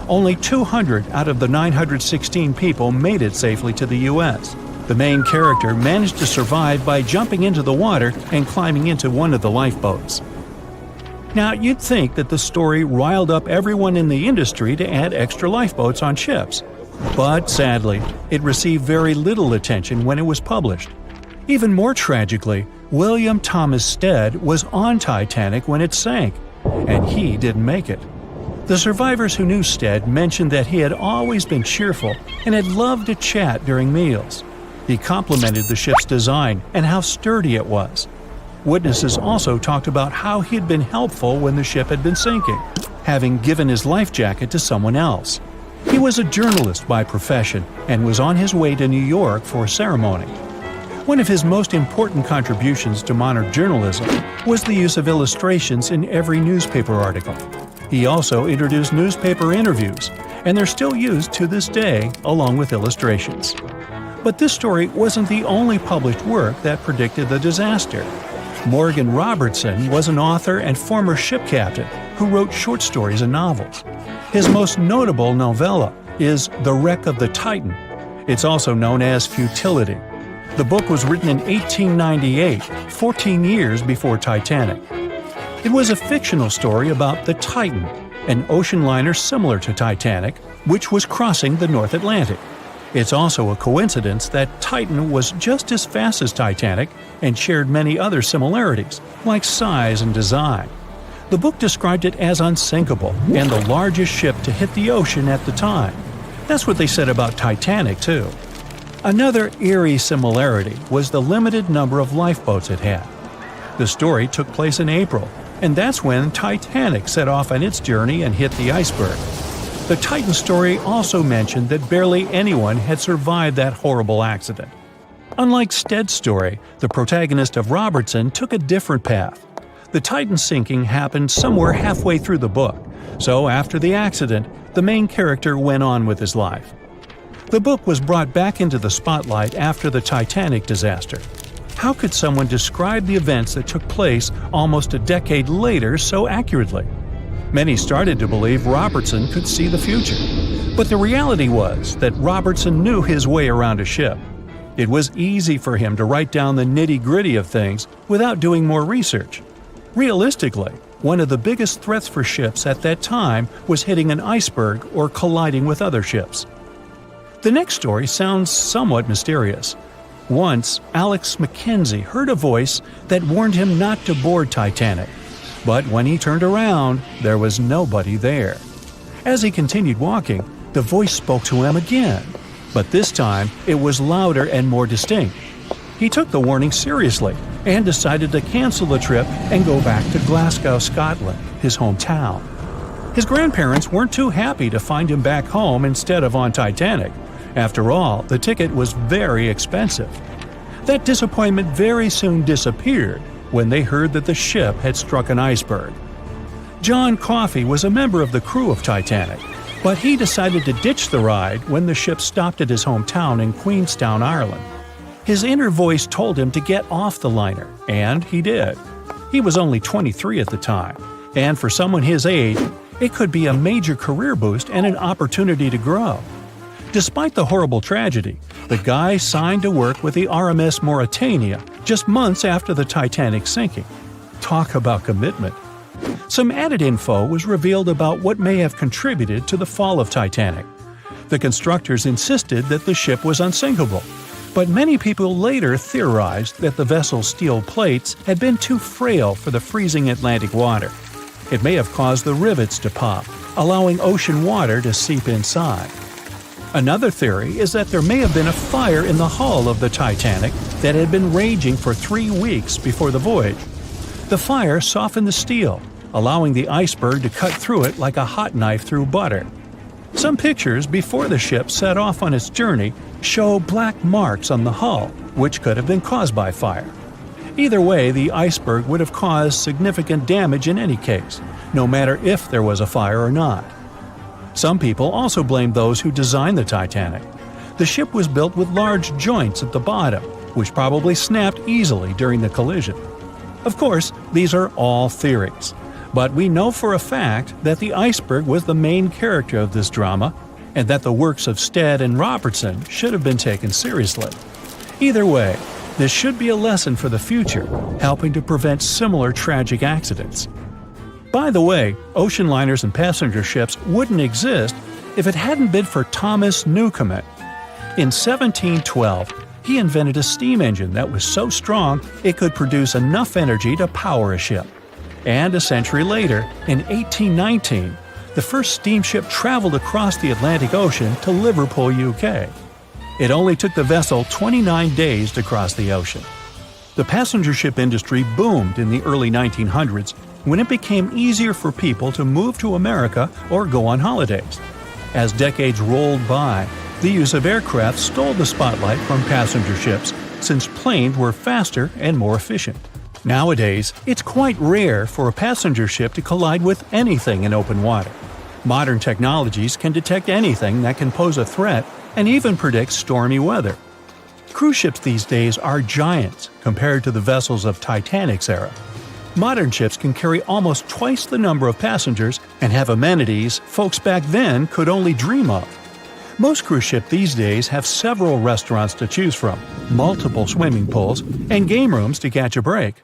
Only 200 out of the 916 people made it safely to the U.S. The main character managed to survive by jumping into the water and climbing into one of the lifeboats. Now, you'd think that the story riled up everyone in the industry to add extra lifeboats on ships. But sadly, it received very little attention when it was published. Even more tragically, William Thomas Stead was on Titanic when it sank, and he didn't make it. The survivors who knew Stead mentioned that he had always been cheerful and had loved to chat during meals. He complimented the ship's design and how sturdy it was. Witnesses also talked about how he had been helpful when the ship had been sinking, having given his life jacket to someone else. He was a journalist by profession and was on his way to New York for a ceremony. One of his most important contributions to modern journalism was the use of illustrations in every newspaper article. He also introduced newspaper interviews, and they're still used to this day along with illustrations. But this story wasn't the only published work that predicted the disaster. Morgan Robertson was an author and former ship captain who wrote short stories and novels. His most notable novella is The Wreck of the Titan. It's also known as Futility. The book was written in 1898, 14 years before Titanic. It was a fictional story about the Titan, an ocean liner similar to Titanic, which was crossing the North Atlantic. It's also a coincidence that Titan was just as fast as Titanic and shared many other similarities, like size and design. The book described it as unsinkable and the largest ship to hit the ocean at the time. That's what they said about Titanic, too. Another eerie similarity was the limited number of lifeboats it had. The story took place in April, and that's when Titanic set off on its journey and hit the iceberg. The Titan story also mentioned that barely anyone had survived that horrible accident. Unlike Stead's story, the protagonist of Robertson took a different path. The Titan sinking happened somewhere halfway through the book, so after the accident, the main character went on with his life. The book was brought back into the spotlight after the Titanic disaster. How could someone describe the events that took place almost a decade later so accurately? Many started to believe Robertson could see the future. But the reality was that Robertson knew his way around a ship. It was easy for him to write down the nitty-gritty of things without doing more research. Realistically, one of the biggest threats for ships at that time was hitting an iceberg or colliding with other ships. The next story sounds somewhat mysterious. Once, Alex Mackenzie heard a voice that warned him not to board Titanic. But when he turned around, there was nobody there. As he continued walking, the voice spoke to him again, but this time it was louder and more distinct. He took the warning seriously and decided to cancel the trip and go back to Glasgow, Scotland, his hometown. His grandparents weren't too happy to find him back home instead of on Titanic. After all, the ticket was very expensive. That disappointment very soon disappeared when they heard that the ship had struck an iceberg. John Coffey was a member of the crew of Titanic, but he decided to ditch the ride when the ship stopped at his hometown in Queenstown, Ireland. His inner voice told him to get off the liner, and he did. He was only 23 at the time, and for someone his age, it could be a major career boost and an opportunity to grow. Despite the horrible tragedy, the guy signed to work with the RMS Mauritania just months after the Titanic sinking. Talk about commitment. Some added info was revealed about what may have contributed to the fall of Titanic. The constructors insisted that the ship was unsinkable, but many people later theorized that the vessel's steel plates had been too frail for the freezing Atlantic water. It may have caused the rivets to pop, allowing ocean water to seep inside. Another theory is that there may have been a fire in the hull of the Titanic that had been raging for 3 weeks before the voyage. The fire softened the steel, allowing the iceberg to cut through it like a hot knife through butter. Some pictures before the ship set off on its journey show black marks on the hull, which could have been caused by fire. Either way, the iceberg would have caused significant damage in any case, no matter if there was a fire or not. Some people also blame those who designed the Titanic. The ship was built with large joints at the bottom, which probably snapped easily during the collision. Of course, these are all theories, but we know for a fact that the iceberg was the main character of this drama, and that the works of Stead and Robertson should have been taken seriously. Either way, this should be a lesson for the future, helping to prevent similar tragic accidents. By the way, ocean liners and passenger ships wouldn't exist if it hadn't been for Thomas Newcomen. In 1712, he invented a steam engine that was so strong it could produce enough energy to power a ship. And a century later, in 1819, the first steamship traveled across the Atlantic Ocean to Liverpool, UK. It only took the vessel 29 days to cross the ocean. The passenger ship industry boomed in the early 1900s when it became easier for people to move to America or go on holidays. As decades rolled by, the use of aircraft stole the spotlight from passenger ships since planes were faster and more efficient. Nowadays, it's quite rare for a passenger ship to collide with anything in open water. Modern technologies can detect anything that can pose a threat and even predict stormy weather. Cruise ships these days are giants compared to the vessels of Titanic's era. Modern ships can carry almost twice the number of passengers and have amenities folks back then could only dream of. Most cruise ships these days have several restaurants to choose from, multiple swimming pools, and game rooms to catch a break.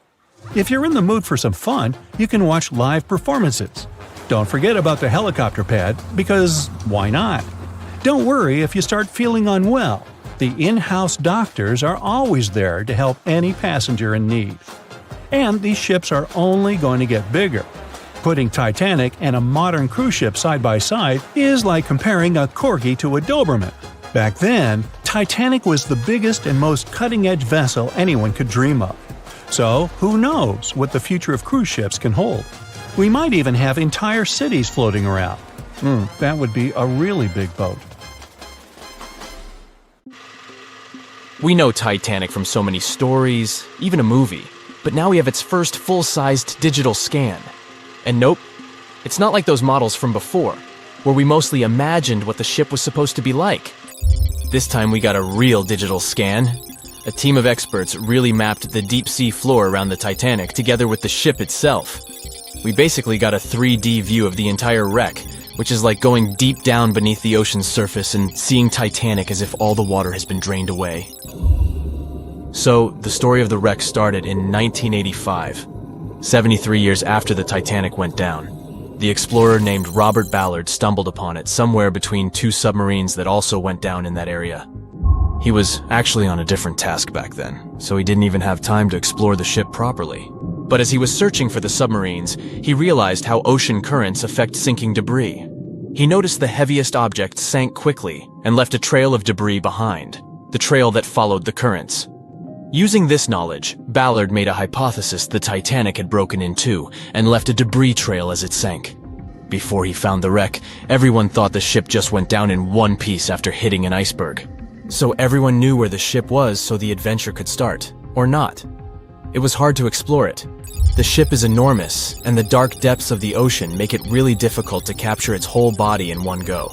If you're in the mood for some fun, you can watch live performances. Don't forget about the helicopter pad, because why not? Don't worry if you start feeling unwell. The in-house doctors are always there to help any passenger in need. And these ships are only going to get bigger. Putting Titanic and a modern cruise ship side by side is like comparing a Corgi to a Doberman. Back then, Titanic was the biggest and most cutting-edge vessel anyone could dream of. So, who knows what the future of cruise ships can hold? We might even have entire cities floating around. That would be a really big boat. We know Titanic from so many stories, even a movie, but now we have its first full-sized digital scan. And nope, it's not like those models from before, where we mostly imagined what the ship was supposed to be like. This time we got a real digital scan. A team of experts really mapped the deep-sea floor around the Titanic together with the ship itself. We basically got a 3D view of the entire wreck, which is like going deep down beneath the ocean's surface and seeing Titanic as if all the water has been drained away. So, the story of the wreck started in 1985, 73 years after the Titanic went down. The explorer named Robert Ballard stumbled upon it somewhere between two submarines that also went down in that area. He was actually on a different task back then, so he didn't even have time to explore the ship properly. But as he was searching for the submarines, he realized how ocean currents affect sinking debris. He noticed the heaviest object sank quickly and left a trail of debris behind, the trail that followed the currents. Using this knowledge, Ballard made a hypothesis the Titanic had broken in two and left a debris trail as it sank. Before he found the wreck, everyone thought the ship just went down in one piece after hitting an iceberg. So everyone knew where the ship was so the adventure could start, or not. It was hard to explore it. The ship is enormous, and the dark depths of the ocean make it really difficult to capture its whole body in one go.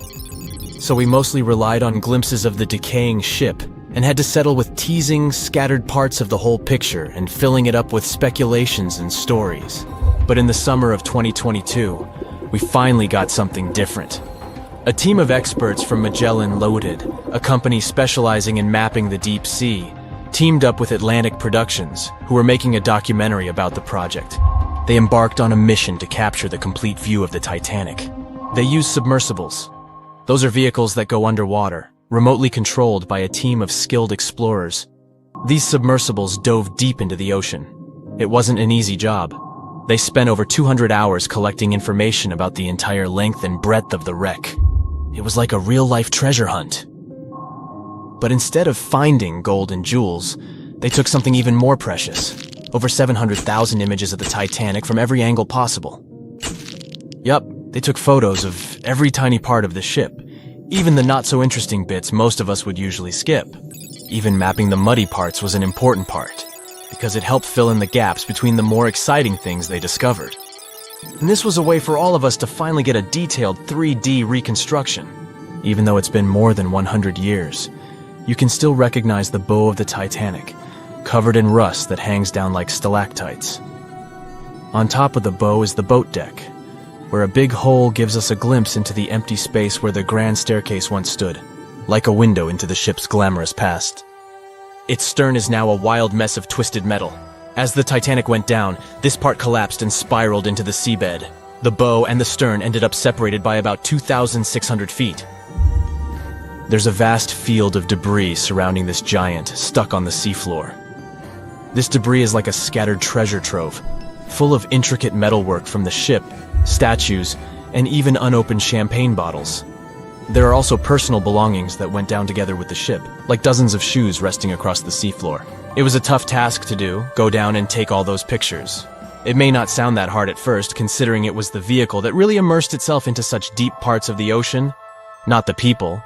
So we mostly relied on glimpses of the decaying ship, and had to settle with teasing scattered parts of the whole picture and filling it up with speculations and stories. But in the summer of 2022, we finally got something different. A team of experts from Magellan Loaded, a company specializing in mapping the deep sea, teamed up with Atlantic Productions, who were making a documentary about the project. They embarked on a mission to capture the complete view of the Titanic. They used submersibles. Those are vehicles that go underwater, remotely controlled by a team of skilled explorers. These submersibles dove deep into the ocean. It wasn't an easy job. They spent over 200 hours collecting information about the entire length and breadth of the wreck. It was like a real-life treasure hunt. But instead of finding gold and jewels, they took something even more precious. Over 700,000 images of the Titanic from every angle possible. Yup, they took photos of every tiny part of the ship, even the not-so-interesting bits most of us would usually skip. Even mapping the muddy parts was an important part, because it helped fill in the gaps between the more exciting things they discovered. And this was a way for all of us to finally get a detailed 3D reconstruction. Even though it's been more than 100 years, you can still recognize the bow of the Titanic, covered in rust that hangs down like stalactites. On top of the bow is the boat deck, where a big hole gives us a glimpse into the empty space where the grand staircase once stood, like a window into the ship's glamorous past. Its stern is now a wild mess of twisted metal. As the Titanic went down, this part collapsed and spiraled into the seabed. The bow and the stern ended up separated by about 2,600 feet. There's a vast field of debris surrounding this giant, stuck on the seafloor. This debris is like a scattered treasure trove, full of intricate metalwork from the ship, statues, and even unopened champagne bottles. There are also personal belongings that went down together with the ship, like dozens of shoes resting across the seafloor. It was a tough task to do, go down and take all those pictures. It may not sound that hard at first, considering it was the vehicle that really immersed itself into such deep parts of the ocean, not the people.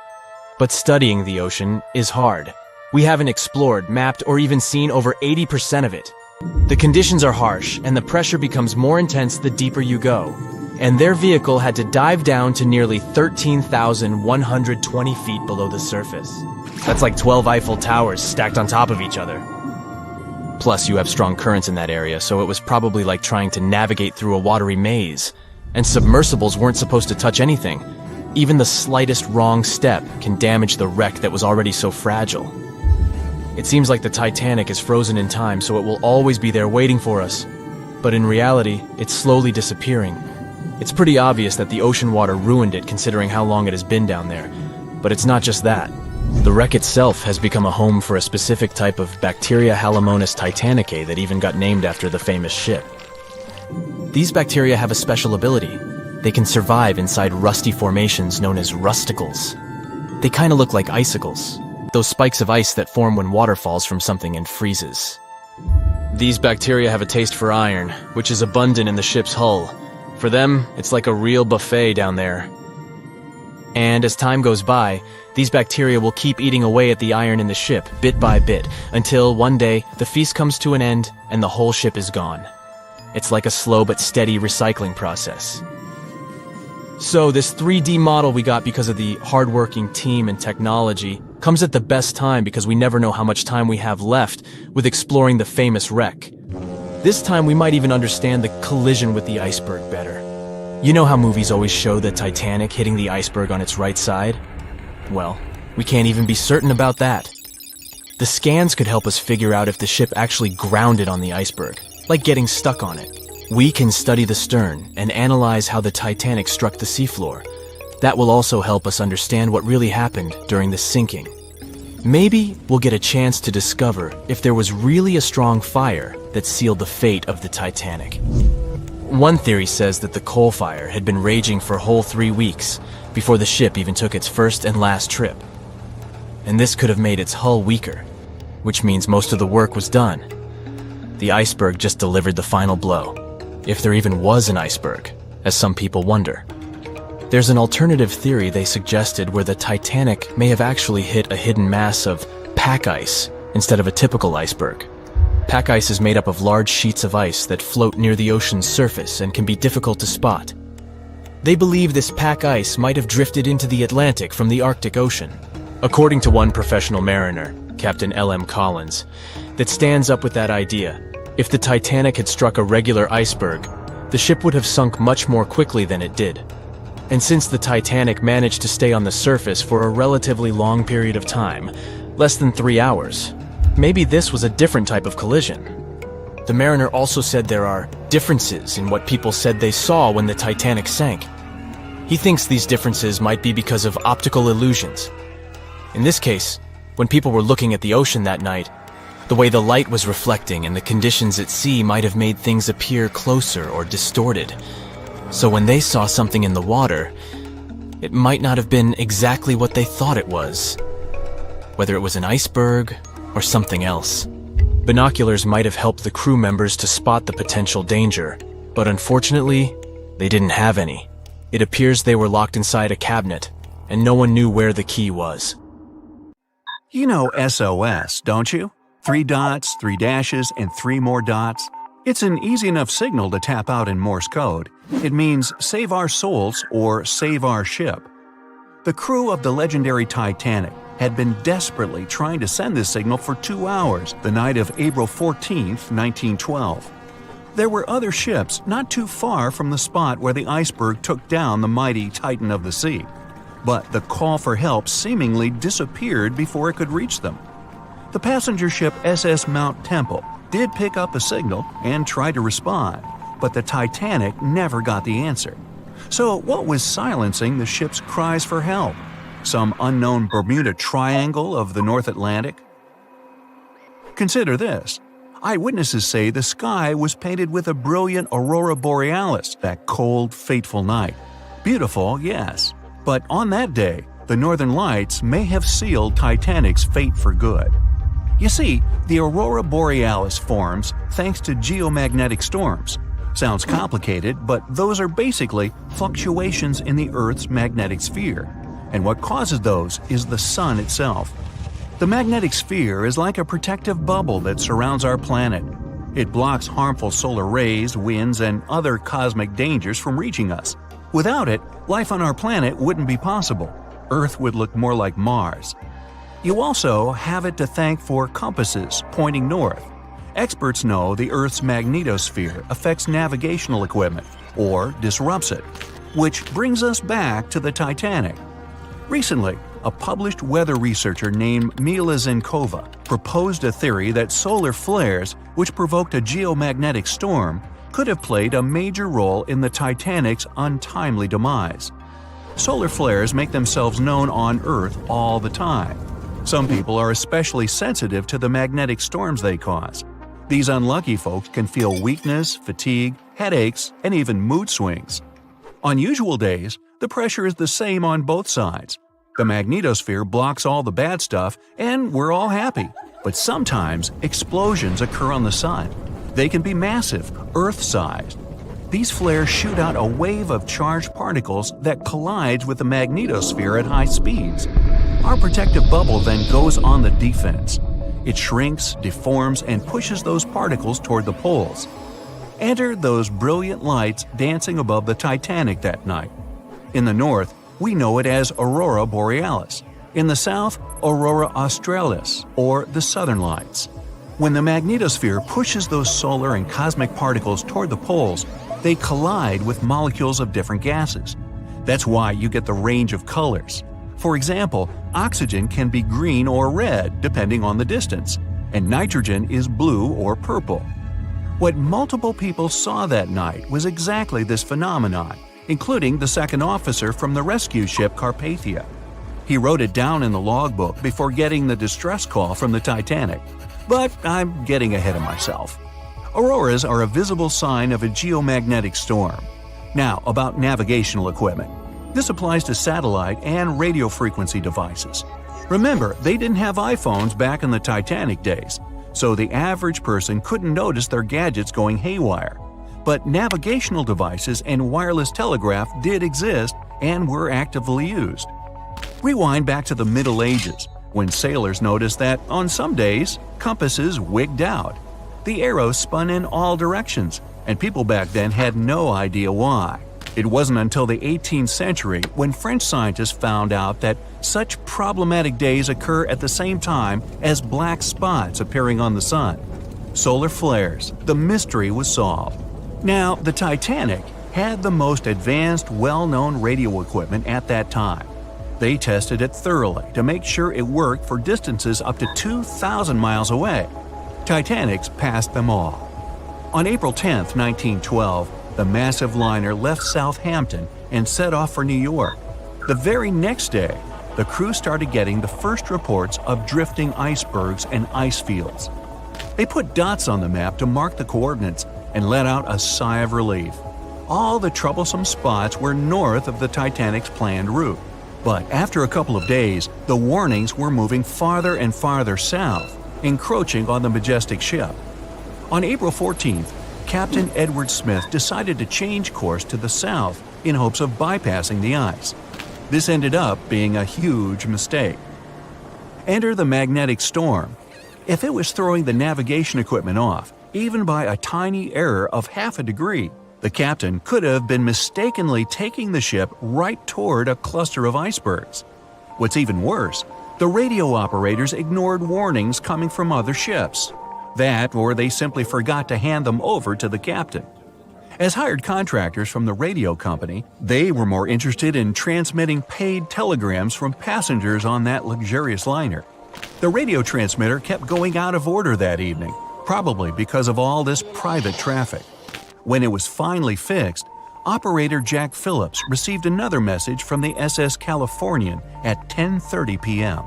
But studying the ocean is hard. We haven't explored, mapped, or even seen over 80% of it. The conditions are harsh, and the pressure becomes more intense the deeper you go. And their vehicle had to dive down to nearly 13,120 feet below the surface. That's like 12 Eiffel Towers stacked on top of each other. Plus, you have strong currents in that area, so it was probably like trying to navigate through a watery maze. And submersibles weren't supposed to touch anything. Even the slightest wrong step can damage the wreck that was already so fragile. It seems like the Titanic is frozen in time, so it will always be there waiting for us. But in reality, it's slowly disappearing. It's pretty obvious that the ocean water ruined it considering how long it has been down there. But it's not just that. The wreck itself has become a home for a specific type of bacteria Halomonas titanicae that even got named after the famous ship. These bacteria have a special ability. They can survive inside rusty formations known as rusticles. They kind of look like icicles, those spikes of ice that form when water falls from something and freezes. These bacteria have a taste for iron, which is abundant in the ship's hull. For them, it's like a real buffet down there. And as time goes by, these bacteria will keep eating away at the iron in the ship, bit by bit, until one day the feast comes to an end and the whole ship is gone. It's like a slow but steady recycling process. So this 3D model we got because of the hardworking team and technology comes at the best time because we never know how much time we have left with exploring the famous wreck. This time we might even understand the collision with the iceberg better. You know how movies always show the Titanic hitting the iceberg on its right side? Well, we can't even be certain about that. The scans could help us figure out if the ship actually grounded on the iceberg, like getting stuck on it. We can study the stern and analyze how the Titanic struck the seafloor. That will also help us understand what really happened during the sinking. Maybe we'll get a chance to discover if there was really a strong fire that sealed the fate of the Titanic. One theory says that the coal fire had been raging for a whole 3 weeks before the ship even took its first and last trip. And this could have made its hull weaker, which means most of the work was done. The iceberg just delivered the final blow, if there even was an iceberg, as some people wonder. There's an alternative theory they suggested where the Titanic may have actually hit a hidden mass of pack ice instead of a typical iceberg. Pack ice is made up of large sheets of ice that float near the ocean's surface and can be difficult to spot. They believe this pack ice might have drifted into the Atlantic from the Arctic Ocean. According to one professional mariner, Captain L.M. Collins, that stands up with that idea. If the Titanic had struck a regular iceberg, the ship would have sunk much more quickly than it did. And since the Titanic managed to stay on the surface for a relatively long period of time, less than 3 hours, maybe this was a different type of collision. The mariner also said there are differences in what people said they saw when the Titanic sank. He thinks these differences might be because of optical illusions. In this case, when people were looking at the ocean that night, the way the light was reflecting and the conditions at sea might have made things appear closer or distorted. So when they saw something in the water, it might not have been exactly what they thought it was. Whether it was an iceberg or something else. Binoculars might have helped the crew members to spot the potential danger, but unfortunately, they didn't have any. It appears they were locked inside a cabinet, and no one knew where the key was. You know SOS, don't you? 3 dots, 3 dashes, and 3 more dots. It's an easy enough signal to tap out in Morse code. It means save our souls or save our ship. The crew of the legendary Titanic had been desperately trying to send this signal for 2 hours the night of April 14, 1912. There were other ships not too far from the spot where the iceberg took down the mighty Titan of the sea. But the call for help seemingly disappeared before it could reach them. The passenger ship SS Mount Temple did pick up a signal and try to respond, but the Titanic never got the answer. So what was silencing the ship's cries for help? Some unknown Bermuda Triangle of the North Atlantic? Consider this. Eyewitnesses say the sky was painted with a brilliant aurora borealis that cold, fateful night. Beautiful, yes, But on that day, the northern lights may have sealed Titanic's fate for good. You see, the aurora borealis forms thanks to geomagnetic storms. Sounds complicated, but those are basically fluctuations in the Earth's magnetic sphere. And what causes those is the sun itself. The magnetic sphere is like a protective bubble that surrounds our planet. It blocks harmful solar rays, winds, and other cosmic dangers from reaching us. Without it, life on our planet wouldn't be possible. Earth would look more like Mars. You also have it to thank for compasses pointing north. Experts know the Earth's magnetosphere affects navigational equipment, or disrupts it. Which brings us back to the Titanic. Recently, a published weather researcher named Mila Zenkova proposed a theory that solar flares, which provoked a geomagnetic storm, could have played a major role in the Titanic's untimely demise. Solar flares make themselves known on Earth all the time. Some people are especially sensitive to the magnetic storms they cause. These unlucky folks can feel weakness, fatigue, headaches, and even mood swings. On usual days, the pressure is the same on both sides. The magnetosphere blocks all the bad stuff, and we're all happy. But sometimes, explosions occur on the sun. They can be massive, Earth-sized. These flares shoot out a wave of charged particles that collides with the magnetosphere at high speeds. Our protective bubble then goes on the defense. It shrinks, deforms, and pushes those particles toward the poles. Enter those brilliant lights dancing above the Titanic that night. In the north, we know it as aurora borealis. In the south, aurora australis, or the southern lights. When the magnetosphere pushes those solar and cosmic particles toward the poles, they collide with molecules of different gases. That's why you get the range of colors. For example, oxygen can be green or red depending on the distance, and nitrogen is blue or purple. What multiple people saw that night was exactly this phenomenon, including the second officer from the rescue ship Carpathia. He wrote it down in the logbook before getting the distress call from the Titanic. But I'm getting ahead of myself. Auroras are a visible sign of a geomagnetic storm. Now, about navigational equipment. This applies to satellite and radio frequency devices. Remember, they didn't have iPhones back in the Titanic days, so the average person couldn't notice their gadgets going haywire. But navigational devices and wireless telegraph did exist and were actively used. Rewind back to the Middle Ages, when sailors noticed that, on some days, compasses wigged out. The arrows spun in all directions, and people back then had no idea why. It wasn't until the 18th century when French scientists found out that such problematic days occur at the same time as black spots appearing on the sun. Solar flares, the mystery was solved. Now, the Titanic had the most advanced, well-known radio equipment at that time. They tested it thoroughly to make sure it worked for distances up to 2,000 miles away. Titanics passed them all. On April 10, 1912, the massive liner left Southampton and set off for New York. The very next day, the crew started getting the first reports of drifting icebergs and ice fields. They put dots on the map to mark the coordinates and let out a sigh of relief. All the troublesome spots were north of the Titanic's planned route. But after a couple of days, the warnings were moving farther and farther south, encroaching on the majestic ship. On April 14th, Captain Edward Smith decided to change course to the south in hopes of bypassing the ice. This ended up being a huge mistake. Enter the magnetic storm. If it was throwing the navigation equipment off, even by a tiny error of half a degree, the captain could have been mistakenly taking the ship right toward a cluster of icebergs. What's even worse, the radio operators ignored warnings coming from other ships. That, or they simply forgot to hand them over to the captain. As hired contractors from the radio company, they were more interested in transmitting paid telegrams from passengers on that luxurious liner. The radio transmitter kept going out of order that evening, probably because of all this private traffic. When it was finally fixed, operator Jack Phillips received another message from the SS Californian at 10:30 p.m.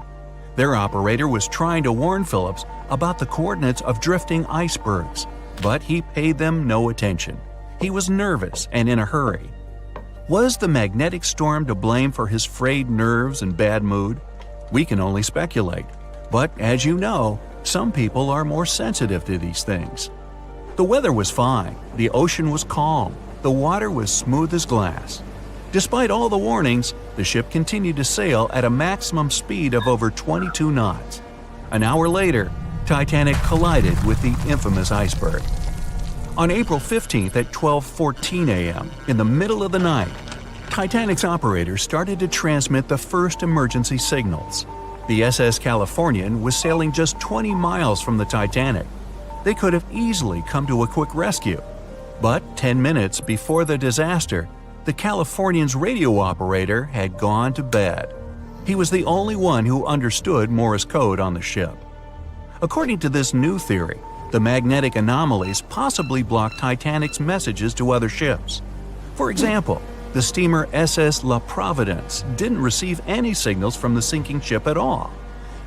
Their operator was trying to warn Phillips about the coordinates of drifting icebergs, but he paid them no attention. He was nervous and in a hurry. Was the magnetic storm to blame for his frayed nerves and bad mood? We can only speculate. But as you know, some people are more sensitive to these things. The weather was fine, the ocean was calm, the water was smooth as glass. Despite all the warnings, the ship continued to sail at a maximum speed of over 22 knots. An hour later, Titanic collided with the infamous iceberg. On April 15th at 12:14 a.m., in the middle of the night, Titanic's operators started to transmit the first emergency signals. The SS Californian was sailing just 20 miles from the Titanic. They could have easily come to a quick rescue. But 10 minutes before the disaster, the Californian's radio operator had gone to bed. He was the only one who understood Morse code on the ship. According to this new theory, the magnetic anomalies possibly blocked Titanic's messages to other ships. For example, the steamer SS La Providence didn't receive any signals from the sinking ship at all.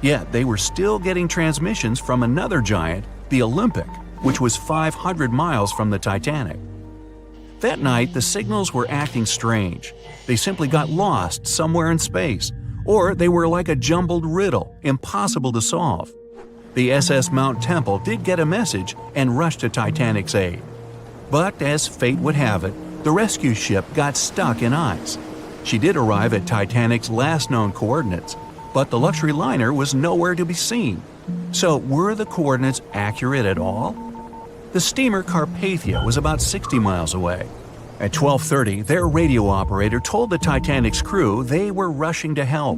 Yet they were still getting transmissions from another giant, the Olympic, which was 500 miles from the Titanic. That night, the signals were acting strange. They simply got lost somewhere in space, or they were like a jumbled riddle, impossible to solve. The SS Mount Temple did get a message and rushed to Titanic's aid. But as fate would have it, the rescue ship got stuck in ice. She did arrive at Titanic's last known coordinates, but the luxury liner was nowhere to be seen. So were the coordinates accurate at all? The steamer Carpathia was about 60 miles away. At 12:30, their radio operator told the Titanic's crew they were rushing to help.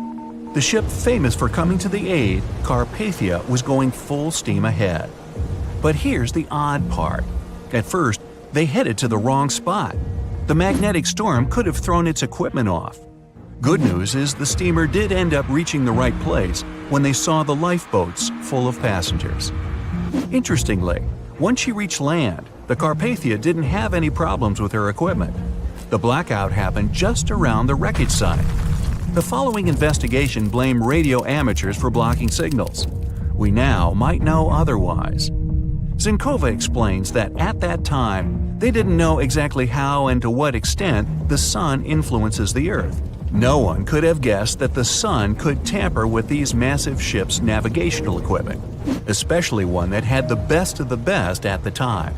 The ship famous for coming to the aid, Carpathia, was going full steam ahead. But here's the odd part. At first, they headed to the wrong spot. The magnetic storm could have thrown its equipment off. Good news is the steamer did end up reaching the right place when they saw the lifeboats full of passengers. Interestingly, once she reached land, the Carpathia didn't have any problems with her equipment. The blackout happened just around the wreckage site. The following investigation blamed radio amateurs for blocking signals. We now might know otherwise. Zinkova explains that at that time, they didn't know exactly how and to what extent the sun influences the Earth. No one could have guessed that the sun could tamper with these massive ships' navigational equipment, especially one that had the best of the best at the time.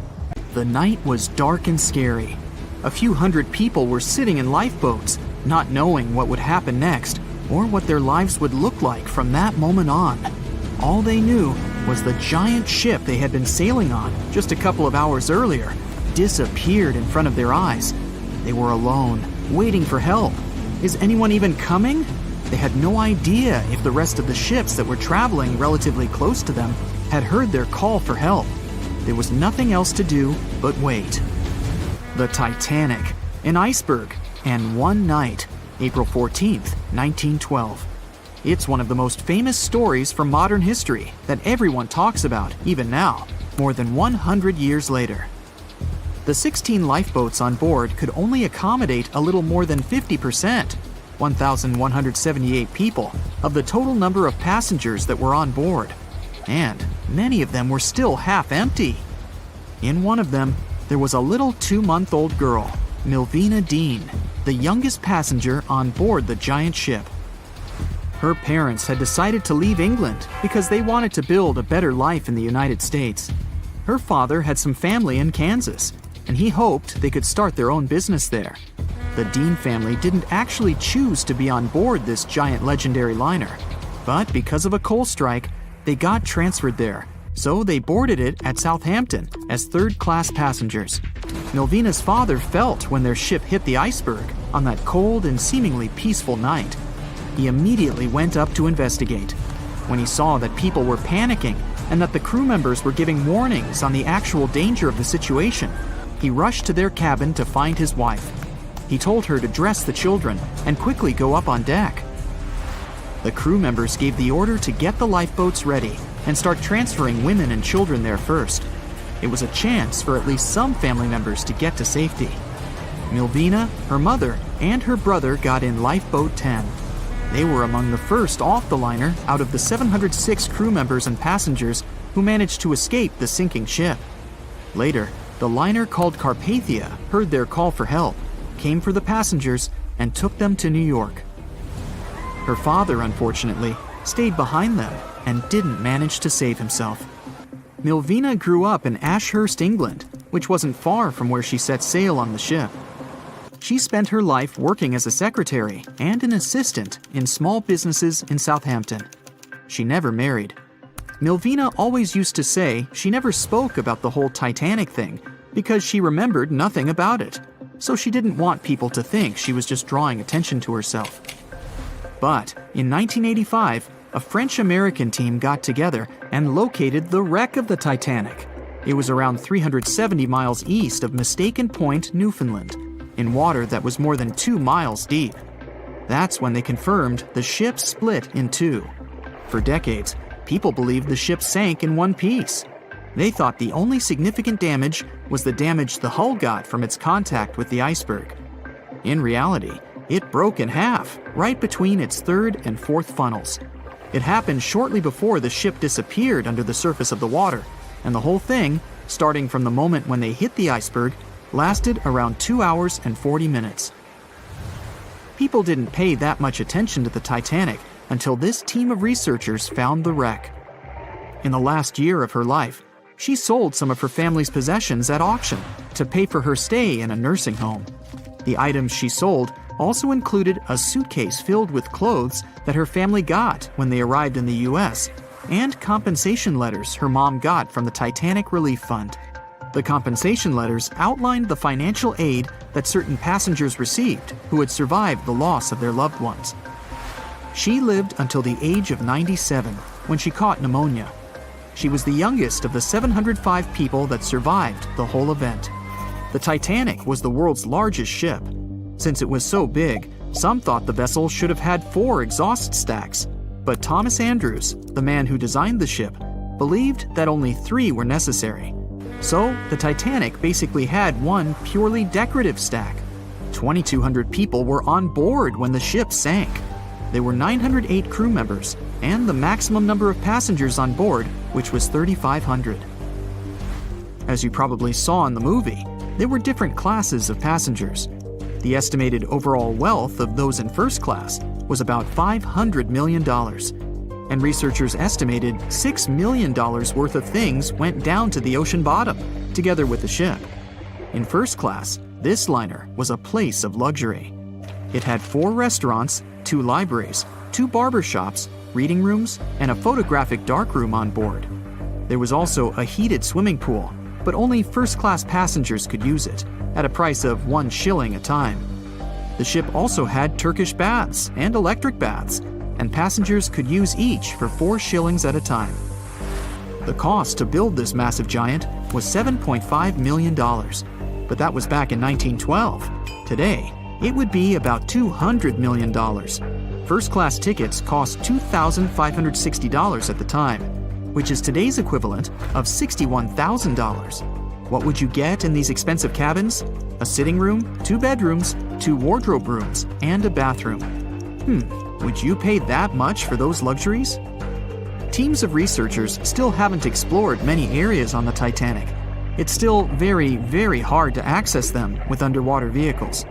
The night was dark and scary. A few hundred people were sitting in lifeboats, not knowing what would happen next or what their lives would look like from that moment on. All they knew was the giant ship they had been sailing on just a couple of hours earlier disappeared in front of their eyes. They were alone, waiting for help. Is anyone even coming? They had no idea if the rest of the ships that were traveling relatively close to them had heard their call for help. There was nothing else to do but wait. The Titanic, an iceberg, and one night, April 14th, 1912. It's one of the most famous stories from modern history that everyone talks about, even now, more than 100 years later. The 16 lifeboats on board could only accommodate a little more than 50%, 1,178 people, of the total number of passengers that were on board. And many of them were still half empty. In one of them, there was a little 2-month-old girl, Milvina Dean, the youngest passenger on board the giant ship. Her parents had decided to leave England because they wanted to build a better life in the United States. Her father had some family in Kansas, and he hoped they could start their own business there. The Dean family didn't actually choose to be on board this giant legendary liner, but because of a coal strike, they got transferred there, so they boarded it at Southampton as third-class passengers. Milvina's father felt when their ship hit the iceberg on that cold and seemingly peaceful night. He immediately went up to investigate. When he saw that people were panicking and that the crew members were giving warnings on the actual danger of the situation, he rushed to their cabin to find his wife. He told her to dress the children and quickly go up on deck. The crew members gave the order to get the lifeboats ready and start transferring women and children there first. It was a chance for at least some family members to get to safety. Milvina, her mother, and her brother got in Lifeboat 10. They were among the first off the liner out of the 706 crew members and passengers who managed to escape the sinking ship. Later, the liner called Carpathia heard their call for help. came for the passengers and took them to New York. Her father, unfortunately, stayed behind them and didn't manage to save himself. Milvina grew up in Ashurst, England, which wasn't far from where she set sail on the ship. She spent her life working as a secretary and an assistant in small businesses in Southampton. She never married. Milvina always used to say she never spoke about the whole Titanic thing because she remembered nothing about it, so she didn't want people to think she was just drawing attention to herself. But in 1985, a French-American team got together and located the wreck of the Titanic. It was around 370 miles east of Mistaken Point, Newfoundland, in water that was more than 2 miles deep. That's when they confirmed the ship split in two. For decades, people believed the ship sank in one piece. They thought the only significant damage was the damage the hull got from its contact with the iceberg. In reality, it broke in half, right between its third and fourth funnels. It happened shortly before the ship disappeared under the surface of the water, and the whole thing, starting from the moment when they hit the iceberg, lasted around 2 hours and 40 minutes. People didn't pay that much attention to the Titanic until this team of researchers found the wreck. In the last year of her life, she sold some of her family's possessions at auction to pay for her stay in a nursing home. The items she sold also included a suitcase filled with clothes that her family got when they arrived in the US, and compensation letters her mom got from the Titanic Relief Fund. The compensation letters outlined the financial aid that certain passengers received who had survived the loss of their loved ones. She lived until the age of 97 when she caught pneumonia. She was the youngest of the 705 people that survived the whole event. The Titanic was the world's largest ship. Since it was so big, some thought the vessel should have had 4 exhaust stacks. But Thomas Andrews, the man who designed the ship, believed that only 3 were necessary. So, the Titanic basically had one purely decorative stack. 2,200 people were on board when the ship sank. There were 908 crew members, and the maximum number of passengers on board, which was 3,500. As you probably saw in the movie, there were different classes of passengers. The estimated overall wealth of those in first class was about $500 million, and researchers estimated $6 million worth of things went down to the ocean bottom, together with the ship. In first class, this liner was a place of luxury. It had 4 restaurants, 2 libraries, 2 barber shops, reading rooms, and a photographic darkroom on board. There was also a heated swimming pool, but only first-class passengers could use it, at a price of 1 shilling a time. The ship also had Turkish baths and electric baths, and passengers could use each for 4 shillings at a time. The cost to build this massive giant was $7.5 million, but that was back in 1912. Today, it would be about $200 million. First-class tickets cost $2,560 at the time, which is today's equivalent of $61,000. What would you get in these expensive cabins? A sitting room, 2 bedrooms, 2 wardrobe rooms, and a bathroom. Would you pay that much for those luxuries? Teams of researchers still haven't explored many areas on the Titanic. It's still very, very hard to access them with underwater vehicles.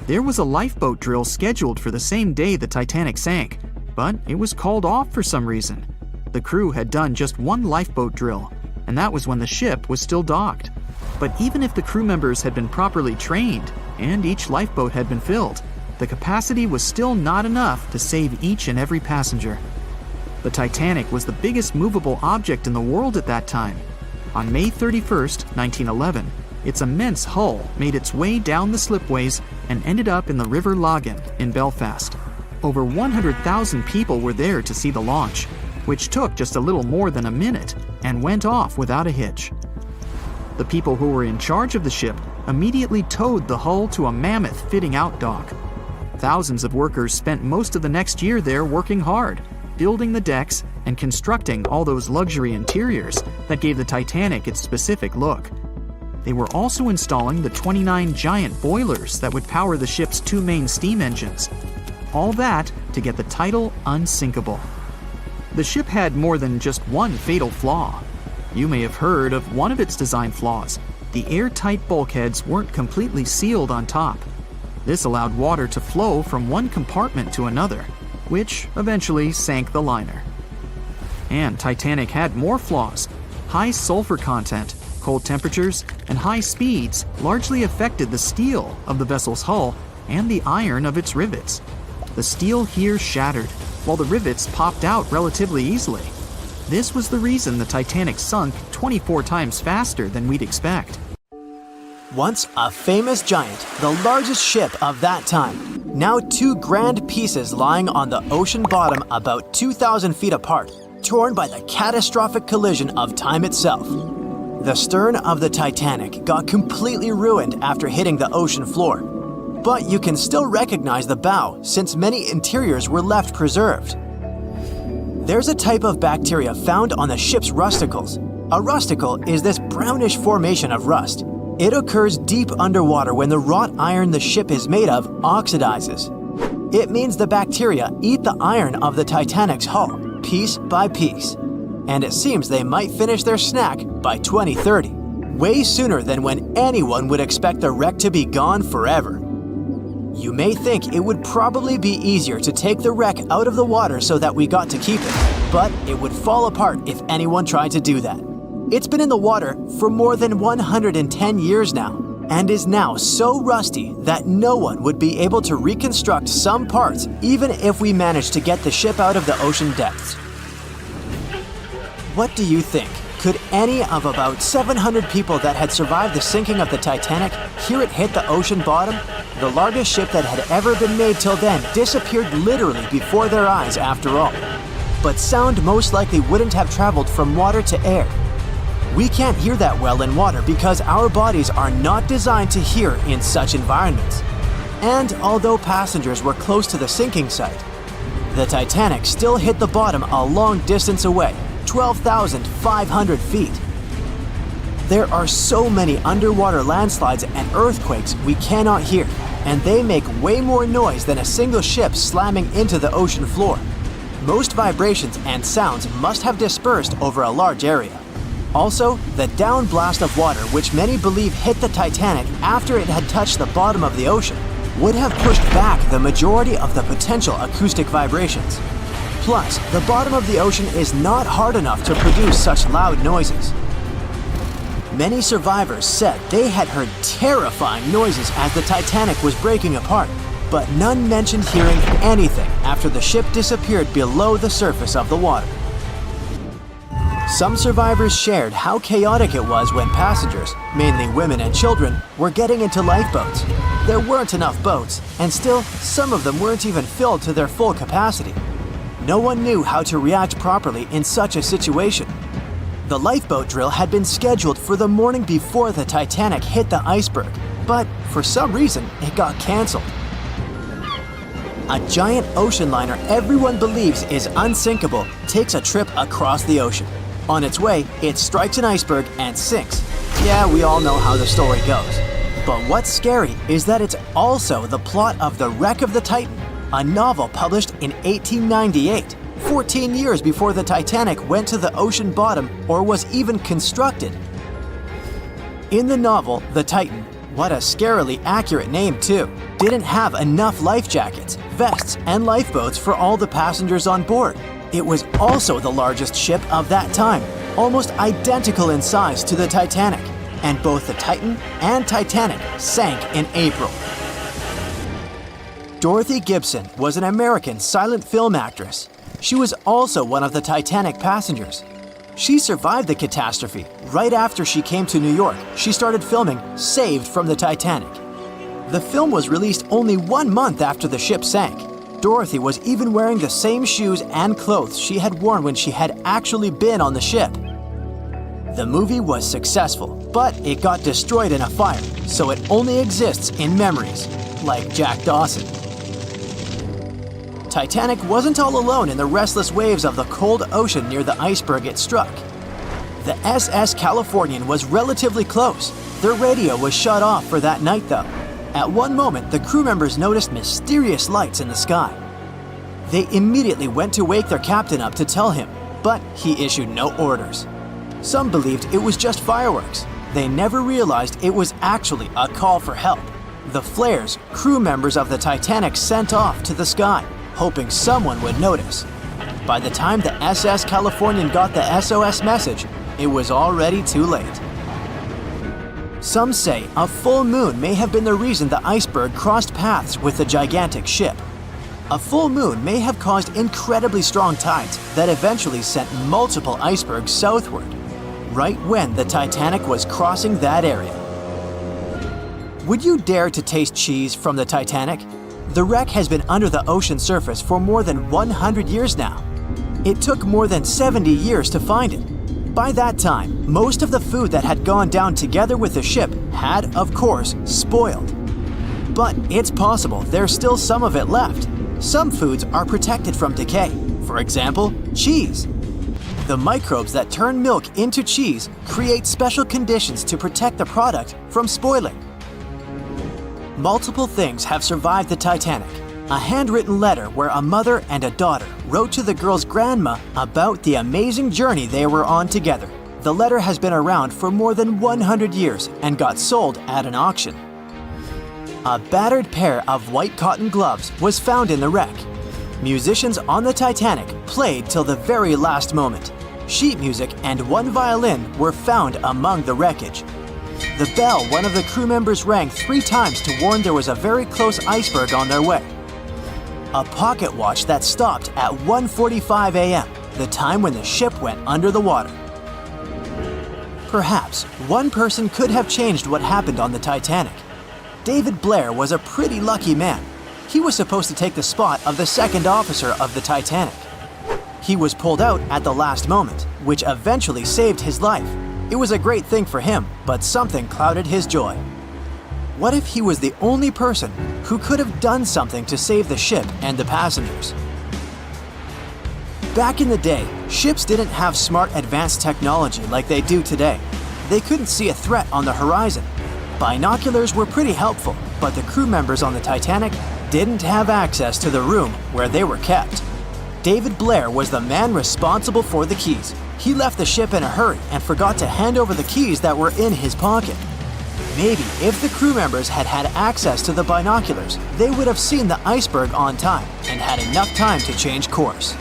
There was a lifeboat drill scheduled for the same day the Titanic sank, but it was called off for some reason. The crew had done just 1 lifeboat drill, and that was when the ship was still docked. But even if the crew members had been properly trained and each lifeboat had been filled, the capacity was still not enough to save each and every passenger. The Titanic was the biggest movable object in the world at that time. On May 31st, 1911, its immense hull made its way down the slipways and ended up in the River Lagan in Belfast. Over 100,000 people were there to see the launch, which took just a little more than a minute and went off without a hitch. The people who were in charge of the ship immediately towed the hull to a mammoth fitting-out dock. Thousands of workers spent most of the next year there working hard, building the decks and constructing all those luxury interiors that gave the Titanic its specific look. They were also installing the 29 giant boilers that would power the ship's 2 main steam engines. All that to get the title unsinkable. The ship had more than just one fatal flaw. You may have heard of one of its design flaws. the airtight bulkheads weren't completely sealed on top. This allowed water to flow from one compartment to another, which eventually sank the liner. And Titanic had more flaws. High sulfur content, cold temperatures, and high speeds largely affected the steel of the vessel's hull and the iron of its rivets. The steel here shattered, while the rivets popped out relatively easily. This was the reason the Titanic sunk 24 times faster than we'd expect. Once a famous giant, the largest ship of that time, now two grand pieces lying on the ocean bottom about 2,000 feet apart, torn by the catastrophic collision of time itself. The stern of the Titanic got completely ruined after hitting the ocean floor, but you can still recognize the bow since many interiors were left preserved. There's a type of bacteria found on the ship's rusticles. A rusticle is this brownish formation of rust. It occurs deep underwater when the wrought iron the ship is made of oxidizes. It means the bacteria eat the iron of the Titanic's hull, piece by piece. And it seems they might finish their snack by 2030, way sooner than when anyone would expect the wreck to be gone forever. You may think it would probably be easier to take the wreck out of the water so that we got to keep it, but it would fall apart if anyone tried to do that. It's been in the water for more than 110 years now, and is now so rusty that no one would be able to reconstruct some parts even if we managed to get the ship out of the ocean depths. What do you think? Could any of about 700 people that had survived the sinking of the Titanic hear it hit the ocean bottom? The largest ship that had ever been made till then disappeared literally before their eyes after all. But sound most likely wouldn't have traveled from water to air. We can't hear that well in water because our bodies are not designed to hear in such environments. And although passengers were close to the sinking site, the Titanic still hit the bottom a long distance away, 12,500 feet. There are so many underwater landslides and earthquakes we cannot hear, and they make way more noise than a single ship slamming into the ocean floor. Most vibrations and sounds must have dispersed over a large area. Also, the downblast of water, which many believe hit the Titanic after it had touched the bottom of the ocean, would have pushed back the majority of the potential acoustic vibrations. Plus, the bottom of the ocean is not hard enough to produce such loud noises. Many survivors said they had heard terrifying noises as the Titanic was breaking apart, but none mentioned hearing anything after the ship disappeared below the surface of the water. Some survivors shared how chaotic it was when passengers, mainly women and children, were getting into lifeboats. There weren't enough boats, and still, some of them weren't even filled to their full capacity. No one knew how to react properly in such a situation. The lifeboat drill had been scheduled for the morning before the Titanic hit the iceberg, but for some reason, it got canceled. A giant ocean liner everyone believes is unsinkable takes a trip across the ocean. On its way, it strikes an iceberg and sinks. Yeah, we all know how the story goes. But what's scary is that it's also the plot of The Wreck of the Titan, a novel published in 1898, 14 years before the Titanic went to the ocean bottom or was even constructed. In the novel, the Titan, what a scarily accurate name too, didn't have enough life jackets, vests, and lifeboats for all the passengers on board. It was also the largest ship of that time, almost identical in size to the Titanic, and both the Titan and Titanic sank in April. Dorothy Gibson was an American silent film actress. She was also one of the Titanic passengers. She survived the catastrophe. Right after she came to New York, she started filming Saved from the Titanic. The film was released only 1 month after the ship sank. Dorothy was even wearing the same shoes and clothes she had worn when she had actually been on the ship. The movie was successful, but it got destroyed in a fire, so it only exists in memories, like Jack Dawson. Titanic wasn't all alone in the restless waves of the cold ocean near the iceberg it struck. The SS Californian was relatively close. Their radio was shut off for that night though. At one moment, the crew members noticed mysterious lights in the sky. They immediately went to wake their captain up to tell him, but he issued no orders. Some believed it was just fireworks, they never realized it was actually a call for help. The flares crew members of the Titanic sent off to the sky, hoping someone would notice. By the time the SS Californian got the SOS message, it was already too late. Some say a full moon may have been the reason the iceberg crossed paths with the gigantic ship. A full moon may have caused incredibly strong tides that eventually sent multiple icebergs southward, right when the Titanic was crossing that area. Would you dare to taste cheese from the Titanic? The wreck has been under the ocean surface for more than 100 years now. It took more than 70 years to find it. By that time, most of the food that had gone down together with the ship had, of course, spoiled. But it's possible there's still some of it left. Some foods are protected from decay. For example, cheese. The microbes that turn milk into cheese create special conditions to protect the product from spoiling. Multiple things have survived the Titanic. A handwritten letter where a mother and a daughter wrote to the girl's grandma about the amazing journey they were on together. The letter has been around for more than 100 years and got sold at an auction. A battered pair of white cotton gloves was found in the wreck. Musicians on the Titanic played till the very last moment. Sheet music and one violin were found among the wreckage. The bell one of the crew members rang 3 times to warn there was a very close iceberg on their way. A pocket watch that stopped at 1:45 a.m., the time when the ship went under the water. Perhaps one person could have changed what happened on the Titanic. David Blair was a pretty lucky man. He was supposed to take the spot of the second officer of the Titanic. He was pulled out at the last moment, which eventually saved his life. It was a great thing for him, but something clouded his joy. What if he was the only person who could have done something to save the ship and the passengers? Back in the day, ships didn't have smart advanced technology like they do today. They couldn't see a threat on the horizon. Binoculars were pretty helpful, but the crew members on the Titanic didn't have access to the room where they were kept. David Blair was the man responsible for the keys. He left the ship in a hurry and forgot to hand over the keys that were in his pocket. Maybe if the crew members had had access to the binoculars, they would have seen the iceberg on time and had enough time to change course.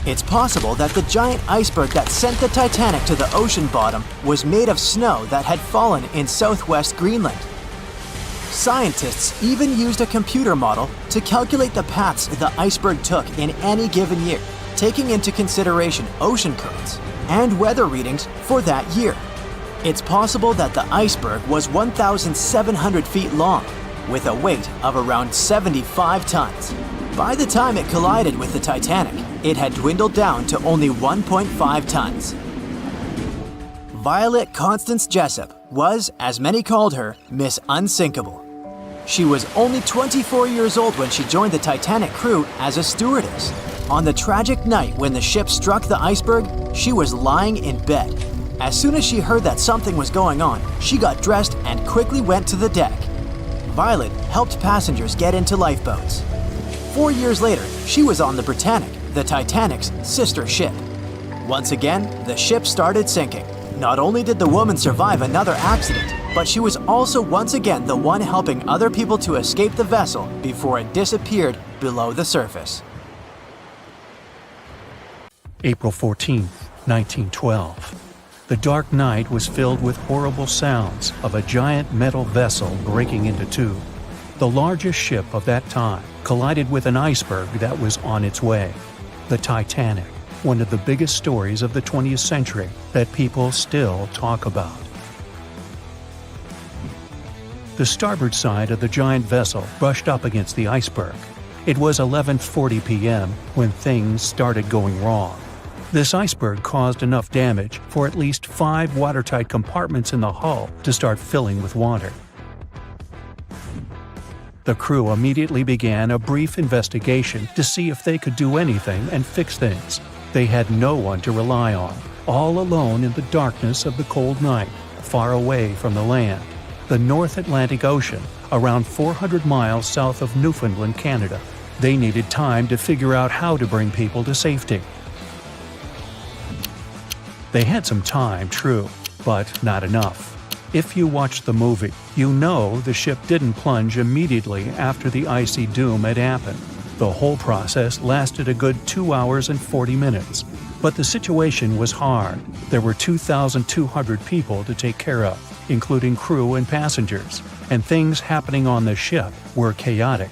It's possible that the giant iceberg that sent the Titanic to the ocean bottom was made of snow that had fallen in southwest Greenland. Scientists even used a computer model to calculate the paths the iceberg took in any given year, taking into consideration ocean currents and weather readings for that year. It's possible that the iceberg was 1,700 feet long, with a weight of around 75 tons. By the time it collided with the Titanic, it had dwindled down to only 1.5 tons. Violet Constance Jessup was, as many called her, Miss Unsinkable. She was only 24 years old when she joined the Titanic crew as a stewardess. On the tragic night when the ship struck the iceberg, she was lying in bed. As soon as she heard that something was going on, she got dressed and quickly went to the deck. Violet helped passengers get into lifeboats. 4 years later, she was on the Britannic, the Titanic's sister ship. Once again, the ship started sinking. Not only did the woman survive another accident, but she was also once again the one helping other people to escape the vessel before it disappeared below the surface. April 14, 1912. The dark night was filled with horrible sounds of a giant metal vessel breaking into two. The largest ship of that time collided with an iceberg that was on its way. The Titanic, one of the biggest stories of the 20th century that people still talk about. The starboard side of the giant vessel brushed up against the iceberg. It was 11:40 p.m. when things started going wrong. This iceberg caused enough damage for at least 5 watertight compartments in the hull to start filling with water. The crew immediately began a brief investigation to see if they could do anything and fix things. They had no one to rely on, all alone in the darkness of the cold night, far away from the land. The North Atlantic Ocean, around 400 miles south of Newfoundland, Canada. They needed time to figure out how to bring people to safety. They had some time, true, but not enough. If you watched the movie, you know the ship didn't plunge immediately after the icy doom had happened. The whole process lasted a good 2 hours and 40 minutes. But the situation was hard. There were 2,200 people to take care of, including crew and passengers, and things happening on the ship were chaotic.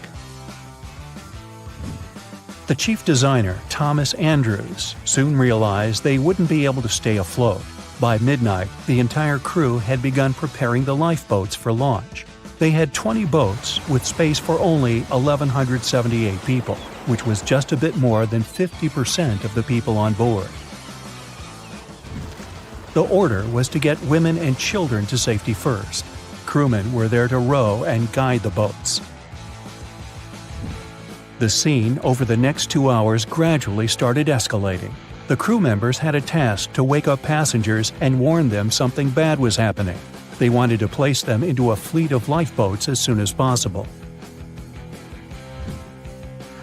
The chief designer, Thomas Andrews, soon realized they wouldn't be able to stay afloat. By midnight, the entire crew had begun preparing the lifeboats for launch. They had 20 boats with space for only 1,178 people, which was just a bit more than 50% of the people on board. The order was to get women and children to safety first. Crewmen were there to row and guide the boats. The scene over the next 2 hours gradually started escalating. The crew members had a task to wake up passengers and warn them something bad was happening. They wanted to place them into a fleet of lifeboats as soon as possible.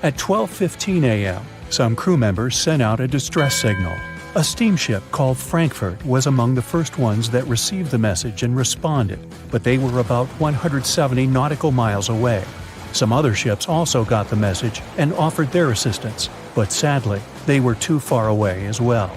At 12:15 a.m., some crew members sent out a distress signal. A steamship called Frankfurt was among the first ones that received the message and responded, but they were about 170 nautical miles away. Some other ships also got the message and offered their assistance, but sadly, they were too far away as well.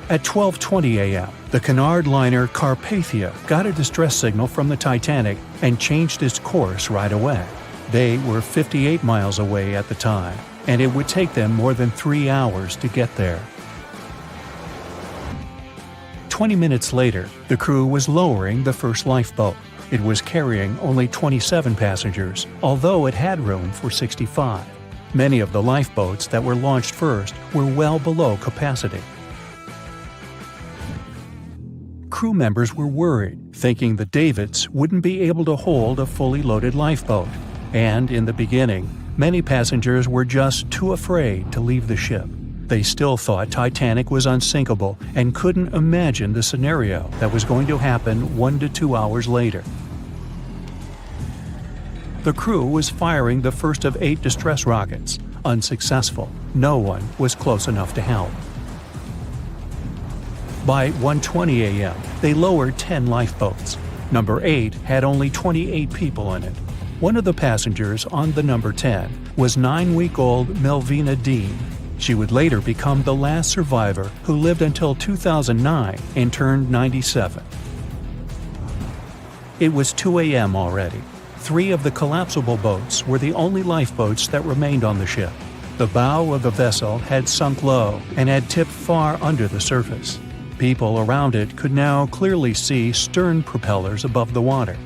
At 12:20 a.m., the Cunard liner Carpathia got a distress signal from the Titanic and changed its course right away. They were 58 miles away at the time, and it would take them more than 3 hours to get there. 20 minutes later, the crew was lowering the first lifeboat. It was carrying only 27 passengers, although it had room for 65. Many of the lifeboats that were launched first were well below capacity. Crew members were worried, thinking the Davids wouldn't be able to hold a fully loaded lifeboat. And in the beginning, many passengers were just too afraid to leave the ship. They still thought Titanic was unsinkable and couldn't imagine the scenario that was going to happen 1 to 2 hours later. The crew was firing the first of 8 distress rockets. Unsuccessful. No one was close enough to help. By 1:20 a.m., they lowered 10 lifeboats. Number 8 had only 28 people in it. One of the passengers on the number 10 was 9-week-old Melvina Dean. She would later become the last survivor who lived until 2009 and turned 97. It was 2 a.m. already. 3 of the collapsible boats were the only lifeboats that remained on the ship. The bow of the vessel had sunk low and had tipped far under the surface. People around it could now clearly see stern propellers above the water.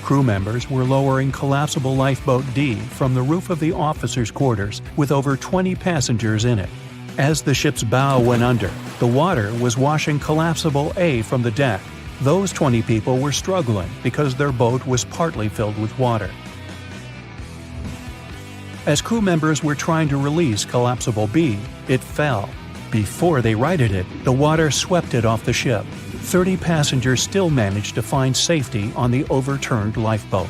Crew members were lowering collapsible lifeboat D from the roof of the officers' quarters with over 20 passengers in it. As the ship's bow went under, the water was washing collapsible A from the deck. Those 20 people were struggling because their boat was partly filled with water. As crew members were trying to release collapsible B, it fell. Before they righted it, the water swept it off the ship. 30 passengers still managed to find safety on the overturned lifeboat.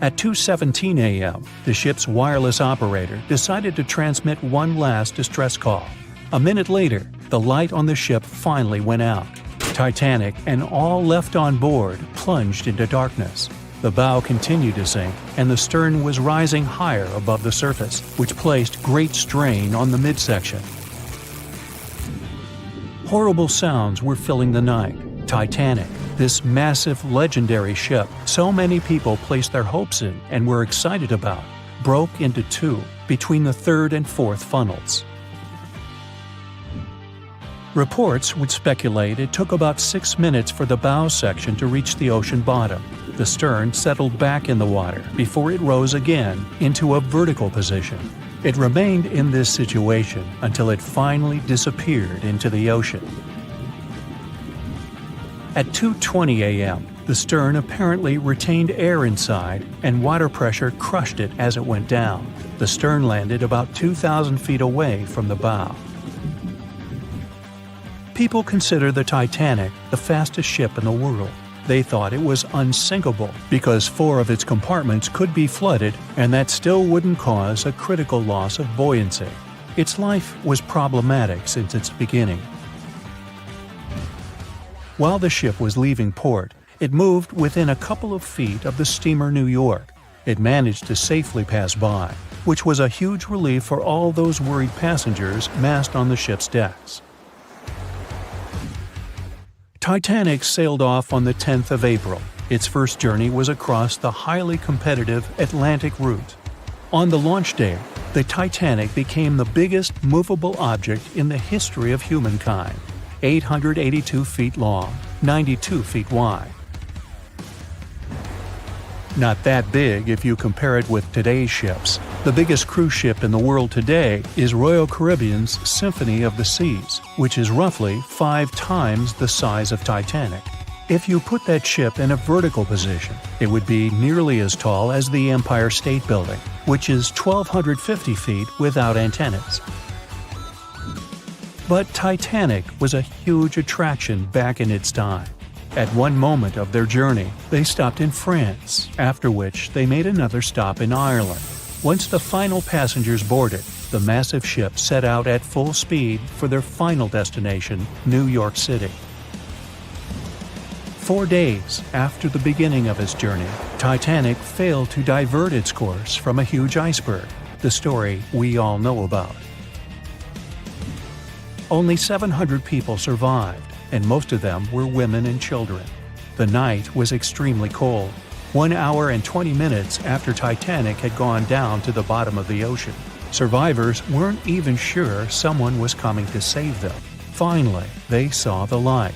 At 2:17 a.m., the ship's wireless operator decided to transmit one last distress call. A minute later, the light on the ship finally went out. Titanic and all left on board plunged into darkness. The bow continued to sink, and the stern was rising higher above the surface, which placed great strain on the midsection. Horrible sounds were filling the night. Titanic, this massive, legendary ship so many people placed their hopes in and were excited about, broke into 2 between the 3rd and 4th funnels. Reports would speculate it took about 6 minutes for the bow section to reach the ocean bottom. The stern settled back in the water before it rose again into a vertical position. It remained in this situation until it finally disappeared into the ocean. At 2:20 a.m., the stern apparently retained air inside, and water pressure crushed it as it went down. The stern landed about 2,000 feet away from the bow. People consider the Titanic the fastest ship in the world. They thought it was unsinkable because 4 of its compartments could be flooded, and that still wouldn't cause a critical loss of buoyancy. Its life was problematic since its beginning. While the ship was leaving port, it moved within a couple of feet of the steamer New York. It managed to safely pass by, which was a huge relief for all those worried passengers massed on the ship's decks. Titanic sailed off on the 10th of April. Its first journey was across the highly competitive Atlantic route. On the launch day, the Titanic became the biggest movable object in the history of humankind, 882 feet long, 92 feet wide. Not that big if you compare it with today's ships. The biggest cruise ship in the world today is Royal Caribbean's Symphony of the Seas, which is roughly 5 times the size of Titanic. If you put that ship in a vertical position, it would be nearly as tall as the Empire State Building, which is 1,250 feet without antennas. But Titanic was a huge attraction back in its time. At one moment of their journey, they stopped in France, after which they made another stop in Ireland. Once the final passengers boarded, the massive ship set out at full speed for their final destination, New York City. 4 days after the beginning of its journey, Titanic failed to divert its course from a huge iceberg, the story we all know about. Only 700 people survived, and most of them were women and children. The night was extremely cold, 1 hour and 20 minutes after Titanic had gone down to the bottom of the ocean. Survivors weren't even sure someone was coming to save them. Finally, they saw the light.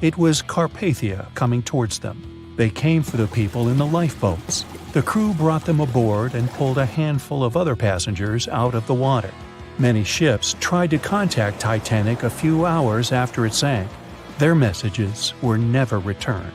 It was Carpathia coming towards them. They came for the people in the lifeboats. The crew brought them aboard and pulled a handful of other passengers out of the water. Many ships tried to contact Titanic a few hours after it sank. Their messages were never returned.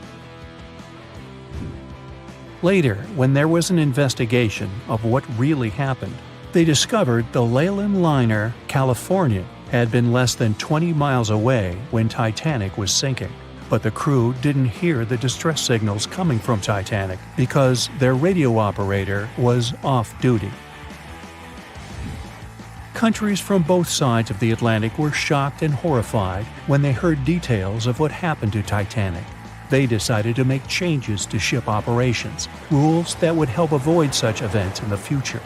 Later, when there was an investigation of what really happened, they discovered the Leyland liner California had been less than 20 miles away when Titanic was sinking. But the crew didn't hear the distress signals coming from Titanic because their radio operator was off duty. Countries from both sides of the Atlantic were shocked and horrified when they heard details of what happened to Titanic. They decided to make changes to ship operations, rules that would help avoid such events in the future.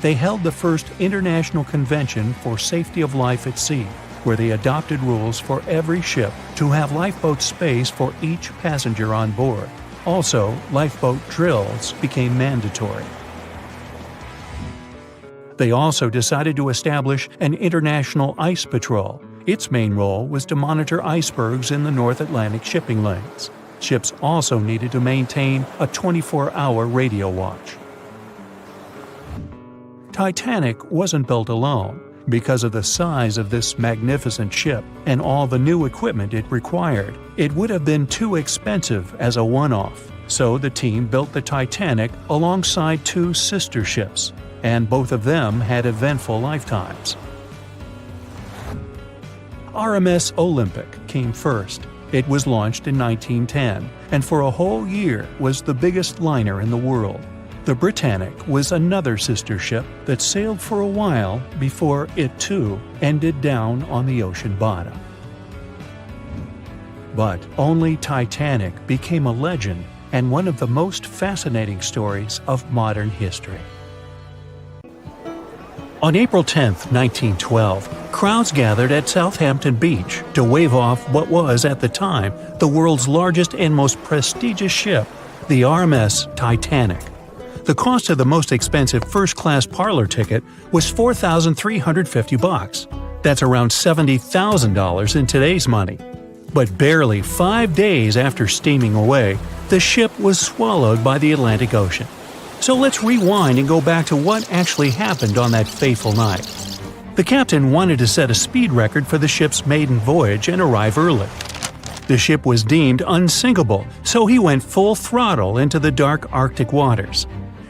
They held the first International Convention for Safety of Life at Sea, where they adopted rules for every ship to have lifeboat space for each passenger on board. Also, lifeboat drills became mandatory. They also decided to establish an international ice patrol. Its main role was to monitor icebergs in the North Atlantic shipping lanes. Ships also needed to maintain a 24-hour radio watch. Titanic wasn't built alone. Because of the size of this magnificent ship and all the new equipment it required, it would have been too expensive as a one-off. So the team built the Titanic alongside 2 sister ships, and both of them had eventful lifetimes. RMS Olympic came first. It was launched in 1910, and for a whole year was the biggest liner in the world. The Britannic was another sister ship that sailed for a while before it too ended down on the ocean bottom. But only Titanic became a legend and one of the most fascinating stories of modern history. On April 10, 1912, crowds gathered at Southampton Beach to wave off what was, at the time, the world's largest and most prestigious ship, the RMS Titanic. The cost of the most expensive first-class parlor ticket was $4,350. That's around $70,000 in today's money. But barely 5 days after steaming away, the ship was swallowed by the Atlantic Ocean. So let's rewind and go back to what actually happened on that fateful night. The captain wanted to set a speed record for the ship's maiden voyage and arrive early. The ship was deemed unsinkable, so he went full throttle into the dark Arctic waters.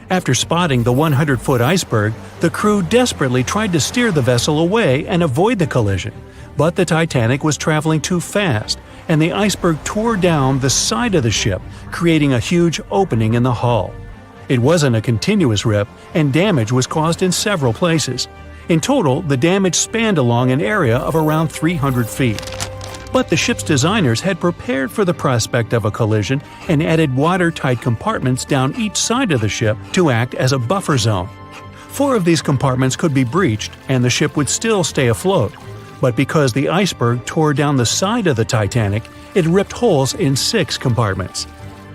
After spotting the 100-foot iceberg, the crew desperately tried to steer the vessel away and avoid the collision. But the Titanic was traveling too fast, and the iceberg tore down the side of the ship, creating a huge opening in the hull. It wasn't a continuous rip, and damage was caused in several places. In total, the damage spanned along an area of around 300 feet. But the ship's designers had prepared for the prospect of a collision and added watertight compartments down each side of the ship to act as a buffer zone. 4 of these compartments could be breached and the ship would still stay afloat. But because the iceberg tore down the side of the Titanic, it ripped holes in 6 compartments.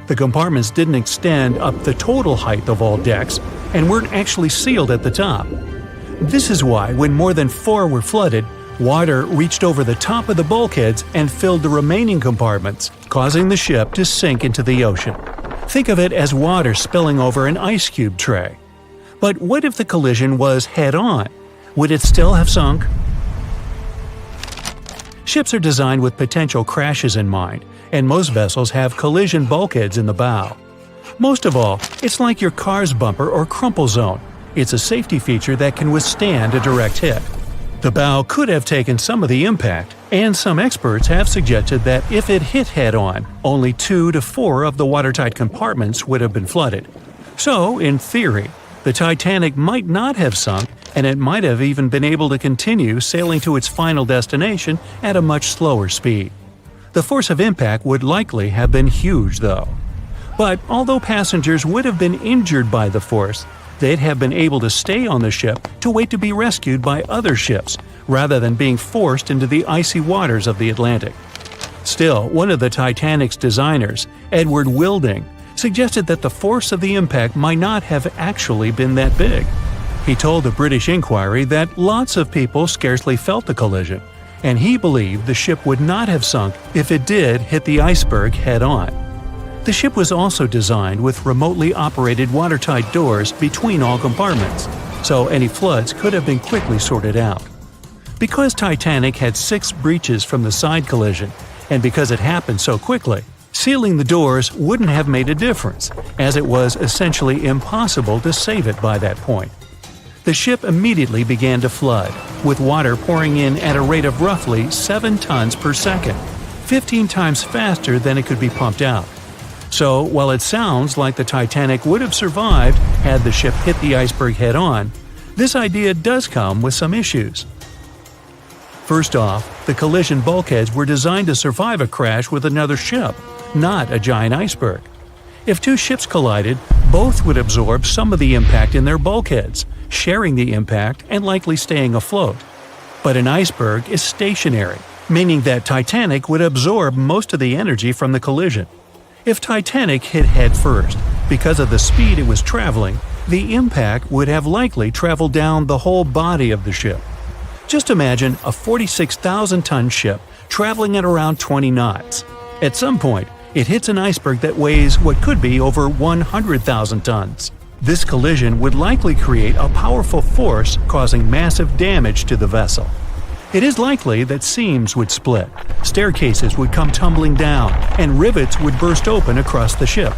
The compartments didn't extend up the total height of all decks and weren't actually sealed at the top. This is why, when more than 4 were flooded, water reached over the top of the bulkheads and filled the remaining compartments, causing the ship to sink into the ocean. Think of it as water spilling over an ice cube tray. But what if the collision was head-on? Would it still have sunk? Ships are designed with potential crashes in mind, and most vessels have collision bulkheads in the bow. Most of all, it's like your car's bumper or crumple zone. It's a safety feature that can withstand a direct hit. The bow could have taken some of the impact, and some experts have suggested that if it hit head-on, only 2 to 4 of the watertight compartments would have been flooded. So, in theory, the Titanic might not have sunk, and it might have even been able to continue sailing to its final destination at a much slower speed. The force of impact would likely have been huge, though. But although passengers would have been injured by the force, they'd have been able to stay on the ship to wait to be rescued by other ships, rather than being forced into the icy waters of the Atlantic. Still, one of the Titanic's designers, Edward Wilding, suggested that the force of the impact might not have actually been that big. He told the British Inquiry that lots of people scarcely felt the collision, and he believed the ship would not have sunk if it did hit the iceberg head-on. The ship was also designed with remotely operated watertight doors between all compartments, so any floods could have been quickly sorted out. Because Titanic had 6 breaches from the side collision, and because it happened so quickly, sealing the doors wouldn't have made a difference, as it was essentially impossible to save it by that point. The ship immediately began to flood, with water pouring in at a rate of roughly 7 tons per second, 15 times faster than it could be pumped out. So, while it sounds like the Titanic would have survived had the ship hit the iceberg head-on, this idea does come with some issues. First off, the collision bulkheads were designed to survive a crash with another ship, not a giant iceberg. If 2 ships collided, both would absorb some of the impact in their bulkheads, sharing the impact and likely staying afloat. But an iceberg is stationary, meaning that Titanic would absorb most of the energy from the collision. If Titanic hit head first, because of the speed it was traveling, the impact would have likely traveled down the whole body of the ship. Just imagine a 46,000-ton ship traveling at around 20 knots. At some point, it hits an iceberg that weighs what could be over 100,000 tons. This collision would likely create a powerful force causing massive damage to the vessel. It is likely that seams would split, staircases would come tumbling down, and rivets would burst open across the ship.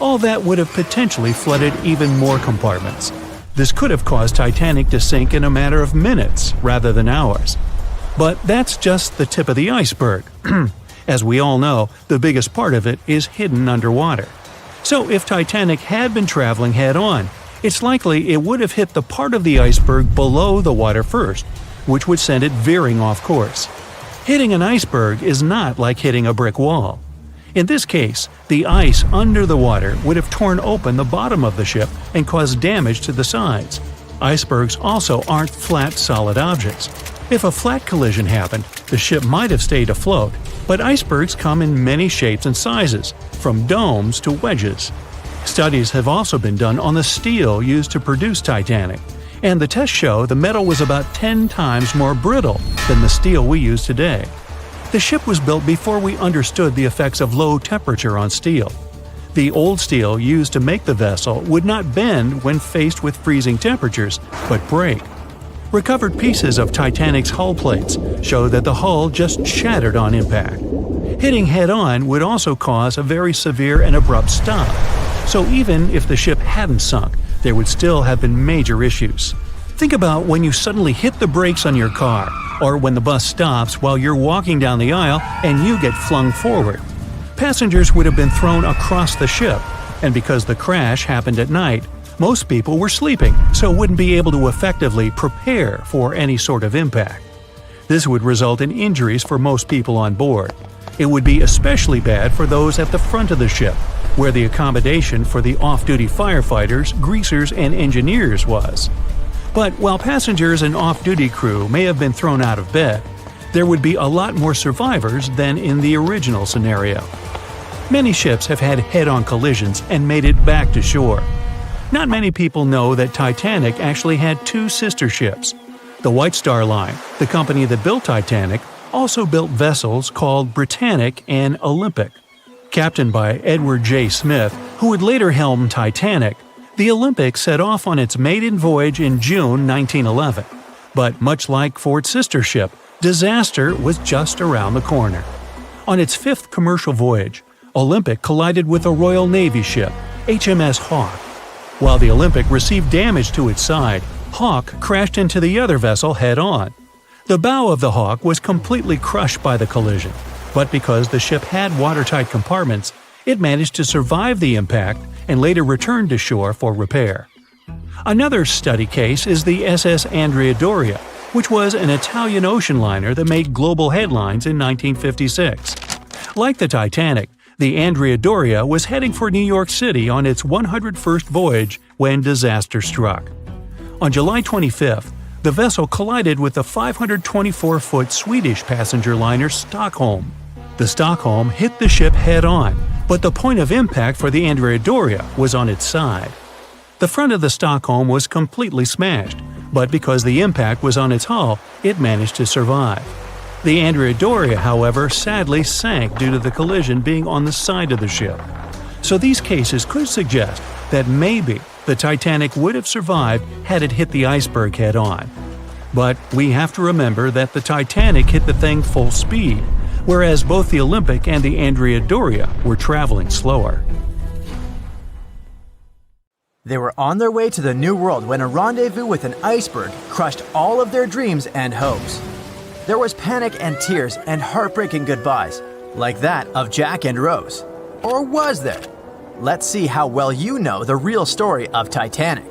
All that would have potentially flooded even more compartments. This could have caused Titanic to sink in a matter of minutes rather than hours. But that's just the tip of the iceberg. As we all know, the biggest part of it is hidden underwater. So if Titanic had been traveling head-on, it's likely it would have hit the part of the iceberg below the water first, which would send it veering off course. Hitting an iceberg is not like hitting a brick wall. In this case, the ice under the water would have torn open the bottom of the ship and caused damage to the sides. Icebergs also aren't flat, solid objects. If a flat collision happened, the ship might have stayed afloat, but icebergs come in many shapes and sizes, from domes to wedges. Studies have also been done on the steel used to produce Titanic, and the tests show the metal was about 10 times more brittle than the steel we use today. The ship was built before we understood the effects of low temperature on steel. The old steel used to make the vessel would not bend when faced with freezing temperatures, but break. Recovered pieces of Titanic's hull plates show that the hull just shattered on impact. Hitting head-on would also cause a very severe and abrupt stop, so even if the ship hadn't sunk, there would still have been major issues. Think about when you suddenly hit the brakes on your car, or when the bus stops while you're walking down the aisle and you get flung forward. Passengers would have been thrown across the ship, and because the crash happened at night, most people were sleeping, so wouldn't be able to effectively prepare for any sort of impact. This would result in injuries for most people on board. It would be especially bad for those at the front of the ship, where the accommodation for the off-duty firefighters, greasers, and engineers was. But while passengers and off-duty crew may have been thrown out of bed, there would be a lot more survivors than in the original scenario. Many ships have had head-on collisions and made it back to shore. Not many people know that Titanic actually had two sister ships. The White Star Line, the company that built Titanic, also built vessels called Britannic and Olympic. Captained by Edward J. Smith, who would later helm Titanic, the Olympic set off on its maiden voyage in June 1911. But much like for its sister ship, disaster was just around the corner. On its fifth commercial voyage, Olympic collided with a Royal Navy ship, HMS Hawke. While the Olympic received damage to its side, Hawke crashed into the other vessel head-on. The bow of the Hawke was completely crushed by the collision, but because the ship had watertight compartments, it managed to survive the impact and later returned to shore for repair. Another study case is the SS Andrea Doria, which was an Italian ocean liner that made global headlines in 1956. Like the Titanic, the Andrea Doria was heading for New York City on its 101st voyage when disaster struck. On July 25th, the vessel collided with the 524-foot Swedish passenger liner Stockholm. The Stockholm hit the ship head-on, but the point of impact for the Andrea Doria was on its side. The front of the Stockholm was completely smashed, but because the impact was on its hull, it managed to survive. The Andrea Doria, however, sadly sank due to the collision being on the side of the ship. So these cases could suggest that maybe the Titanic would have survived had it hit the iceberg head-on. But we have to remember that the Titanic hit the thing full speed, whereas both the Olympic and the Andrea Doria were traveling slower. They were on their way to the New World when a rendezvous with an iceberg crushed all of their dreams and hopes. There was panic and tears and heartbreaking goodbyes, like that of Jack and Rose. Or was there? Let's see how well you know the real story of Titanic.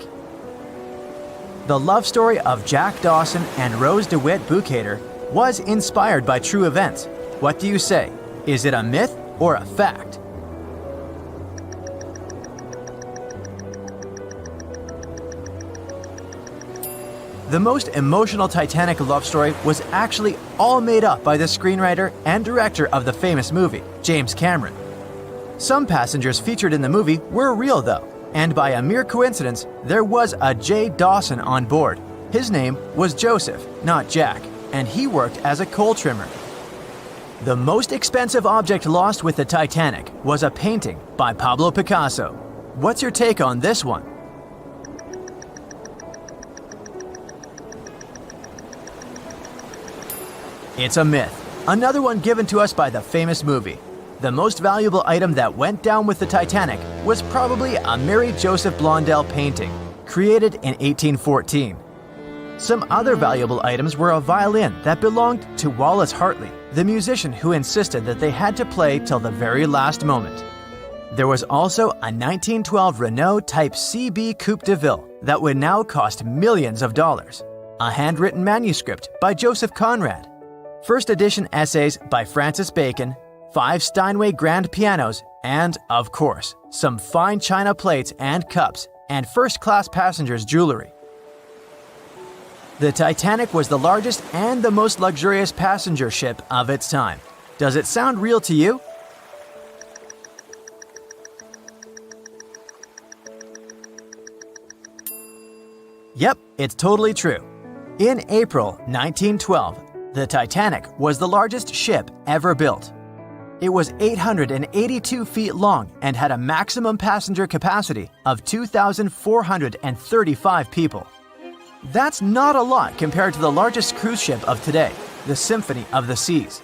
The love story of Jack Dawson and Rose DeWitt Bukater was inspired by true events. What do you say? Is it a myth or a fact? The most emotional Titanic love story was actually all made up by the screenwriter and director of the famous movie, James Cameron. Some passengers featured in the movie were real though, and by a mere coincidence, there was a J. Dawson on board. His name was Joseph, not Jack, and he worked as a coal trimmer. The most expensive object lost with the Titanic was a painting by Pablo Picasso. What's your take on this one? It's a myth. Another one given to us by the famous movie. The most valuable item that went down with the Titanic was probably a Mary Joseph Blondell painting, created in 1814. Some other valuable items were a violin that belonged to Wallace Hartley, the musician who insisted that they had to play till the very last moment. There was also a 1912 Renault Type CB Coupe de Ville that would now cost millions of dollars, a handwritten manuscript by Joseph Conrad, first edition essays by Francis Bacon, 5 Steinway grand pianos, and, of course, some fine china plates and cups, and first-class passengers' jewelry. The Titanic was the largest and the most luxurious passenger ship of its time. Does it sound real to you? Yep, it's totally true. In April 1912, the Titanic was the largest ship ever built. It was 882 feet long and had a maximum passenger capacity of 2,435 people. That's not a lot compared to the largest cruise ship of today, the Symphony of the Seas.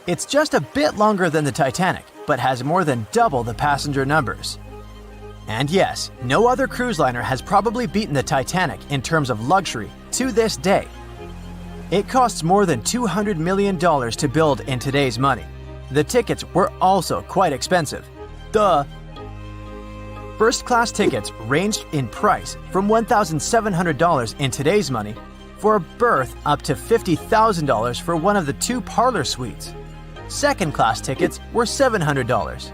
It's just a bit longer than the Titanic, but has more than double the passenger numbers. And yes, no other cruise liner has probably beaten the Titanic in terms of luxury to this day. It costs more than $200 million to build in today's money. The tickets were also quite expensive. Duh! First-class tickets ranged in price from $1,700 in today's money for a berth up to $50,000 for one of the 2 parlor suites. Second-class tickets were $700.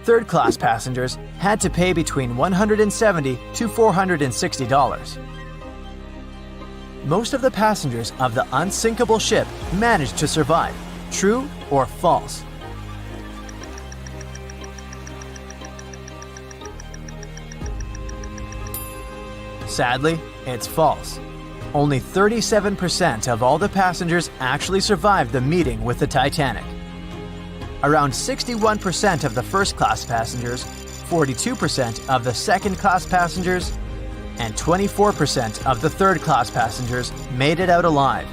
Third-class passengers had to pay between $170 to $460. Most of the passengers of the unsinkable ship managed to survive. True or false? Sadly, it's false. Only 37% of all the passengers actually survived the meeting with the Titanic. Around 61% of the first-class passengers, 42% of the second-class passengers, and 24% of the third-class passengers made it out alive.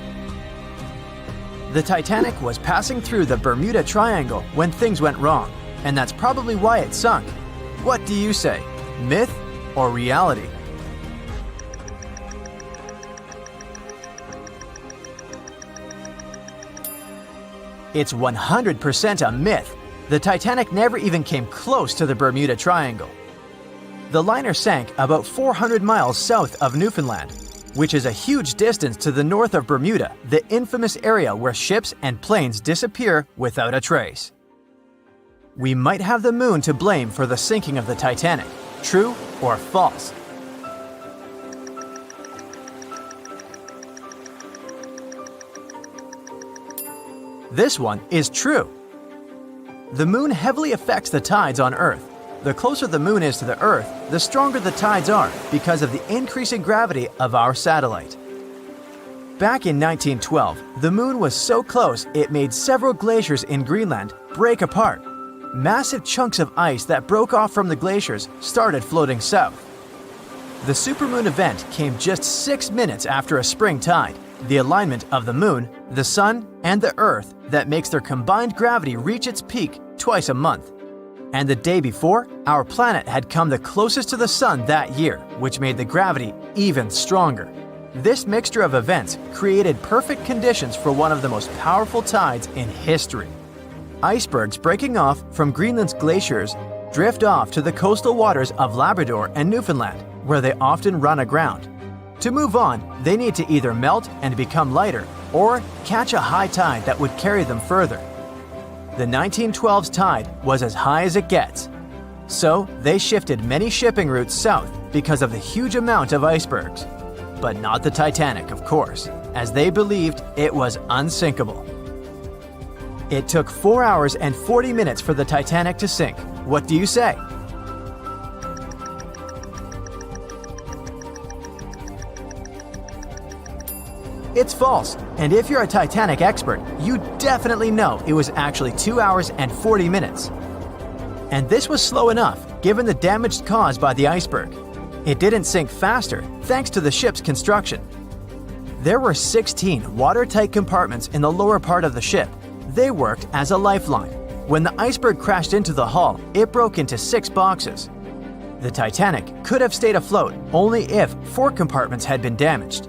The Titanic was passing through the Bermuda Triangle when things went wrong, and that's probably why it sunk. What do you say? Myth or reality? It's 100% a myth. The Titanic never even came close to the Bermuda Triangle. The liner sank about 400 miles south of Newfoundland, which is a huge distance to the north of Bermuda, the infamous area where ships and planes disappear without a trace. We might have the moon to blame for the sinking of the Titanic. True or false? This one is true. The moon heavily affects the tides on Earth. The closer the moon is to the Earth, the stronger the tides are because of the increasing gravity of our satellite. Back in 1912, the moon was so close it made several glaciers in Greenland break apart. Massive chunks of ice that broke off from the glaciers started floating south. The supermoon event came just 6 minutes after a spring tide, the alignment of the moon, the sun, and the Earth that makes their combined gravity reach its peak twice a month. And the day before, our planet had come the closest to the sun that year, which made the gravity even stronger. This mixture of events created perfect conditions for one of the most powerful tides in history. Icebergs breaking off from Greenland's glaciers drift off to the coastal waters of Labrador and Newfoundland, where they often run aground. To move on, they need to either melt and become lighter or catch a high tide that would carry them further. The 1912's tide was as high as it gets. So they shifted many shipping routes south because of the huge amount of icebergs. But not the Titanic, of course, as they believed it was unsinkable. It took 4 hours and 40 minutes for the Titanic to sink. What do you say? It's false, and if you're a Titanic expert, you definitely know it was actually 2 hours and 40 minutes. And this was slow enough, given the damage caused by the iceberg. It didn't sink faster, thanks to the ship's construction. There were 16 watertight compartments in the lower part of the ship. They worked as a lifeline. When the iceberg crashed into the hull, it broke into 6 boxes. The Titanic could have stayed afloat only if 4 compartments had been damaged.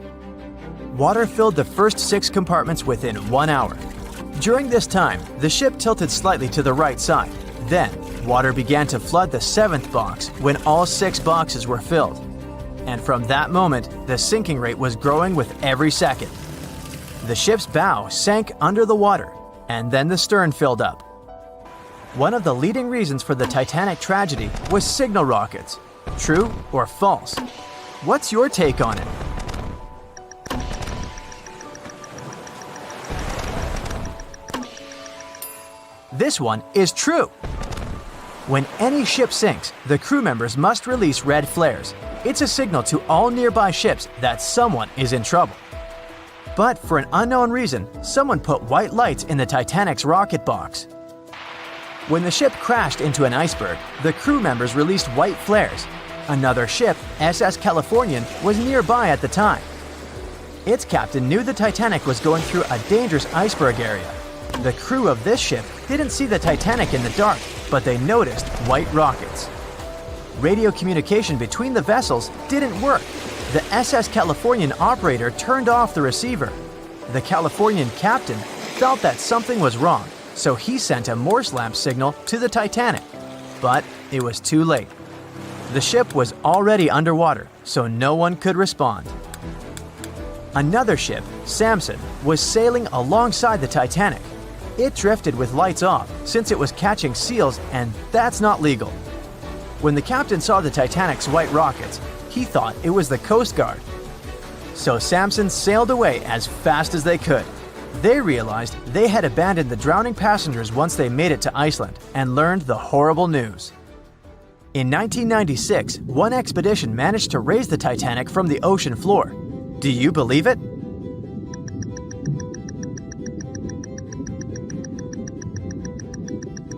Water filled the first 6 compartments within 1 hour. During this time, the ship tilted slightly to the right side. Then, water began to flood the 7th box when all 6 boxes were filled. And from that moment, the sinking rate was growing with every second. The ship's bow sank under the water, and then the stern filled up. One of the leading reasons for the Titanic tragedy was signal rockets. True or false? What's your take on it? This one is true. When any ship sinks, the crew members must release red flares. It's a signal to all nearby ships that someone is in trouble. But for an unknown reason, someone put white lights in the Titanic's rocket box. When the ship crashed into an iceberg, the crew members released white flares. Another ship, SS Californian, was nearby at the time. Its captain knew the Titanic was going through a dangerous iceberg area. The crew of this ship didn't see the Titanic in the dark, but they noticed white rockets. Radio communication between the vessels didn't work. The SS Californian operator turned off the receiver. The Californian captain felt that something was wrong, so he sent a Morse lamp signal to the Titanic. But it was too late. The ship was already underwater, so no one could respond. Another ship, Samson, was sailing alongside the Titanic. It drifted with lights off since it was catching seals, and that's not legal. When the captain saw the Titanic's white rockets, he thought it was the Coast Guard. So Samson sailed away as fast as they could. They realized they had abandoned the drowning passengers once they made it to Iceland and learned the horrible news. In 1996, one expedition managed to raise the Titanic from the ocean floor. Do you believe it?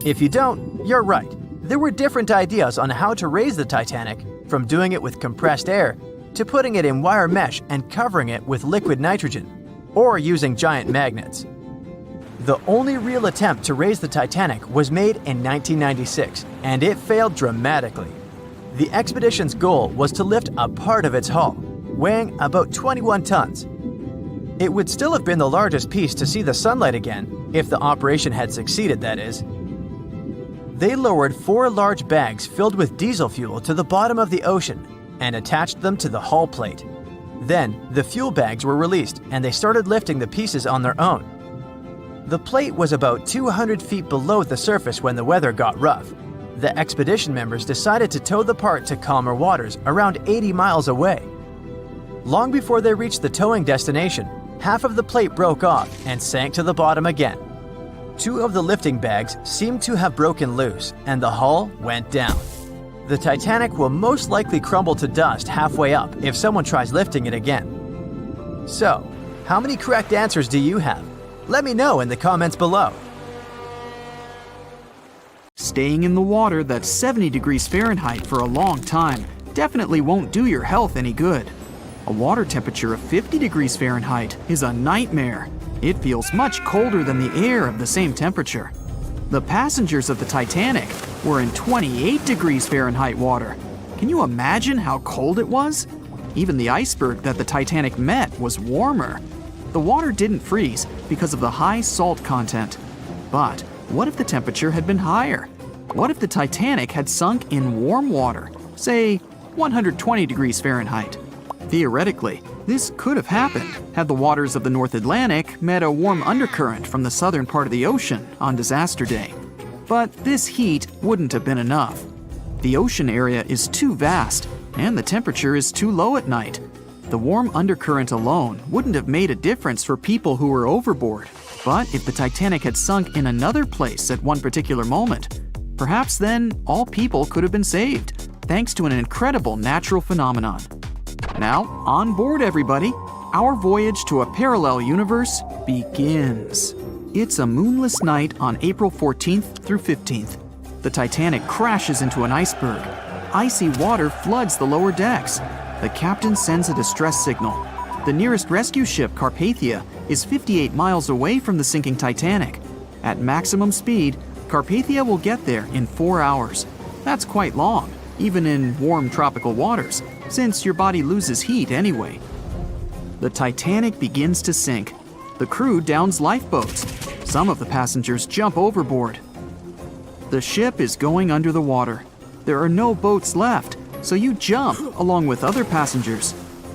If you don't, you're right. There were different ideas on how to raise the Titanic, from doing it with compressed air to putting it in wire mesh and covering it with liquid nitrogen, or using giant magnets. The only real attempt to raise the Titanic was made in 1996, and it failed dramatically. The expedition's goal was to lift a part of its hull, weighing about 21 tons. It would still have been the largest piece to see the sunlight again, if the operation had succeeded, that is. They lowered 4 large bags filled with diesel fuel to the bottom of the ocean and attached them to the hull plate. Then, the fuel bags were released and they started lifting the pieces on their own. The plate was about 200 feet below the surface when the weather got rough. The expedition members decided to tow the part to calmer waters around 80 miles away. Long before they reached the towing destination, half of the plate broke off and sank to the bottom again. 2 of the lifting bags seemed to have broken loose and the hull went down. The Titanic will most likely crumble to dust halfway up if someone tries lifting it again. So, how many correct answers do you have? Let me know in the comments below. Staying in the water that's 70 degrees Fahrenheit for a long time definitely won't do your health any good. A water temperature of 50 degrees Fahrenheit is a nightmare. It feels much colder than the air of the same temperature. The passengers of the Titanic were in 28 degrees Fahrenheit water. Can you imagine how cold it was? Even the iceberg that the Titanic met was warmer. The water didn't freeze because of the high salt content. But what if the temperature had been higher? What if the Titanic had sunk in warm water, say 120 degrees Fahrenheit? Theoretically, this could have happened had the waters of the North Atlantic met a warm undercurrent from the southern part of the ocean on disaster day. But this heat wouldn't have been enough. The ocean area is too vast, and the temperature is too low at night. The warm undercurrent alone wouldn't have made a difference for people who were overboard. But if the Titanic had sunk in another place at one particular moment, perhaps then all people could have been saved, thanks to an incredible natural phenomenon. Now, on board everybody, our voyage to a parallel universe begins. It's a moonless night on April 14th through 15th. The Titanic crashes into an iceberg. Icy water floods the lower decks. The captain sends a distress signal. The nearest rescue ship, Carpathia, is 58 miles away from the sinking Titanic. At maximum speed, Carpathia will get there in 4 hours. That's quite long, even in warm tropical waters, since your body loses heat anyway. The Titanic begins to sink. The crew downs lifeboats. Some of the passengers jump overboard. The ship is going under the water. There are no boats left, so you jump along with other passengers.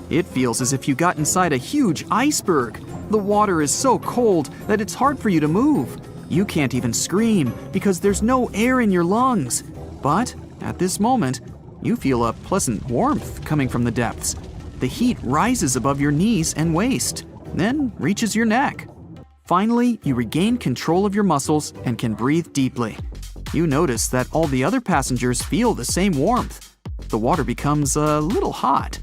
It feels as if you got inside a huge iceberg. The water is so cold that it's hard for you to move. You can't even scream because there's no air in your lungs. But at this moment, you feel a pleasant warmth coming from the depths. The heat rises above your knees and waist, then reaches your neck. Finally, you regain control of your muscles and can breathe deeply. You notice that all the other passengers feel the same warmth. The water becomes a little hot.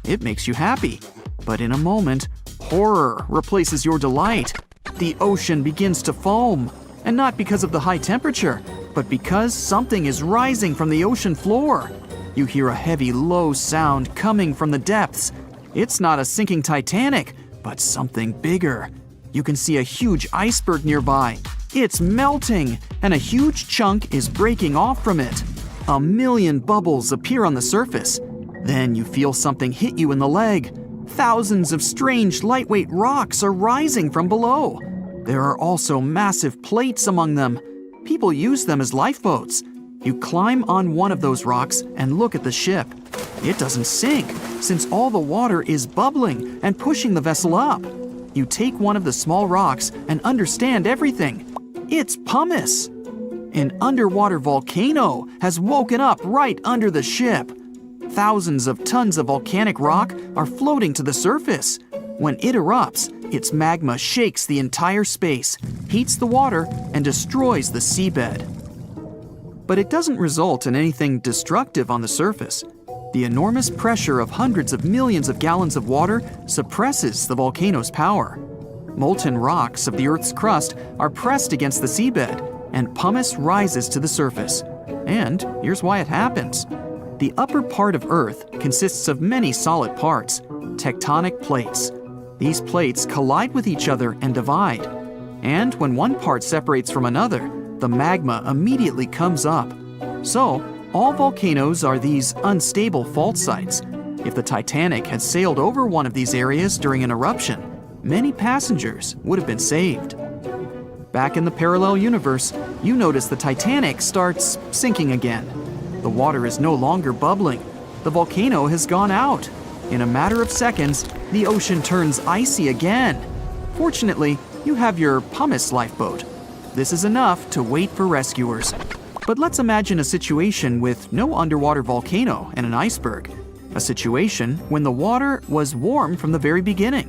It makes you happy. But in a moment, horror replaces your delight. The ocean begins to foam. And not because of the high temperature, but because something is rising from the ocean floor. You hear a heavy, low sound coming from the depths. It's not a sinking Titanic, but something bigger. You can see a huge iceberg nearby. It's melting, and a huge chunk is breaking off from it. 1,000,000 bubbles appear on the surface. Then you feel something hit you in the leg. Thousands of strange, lightweight rocks are rising from below. There are also massive plates among them. People use them as lifeboats. You climb on one of those rocks and look at the ship. It doesn't sink, since all the water is bubbling and pushing the vessel up. You take one of the small rocks and understand everything. It's pumice. An underwater volcano has woken up right under the ship. Thousands of tons of volcanic rock are floating to the surface. When it erupts, its magma shakes the entire space, heats the water, and destroys the seabed. But it doesn't result in anything destructive on the surface. The enormous pressure of hundreds of millions of gallons of water suppresses the volcano's power. Molten rocks of the Earth's crust are pressed against the seabed, and pumice rises to the surface. And here's why it happens. The upper part of Earth consists of many solid parts, tectonic plates. These plates collide with each other and divide. And when one part separates from another, the magma immediately comes up. So, all volcanoes are these unstable fault sites. If the Titanic had sailed over one of these areas during an eruption, many passengers would have been saved. Back in the parallel universe, you notice the Titanic starts sinking again. The water is no longer bubbling. The volcano has gone out. In a matter of seconds, the ocean turns icy again. Fortunately, you have your pumice lifeboat. This is enough to wait for rescuers. But let's imagine a situation with no underwater volcano and an iceberg. A situation when the water was warm from the very beginning.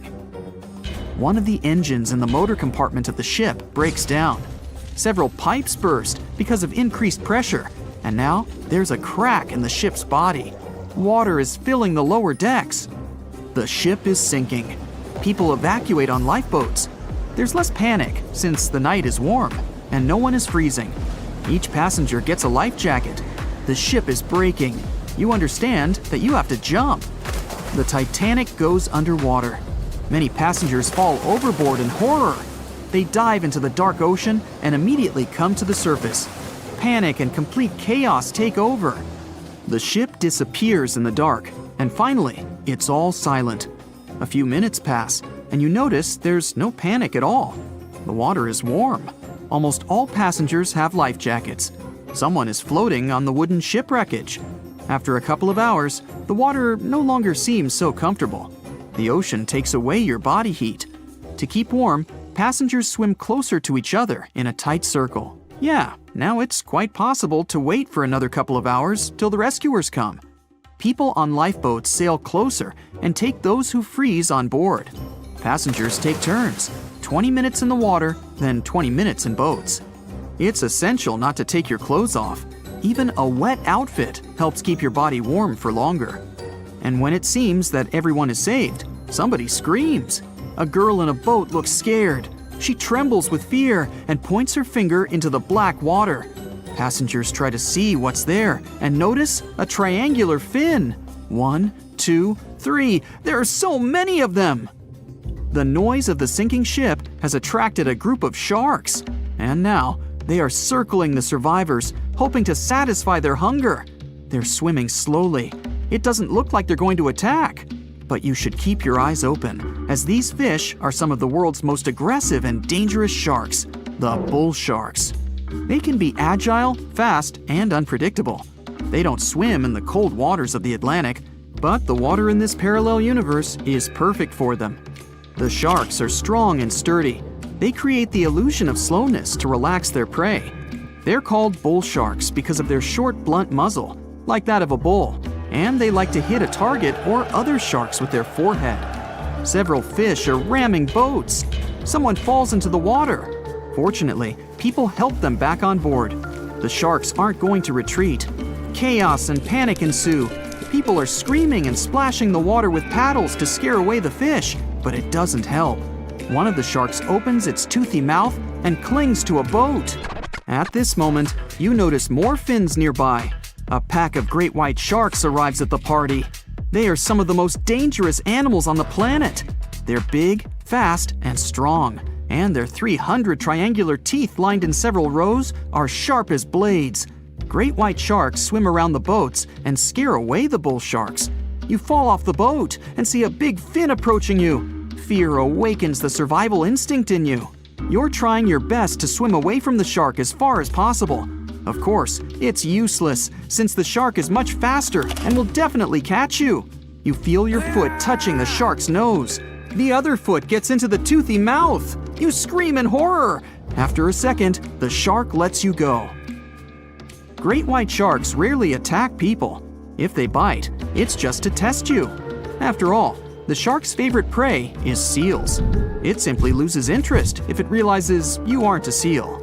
One of the engines in the motor compartment of the ship breaks down. Several pipes burst because of increased pressure, and now there's a crack in the ship's body. Water is filling the lower decks. The ship is sinking. People evacuate on lifeboats. There's less panic since the night is warm and no one is freezing. Each passenger gets a life jacket. The ship is breaking. You understand that you have to jump. The Titanic goes underwater. Many passengers fall overboard in horror. They dive into the dark ocean and immediately come to the surface. Panic and complete chaos take over. The ship disappears in the dark, and finally, it's all silent. A few minutes pass, and you notice there's no panic at all. The water is warm. Almost all passengers have life jackets. Someone is floating on the wooden ship wreckage. After a couple of hours, the water no longer seems so comfortable. The ocean takes away your body heat. To keep warm, passengers swim closer to each other in a tight circle. Yeah, now it's quite possible to wait for another couple of hours till the rescuers come. People on lifeboats sail closer and take those who freeze on board. Passengers take turns, 20 minutes in the water, then 20 minutes in boats. It's essential not to take your clothes off. Even a wet outfit helps keep your body warm for longer. And when it seems that everyone is saved, somebody screams. A girl in a boat looks scared. She trembles with fear and points her finger into the black water. Passengers try to see what's there and notice a triangular fin. 1, 2, 3. There are so many of them! The noise of the sinking ship has attracted a group of sharks. And now, they are circling the survivors, hoping to satisfy their hunger. They're swimming slowly. It doesn't look like they're going to attack. But you should keep your eyes open, as these fish are some of the world's most aggressive and dangerous sharks, the bull sharks. They can be agile, fast, and unpredictable. They don't swim in the cold waters of the Atlantic, but the water in this parallel universe is perfect for them. The sharks are strong and sturdy. They create the illusion of slowness to relax their prey. They're called bull sharks because of their short, blunt muzzle, like that of a bull, and they like to hit a target or other sharks with their forehead. Several fish are ramming boats. Someone falls into the water. Fortunately, people help them back on board. The sharks aren't going to retreat. Chaos and panic ensue. People are screaming and splashing the water with paddles to scare away the fish, but it doesn't help. One of the sharks opens its toothy mouth and clings to a boat. At this moment, you notice more fins nearby. A pack of great white sharks arrives at the party. They are some of the most dangerous animals on the planet. They're big, fast, and strong, and their 300 triangular teeth lined in several rows are sharp as blades. Great white sharks swim around the boats and scare away the bull sharks. You fall off the boat and see a big fin approaching you. Fear awakens the survival instinct in you. You're trying your best to swim away from the shark as far as possible. Of course, it's useless, since the shark is much faster and will definitely catch you. You feel your foot touching the shark's nose. The other foot gets into the toothy mouth. You scream in horror. After a second, the shark lets you go. Great white sharks rarely attack people. If they bite, it's just to test you. After all, the shark's favorite prey is seals. It simply loses interest if it realizes you aren't a seal.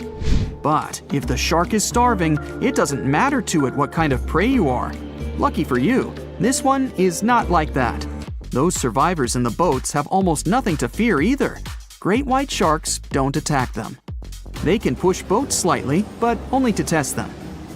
But if the shark is starving, it doesn't matter to it what kind of prey you are. Lucky for you, this one is not like that. Those survivors in the boats have almost nothing to fear either. Great white sharks don't attack them. They can push boats slightly, but only to test them.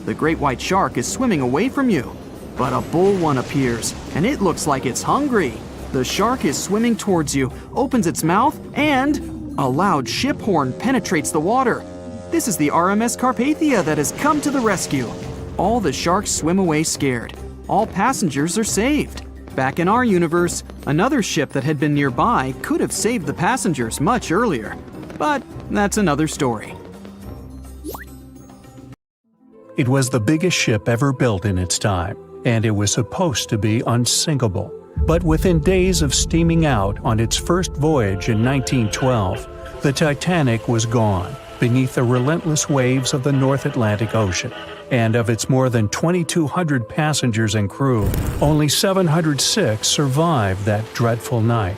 The great white shark is swimming away from you. But a bull one appears, and it looks like it's hungry. The shark is swimming towards you, opens its mouth, and a loud ship horn penetrates the water. This is the RMS Carpathia that has come to the rescue. All the sharks swim away scared. All passengers are saved. Back in our universe, another ship that had been nearby could have saved the passengers much earlier. But that's another story. It was the biggest ship ever built in its time, and it was supposed to be unsinkable. But within days of steaming out on its first voyage in 1912, the Titanic was gone beneath the relentless waves of the North Atlantic Ocean. And of its more than 2,200 passengers and crew, only 706 survived that dreadful night.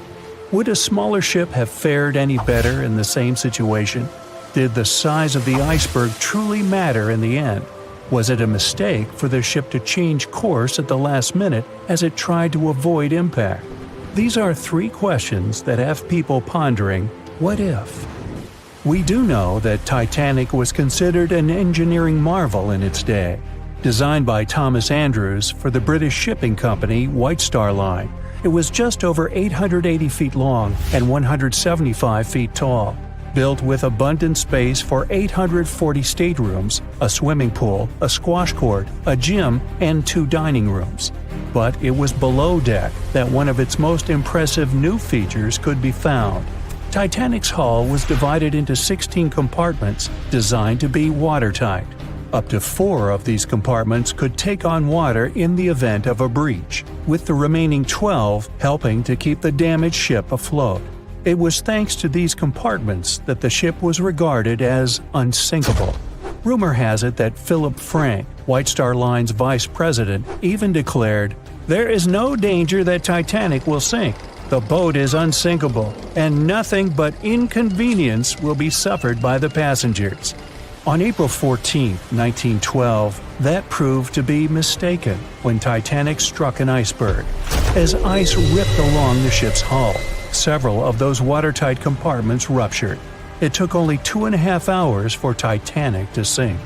Would a smaller ship have fared any better in the same situation? Did the size of the iceberg truly matter in the end? Was it a mistake for the ship to change course at the last minute as it tried to avoid impact? These are three questions that have people pondering, what if? We do know that Titanic was considered an engineering marvel in its day. Designed by Thomas Andrews for the British shipping company White Star Line, it was just over 880 feet long and 175 feet tall. Built with abundant space for 840 staterooms, a swimming pool, a squash court, a gym, and 2 dining rooms. But it was below deck that one of its most impressive new features could be found. Titanic's hull was divided into 16 compartments designed to be watertight. Up to 4 of these compartments could take on water in the event of a breach, with the remaining 12 helping to keep the damaged ship afloat. It was thanks to these compartments that the ship was regarded as unsinkable. Rumor has it that Philip Frank, White Star Line's vice president, even declared, "There is no danger that Titanic will sink. The boat is unsinkable, and nothing but inconvenience will be suffered by the passengers." On April 14, 1912, that proved to be mistaken when Titanic struck an iceberg. As ice ripped along the ship's hull, several of those watertight compartments ruptured. It took only 2.5 hours for Titanic to sink.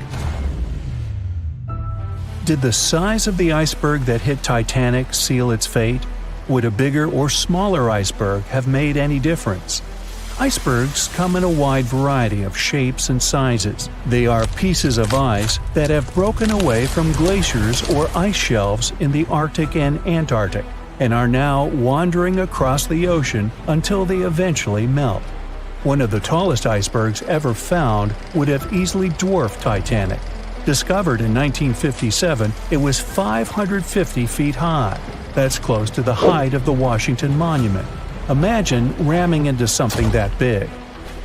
Did the size of the iceberg that hit Titanic seal its fate? Would a bigger or smaller iceberg have made any difference? Icebergs come in a wide variety of shapes and sizes. They are pieces of ice that have broken away from glaciers or ice shelves in the Arctic and Antarctic, and are now wandering across the ocean until they eventually melt. One of the tallest icebergs ever found would have easily dwarfed Titanic. Discovered in 1957, it was 550 feet high. That's close to the height of the Washington Monument. Imagine ramming into something that big.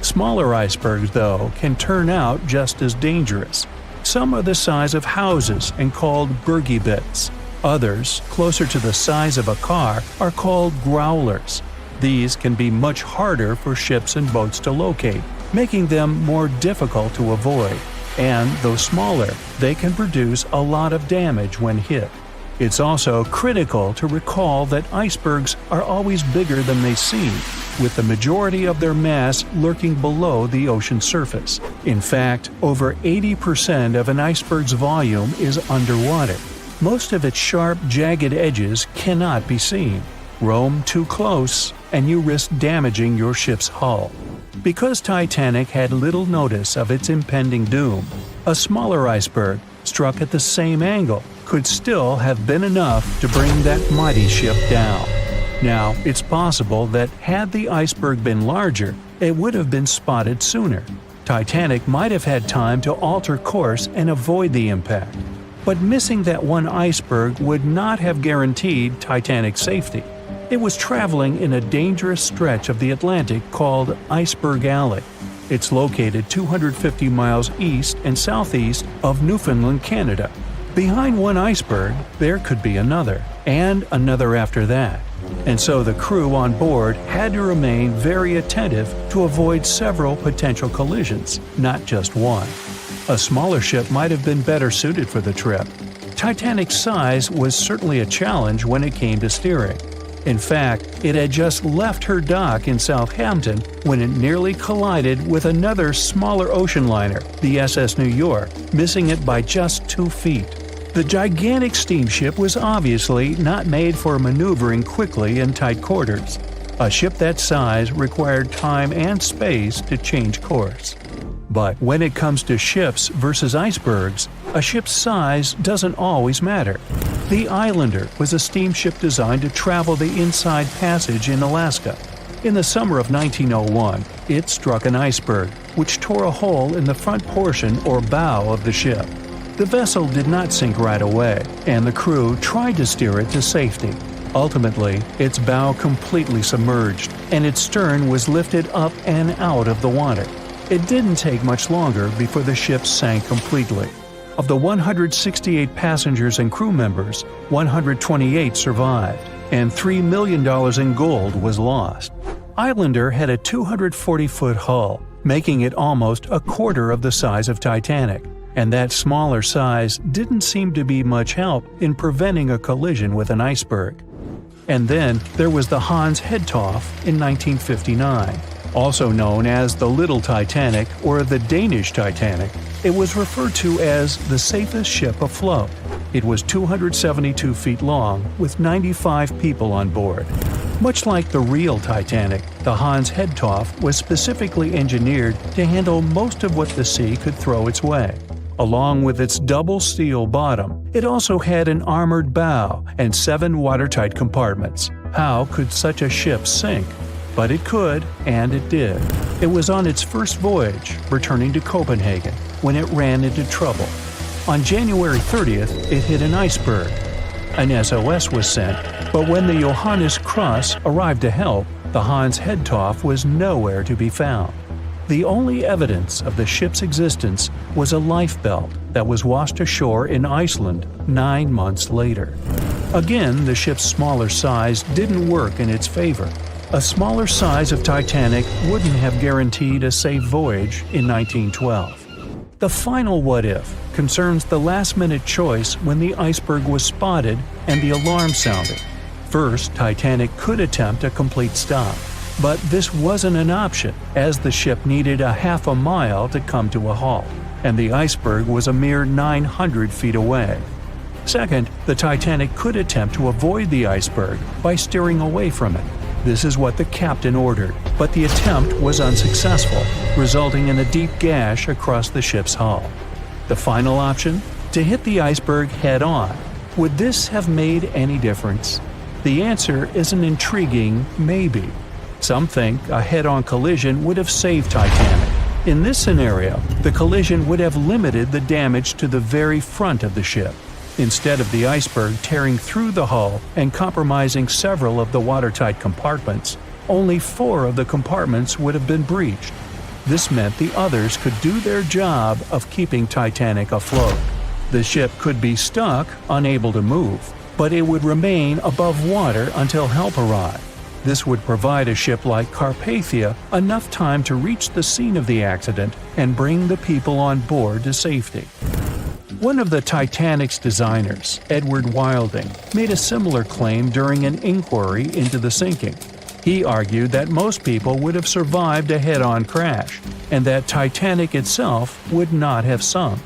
Smaller icebergs, though, can turn out just as dangerous. Some are the size of houses and called Bergy bits. Others, closer to the size of a car, are called growlers. These can be much harder for ships and boats to locate, making them more difficult to avoid. And though smaller, they can produce a lot of damage when hit. It's also critical to recall that icebergs are always bigger than they seem, with the majority of their mass lurking below the ocean surface. In fact, over 80% of an iceberg's volume is underwater. Most of its sharp, jagged edges cannot be seen. Roam too close, and you risk damaging your ship's hull. Because Titanic had little notice of its impending doom, a smaller iceberg, struck at the same angle, could still have been enough to bring that mighty ship down. Now, it's possible that had the iceberg been larger, it would have been spotted sooner. Titanic might have had time to alter course and avoid the impact. But missing that one iceberg would not have guaranteed Titanic's safety. It was traveling in a dangerous stretch of the Atlantic called Iceberg Alley. It's located 250 miles east and southeast of Newfoundland, Canada. Behind one iceberg, there could be another, and another after that. And so the crew on board had to remain very attentive to avoid several potential collisions, not just one. A smaller ship might have been better suited for the trip. Titanic's size was certainly a challenge when it came to steering. In fact, it had just left her dock in Southampton when it nearly collided with another smaller ocean liner, the SS New York, missing it by just 2 feet. The gigantic steamship was obviously not made for maneuvering quickly in tight quarters. A ship that size required time and space to change course. But when it comes to ships versus icebergs, a ship's size doesn't always matter. The Islander was a steamship designed to travel the Inside Passage in Alaska. In the summer of 1901, it struck an iceberg, which tore a hole in the front portion or bow of the ship. The vessel did not sink right away, and the crew tried to steer it to safety. Ultimately, its bow completely submerged, and its stern was lifted up and out of the water. It didn't take much longer before the ship sank completely. Of the 168 passengers and crew members, 128 survived, and $3 million in gold was lost. Islander had a 240-foot hull, making it almost a quarter of the size of Titanic, and that smaller size didn't seem to be much help in preventing a collision with an iceberg. And then there was the Hans Hedtoft in 1959. Also known as the Little Titanic or the Danish Titanic, it was referred to as the safest ship afloat. It was 272 feet long with 95 people on board. Much like the real Titanic, the Hans Hedtoft was specifically engineered to handle most of what the sea could throw its way. Along with its double steel bottom, it also had an armored bow and 7 watertight compartments. How could such a ship sink? But it could, and it did. It was on its first voyage, returning to Copenhagen, when it ran into trouble. On January 30th, it hit an iceberg. An SOS was sent, but when the Johannes Cross arrived to help, the Hans Hedtoft was nowhere to be found. The only evidence of the ship's existence was a lifebelt that was washed ashore in Iceland 9 months later. Again, the ship's smaller size didn't work in its favor. A smaller size of Titanic wouldn't have guaranteed a safe voyage in 1912. The final what-if concerns the last-minute choice when the iceberg was spotted and the alarm sounded. First, Titanic could attempt a complete stop, but this wasn't an option as the ship needed a half a mile to come to a halt, and the iceberg was a mere 900 feet away. Second, the Titanic could attempt to avoid the iceberg by steering away from it. This is what the captain ordered, but the attempt was unsuccessful, resulting in a deep gash across the ship's hull. The final option? To hit the iceberg head-on. Would this have made any difference? The answer is an intriguing maybe. Some think a head-on collision would have saved Titanic. In this scenario, the collision would have limited the damage to the very front of the ship, instead of the iceberg tearing through the hull and compromising several of the watertight compartments. Only 4 of the compartments would have been breached. This meant the others could do their job of keeping Titanic afloat. The ship could be stuck, unable to move, but it would remain above water until help arrived. This would provide a ship like Carpathia enough time to reach the scene of the accident and bring the people on board to safety. One of the Titanic's designers, Edward Wilding, made a similar claim during an inquiry into the sinking. He argued that most people would have survived a head-on crash, and that Titanic itself would not have sunk.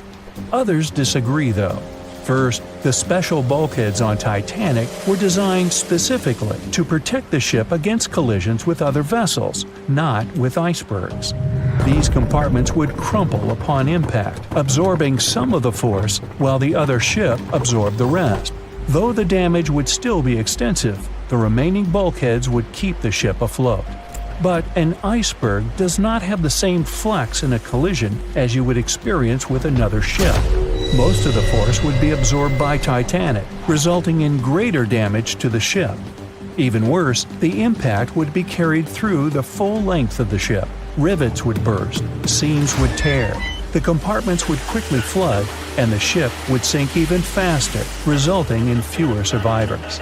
Others disagree, though. First, the special bulkheads on Titanic were designed specifically to protect the ship against collisions with other vessels, not with icebergs. These compartments would crumple upon impact, absorbing some of the force while the other ship absorbed the rest. Though the damage would still be extensive, the remaining bulkheads would keep the ship afloat. But an iceberg does not have the same flex in a collision as you would experience with another ship. Most of the force would be absorbed by Titanic, resulting in greater damage to the ship. Even worse, the impact would be carried through the full length of the ship. Rivets would burst, seams would tear, the compartments would quickly flood, and the ship would sink even faster, resulting in fewer survivors.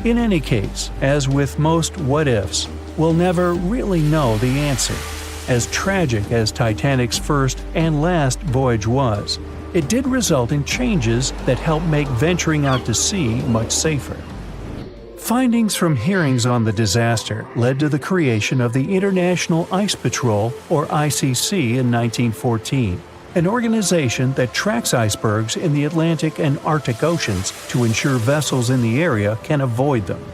In any case, as with most what-ifs, we'll never really know the answer. As tragic as Titanic's first and last voyage was, it did result in changes that helped make venturing out to sea much safer. Findings from hearings on the disaster led to the creation of the International Ice Patrol, or ICC, in 1914, an organization that tracks icebergs in the Atlantic and Arctic Oceans to ensure vessels in the area can avoid them.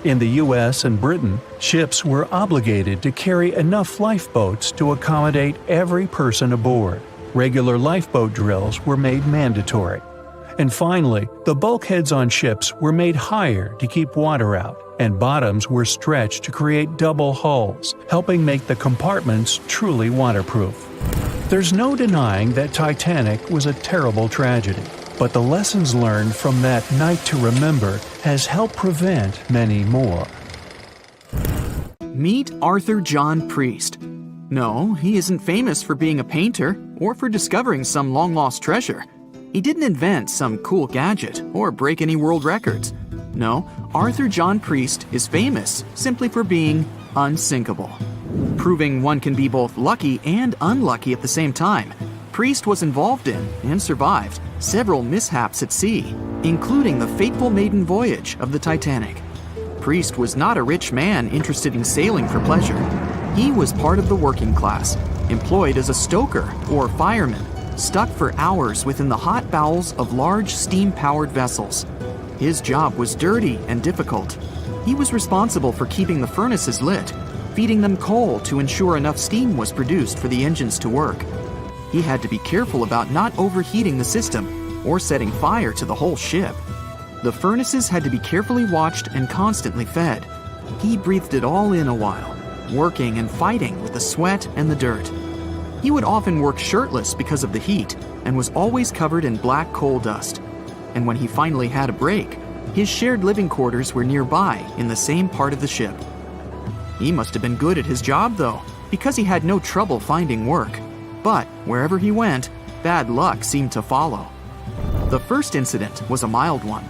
In the US and Britain, ships were obligated to carry enough lifeboats to accommodate every person aboard. Regular lifeboat drills were made mandatory. And finally, the bulkheads on ships were made higher to keep water out, and bottoms were stretched to create double hulls, helping make the compartments truly waterproof. There's no denying that Titanic was a terrible tragedy, but the lessons learned from that night to remember has helped prevent many more. Meet Arthur John Priest. No, he isn't famous for being a painter or for discovering some long-lost treasure. He didn't invent some cool gadget or break any world records. No, Arthur John Priest is famous simply for being unsinkable. Proving one can be both lucky and unlucky at the same time, Priest was involved in and survived several mishaps at sea, including the fateful maiden voyage of the Titanic. Priest was not a rich man interested in sailing for pleasure. He was part of the working class, employed as a stoker or fireman, stuck for hours within the hot bowels of large steam-powered vessels. His job was dirty and difficult. He was responsible for keeping the furnaces lit, feeding them coal to ensure enough steam was produced for the engines to work. He had to be careful about not overheating the system or setting fire to the whole ship. The furnaces had to be carefully watched and constantly fed. He breathed it all in a while, working and fighting with the sweat and the dirt. He would often work shirtless because of the heat and was always covered in black coal dust. And when he finally had a break, his shared living quarters were nearby in the same part of the ship. He must have been good at his job, though, because he had no trouble finding work. But wherever he went, bad luck seemed to follow. The first incident was a mild one.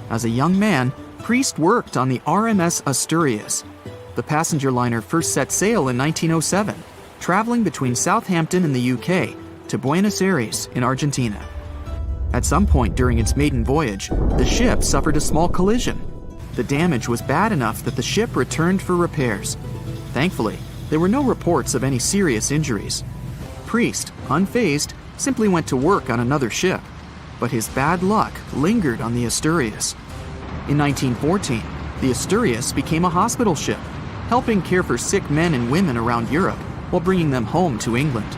As a young man, Priest worked on the RMS Asturias. The passenger liner first set sail in 1907, traveling between Southampton in the UK to Buenos Aires in Argentina. At some point during its maiden voyage, the ship suffered a small collision. The damage was bad enough that the ship returned for repairs. Thankfully, there were no reports of any serious injuries. Priest, unfazed, simply went to work on another ship, but his bad luck lingered on the Asturias. In 1914, the Asturias became a hospital ship, helping care for sick men and women around Europe while bringing them home to England.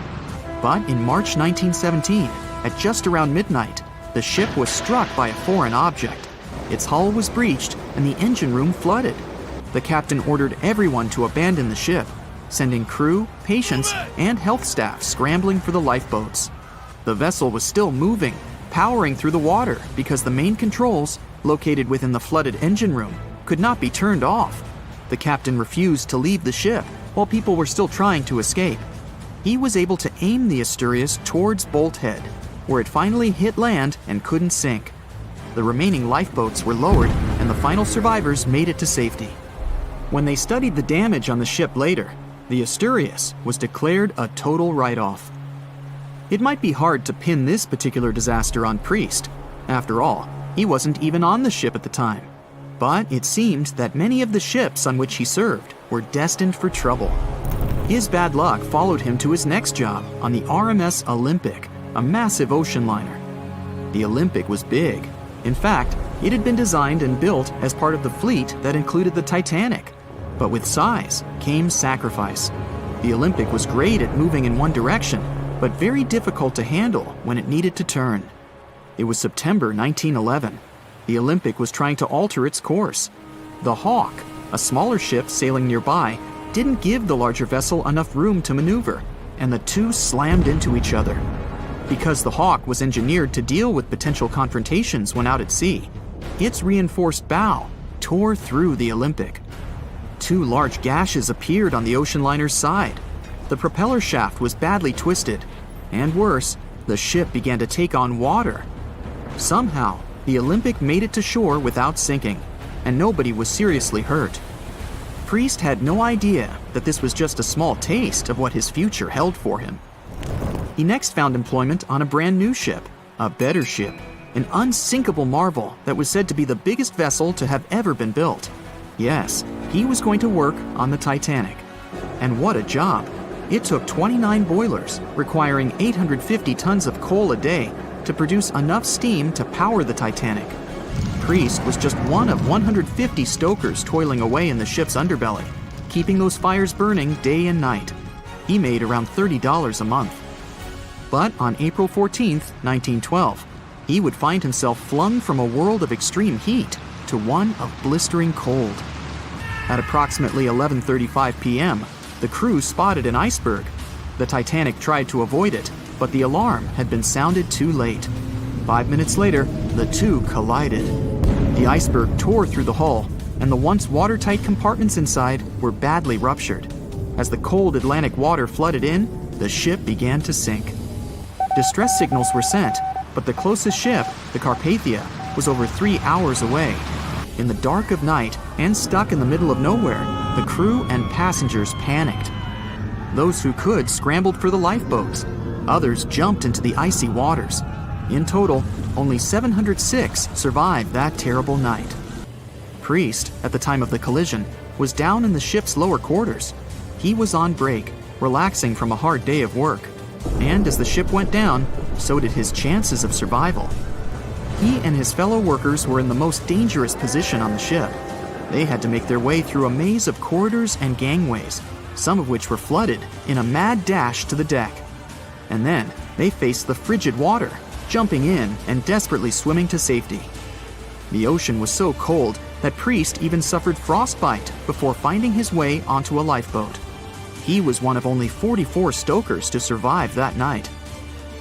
But in March 1917, at just around midnight, the ship was struck by a foreign object. Its hull was breached and the engine room flooded. The captain ordered everyone to abandon the ship, sending crew, patients, and health staff scrambling for the lifeboats. The vessel was still moving, powering through the water because the main controls, located within the flooded engine room, could not be turned off. The captain refused to leave the ship while people were still trying to escape. He was able to aim the Asturias towards Bolt Head, where it finally hit land and couldn't sink. The remaining lifeboats were lowered and the final survivors made it to safety. When they studied the damage on the ship later, the Asturias was declared a total write-off. It might be hard to pin this particular disaster on Priest. After all, he wasn't even on the ship at the time. But it seemed that many of the ships on which he served were destined for trouble. His bad luck followed him to his next job on the RMS Olympic, a massive ocean liner. The Olympic was big. In fact, it had been designed and built as part of the fleet that included the Titanic. But with size came sacrifice. The Olympic was great at moving in one direction, but very difficult to handle when it needed to turn. It was September 1911. The Olympic was trying to alter its course. The Hawk, a smaller ship sailing nearby, didn't give the larger vessel enough room to maneuver, and the two slammed into each other. Because the Hawk was engineered to deal with potential confrontations when out at sea, its reinforced bow tore through the Olympic. Two large gashes appeared on the ocean liner's side. The propeller shaft was badly twisted, and worse, the ship began to take on water. Somehow, the Olympic made it to shore without sinking, and nobody was seriously hurt. Priest had no idea that this was just a small taste of what his future held for him. He next found employment on a brand new ship, a better ship, an unsinkable marvel that was said to be the biggest vessel to have ever been built. Yes, he was going to work on the Titanic. And what a job! It took 29 boilers, requiring 850 tons of coal a day to produce enough steam to power the Titanic. Priest was just one of 150 stokers toiling away in the ship's underbelly, keeping those fires burning day and night. He made around $30 a month. But on April 14, 1912, he would find himself flung from a world of extreme heat to one of blistering cold. At approximately 11:35 p.m., the crew spotted an iceberg. The Titanic tried to avoid it, but the alarm had been sounded too late. 5 minutes later, the two collided. The iceberg tore through the hull, and the once watertight compartments inside were badly ruptured. As the cold Atlantic water flooded in, the ship began to sink. Distress signals were sent, but the closest ship, the Carpathia, was over 3 hours away. In the dark of night and stuck in the middle of nowhere, the crew and passengers panicked. Those who could scrambled for the lifeboats. Others jumped into the icy waters. In total, only 706 survived that terrible night. Priest, at the time of the collision, was down in the ship's lower quarters. He was on break, relaxing from a hard day of work. And as the ship went down, so did his chances of survival. He and his fellow workers were in the most dangerous position on the ship. They had to make their way through a maze of corridors and gangways, some of which were flooded, in a mad dash to the deck. And then they faced the frigid water, jumping in and desperately swimming to safety. The ocean was so cold that Priest even suffered frostbite before finding his way onto a lifeboat. He was one of only 44 stokers to survive that night.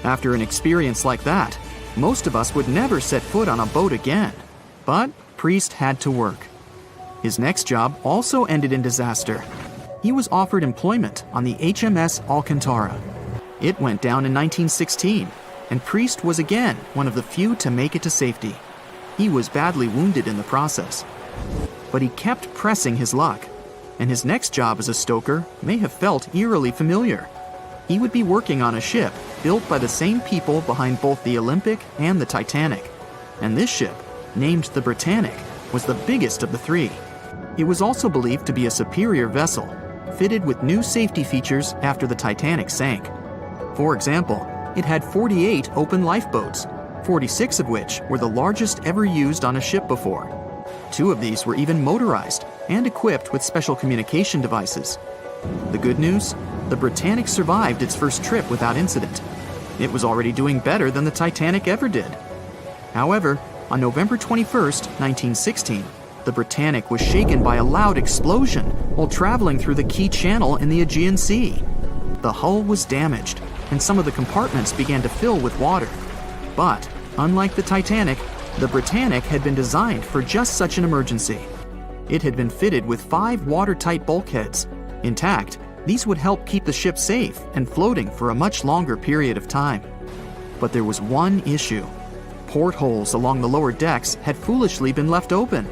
After an experience like that, most of us would never set foot on a boat again. But Priest had to work. His next job also ended in disaster. He was offered employment on the HMS Alcantara. It went down in 1916, and Priest was again one of the few to make it to safety. He was badly wounded in the process. But he kept pressing his luck, and his next job as a stoker may have felt eerily familiar. He would be working on a ship built by the same people behind both the Olympic and the Titanic. And this ship, named the Britannic, was the biggest of the three. It was also believed to be a superior vessel, fitted with new safety features after the Titanic sank. For example, it had 48 open lifeboats, 46 of which were the largest ever used on a ship before. 2 of these were even motorized and equipped with special communication devices. The good news? The Britannic survived its first trip without incident. It was already doing better than the Titanic ever did. However, on November 21st, 1916, the Britannic was shaken by a loud explosion while traveling through the key channel in the Aegean Sea. The hull was damaged, and some of the compartments began to fill with water. But, unlike the Titanic, the Britannic had been designed for just such an emergency. It had been fitted with 5 watertight bulkheads. Intact, these would help keep the ship safe and floating for a much longer period of time. But there was one issue. Portholes along the lower decks had foolishly been left open.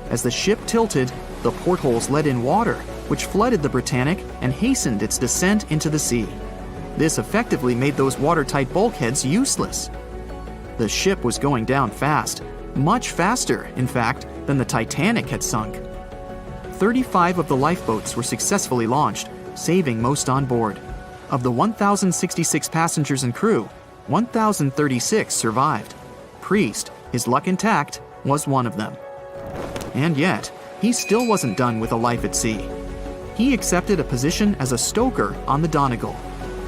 As the ship tilted, the portholes let in water, which flooded the Britannic and hastened its descent into the sea. This effectively made those watertight bulkheads useless. The ship was going down fast, much faster, in fact, than the Titanic had sunk. 35 of the lifeboats were successfully launched, saving most on board. Of the 1,066 passengers and crew, 1,036 survived. Priest, his luck intact, was one of them. And yet, he still wasn't done with a life at sea. He accepted a position as a stoker on the Donegal.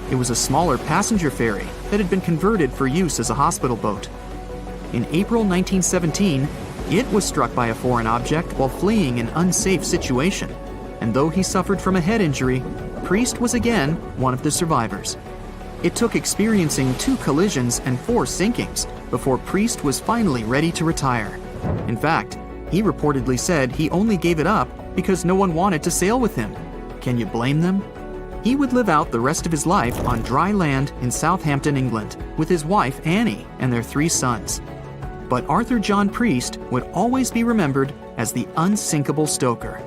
It was a smaller passenger ferry that had been converted for use as a hospital boat. In April 1917, it was struck by a foreign object while fleeing an unsafe situation. and though he suffered from a head injury, Priest was again one of the survivors. It took experiencing 2 collisions and 4 sinkings before Priest was finally ready to retire. In fact, he reportedly said he only gave it up because no one wanted to sail with him. Can you blame them? He would live out the rest of his life on dry land in Southampton, England, with his wife Annie and their 3 sons. But Arthur John Priest would always be remembered as the unsinkable stoker.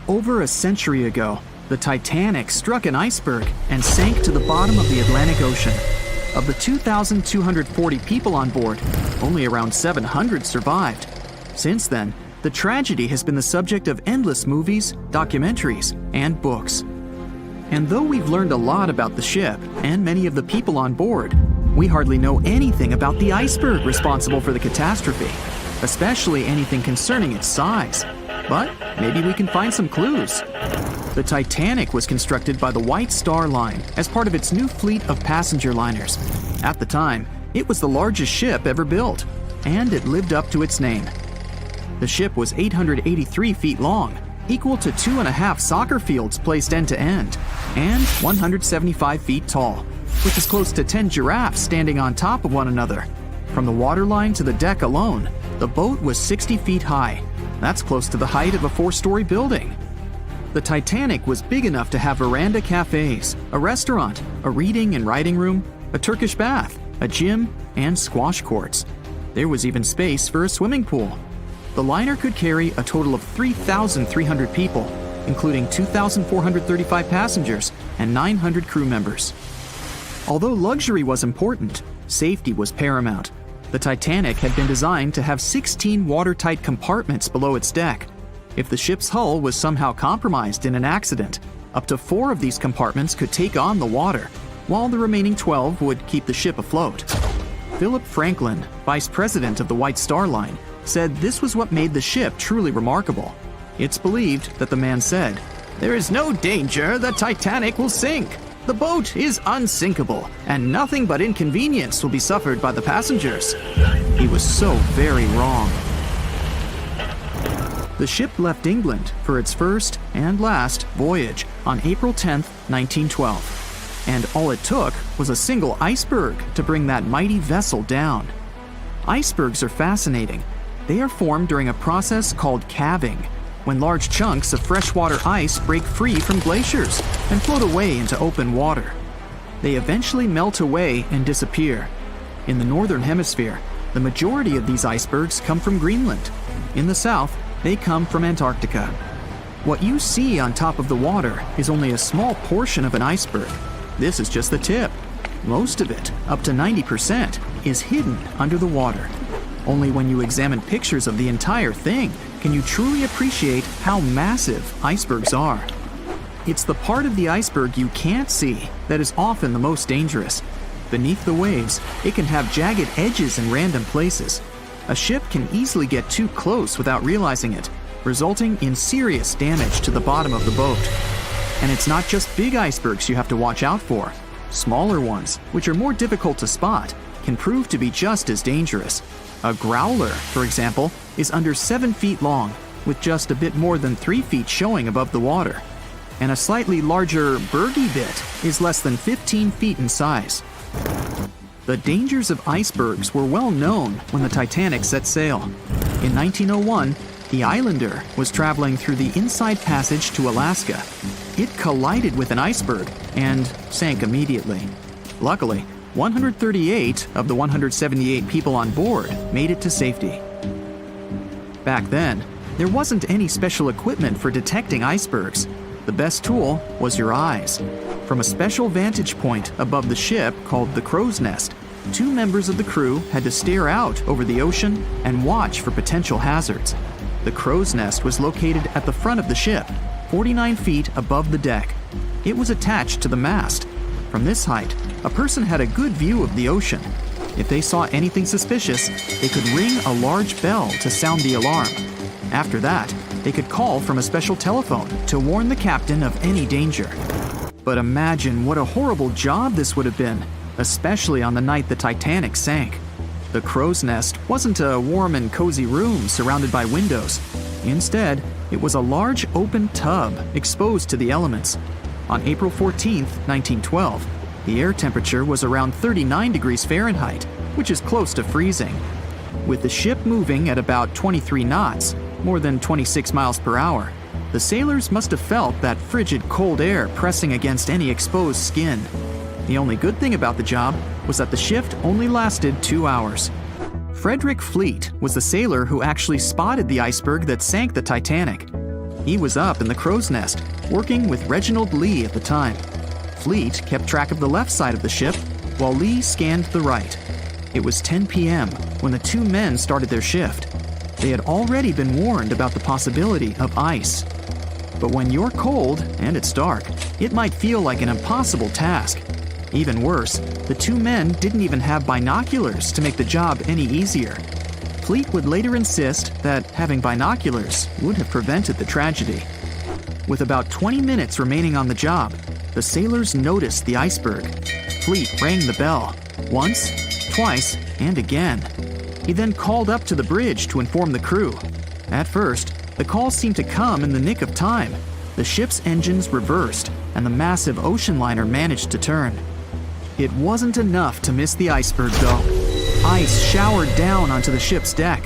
Over a century ago, the Titanic struck an iceberg and sank to the bottom of the Atlantic Ocean. Of the 2,240 people on board, only around 700 survived. Since then, the tragedy has been the subject of endless movies, documentaries, and books. And though we've learned a lot about the ship and many of the people on board, we hardly know anything about the iceberg responsible for the catastrophe, especially anything concerning its size. But maybe we can find some clues. The Titanic was constructed by the White Star Line as part of its new fleet of passenger liners. At the time, it was the largest ship ever built, and it lived up to its name. The ship was 883 feet long, equal to 2.5 soccer fields placed end to end, and 175 feet tall, which is close to 10 giraffes standing on top of one another. From the waterline to the deck alone, the boat was 60 feet high. That's close to the height of a 4-story building. The Titanic was big enough to have veranda cafes, a restaurant, a reading and writing room, a Turkish bath, a gym, and squash courts. There was even space for a swimming pool. The liner could carry a total of 3,300 people, including 2,435 passengers and 900 crew members. Although luxury was important, safety was paramount. The Titanic had been designed to have 16 watertight compartments below its deck. If the ship's hull was somehow compromised in an accident, up to 4 of these compartments could take on the water, while the remaining 12 would keep the ship afloat. Philip Franklin, vice president of the White Star Line, said this was what made the ship truly remarkable. It's believed that the man said, "There is no danger the Titanic will sink. The boat is unsinkable, and nothing but inconvenience will be suffered by the passengers." He was so very wrong. The ship left England for its first and last voyage on April 10, 1912. And all it took was a single iceberg to bring that mighty vessel down. Icebergs are fascinating. They are formed during a process called calving, when large chunks of freshwater ice break free from glaciers and float away into open water. They eventually melt away and disappear. In the northern hemisphere, the majority of these icebergs come from Greenland. In the south, they come from Antarctica. What you see on top of the water is only a small portion of an iceberg. This is just the tip. Most of it, up to 90%, is hidden under the water. Only when you examine pictures of the entire thing can you truly appreciate how massive icebergs are. It's the part of the iceberg you can't see that is often the most dangerous. Beneath the waves, it can have jagged edges in random places. A ship can easily get too close without realizing it, resulting in serious damage to the bottom of the boat. And it's not just big icebergs you have to watch out for. Smaller ones, which are more difficult to spot, can prove to be just as dangerous. A growler, for example, is under 7 feet long, with just a bit more than 3 feet showing above the water. And a slightly larger bergy bit is less than 15 feet in size. The dangers of icebergs were well known when the Titanic set sail. In 1901, the Islander was traveling through the inside passage to Alaska. It collided with an iceberg and sank immediately. Luckily, 138 of the 178 people on board made it to safety. Back then, there wasn't any special equipment for detecting icebergs. The best tool was your eyes. From a special vantage point above the ship called the crow's nest, 2 members of the crew had to stare out over the ocean and watch for potential hazards. The crow's nest was located at the front of the ship, 49 feet above the deck. It was attached to the mast. From this height, a person had a good view of the ocean. If they saw anything suspicious, they could ring a large bell to sound the alarm. After that, they could call from a special telephone to warn the captain of any danger. But imagine what a horrible job this would have been, especially on the night the Titanic sank. The crow's nest wasn't a warm and cozy room surrounded by windows. Instead, it was a large open tub exposed to the elements. On April 14, 1912, the air temperature was around 39 degrees Fahrenheit, which is close to freezing. With the ship moving at about 23 knots, more than 26 miles per hour, the sailors must have felt that frigid cold air pressing against any exposed skin. The only good thing about the job was that the shift only lasted 2 hours. Frederick Fleet was the sailor who actually spotted the iceberg that sank the Titanic. He was up in the crow's nest, working with Reginald Lee at the time. Fleet kept track of the left side of the ship, while Lee scanned the right. It was 10 p.m. when the two men started their shift. They had already been warned about the possibility of ice. But when you're cold and it's dark, it might feel like an impossible task. Even worse, the two men didn't even have binoculars to make the job any easier. Fleet would later insist that having binoculars would have prevented the tragedy. With about 20 minutes remaining on the job, the sailors noticed the iceberg. Fleet rang the bell, once, twice, and again. He then called up to the bridge to inform the crew. At first, the call seemed to come in the nick of time. The ship's engines reversed, and the massive ocean liner managed to turn. It wasn't enough to miss the iceberg, though. Ice showered down onto the ship's deck.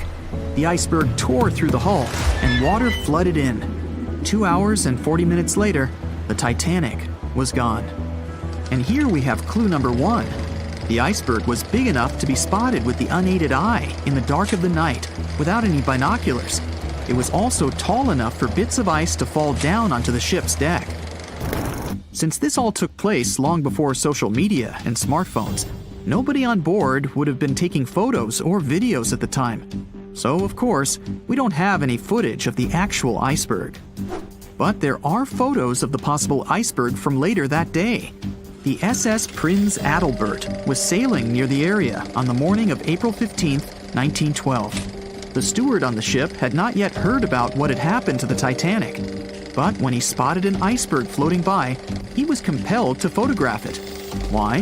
The iceberg tore through the hull, and water flooded in. 2 hours and 40 minutes later, the Titanic was gone. And here we have clue number 1. The iceberg was big enough to be spotted with the unaided eye in the dark of the night without any binoculars. It was also tall enough for bits of ice to fall down onto the ship's deck. Since this all took place long before social media and smartphones, nobody on board would have been taking photos or videos at the time. So, of course, we don't have any footage of the actual iceberg. But there are photos of the possible iceberg from later that day. The SS Prinz Adalbert was sailing near the area on the morning of April 15, 1912. The steward on the ship had not yet heard about what had happened to the Titanic. But when he spotted an iceberg floating by, he was compelled to photograph it. Why?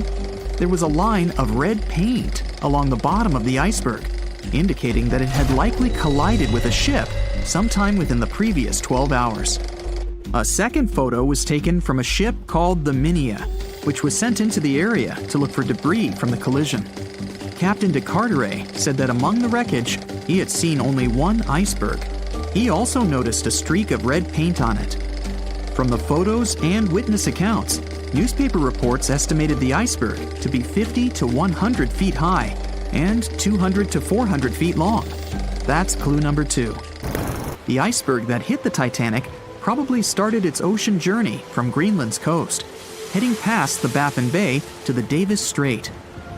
There was a line of red paint along the bottom of the iceberg, indicating that it had likely collided with a ship sometime within the previous 12 hours. A second photo was taken from a ship called the Minia, which was sent into the area to look for debris from the collision. Captain de Carteret said that among the wreckage, he had seen only one iceberg. He also noticed a streak of red paint on it. From the photos and witness accounts, newspaper reports estimated the iceberg to be 50 to 100 feet high and 200 to 400 feet long. That's clue number 2. The iceberg that hit the Titanic probably started its ocean journey from Greenland's coast, heading past the Baffin Bay to the Davis Strait.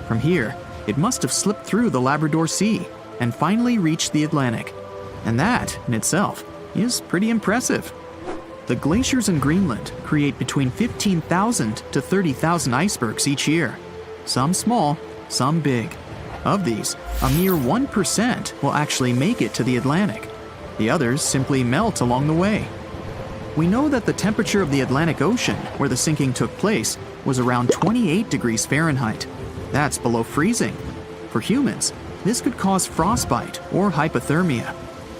From here, it must have slipped through the Labrador Sea and finally reached the Atlantic. And that, in itself, is pretty impressive. The glaciers in Greenland create between 15,000 to 30,000 icebergs each year. Some small, some big. Of these, a mere 1% will actually make it to the Atlantic. The others simply melt along the way. We know that the temperature of the Atlantic Ocean, where the sinking took place, was around 28 degrees Fahrenheit. That's below freezing. For humans, this could cause frostbite or hypothermia.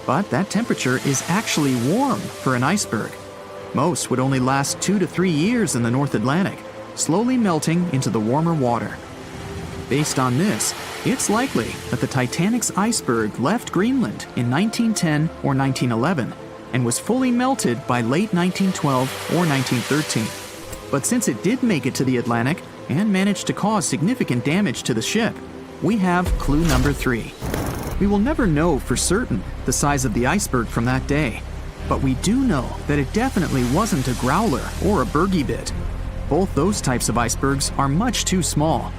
But that temperature is actually warm for an iceberg. Most would only last 2 to 3 years in the North Atlantic, slowly melting into the warmer water. Based on this, it's likely that the Titanic's iceberg left Greenland in 1910 or 1911 and was fully melted by late 1912 or 1913. But since it did make it to the Atlantic and managed to cause significant damage to the ship, we have clue number 3. We will never know for certain the size of the iceberg from that day, but we do know that it definitely wasn't a growler or a bergy bit. Both those types of icebergs are much too small.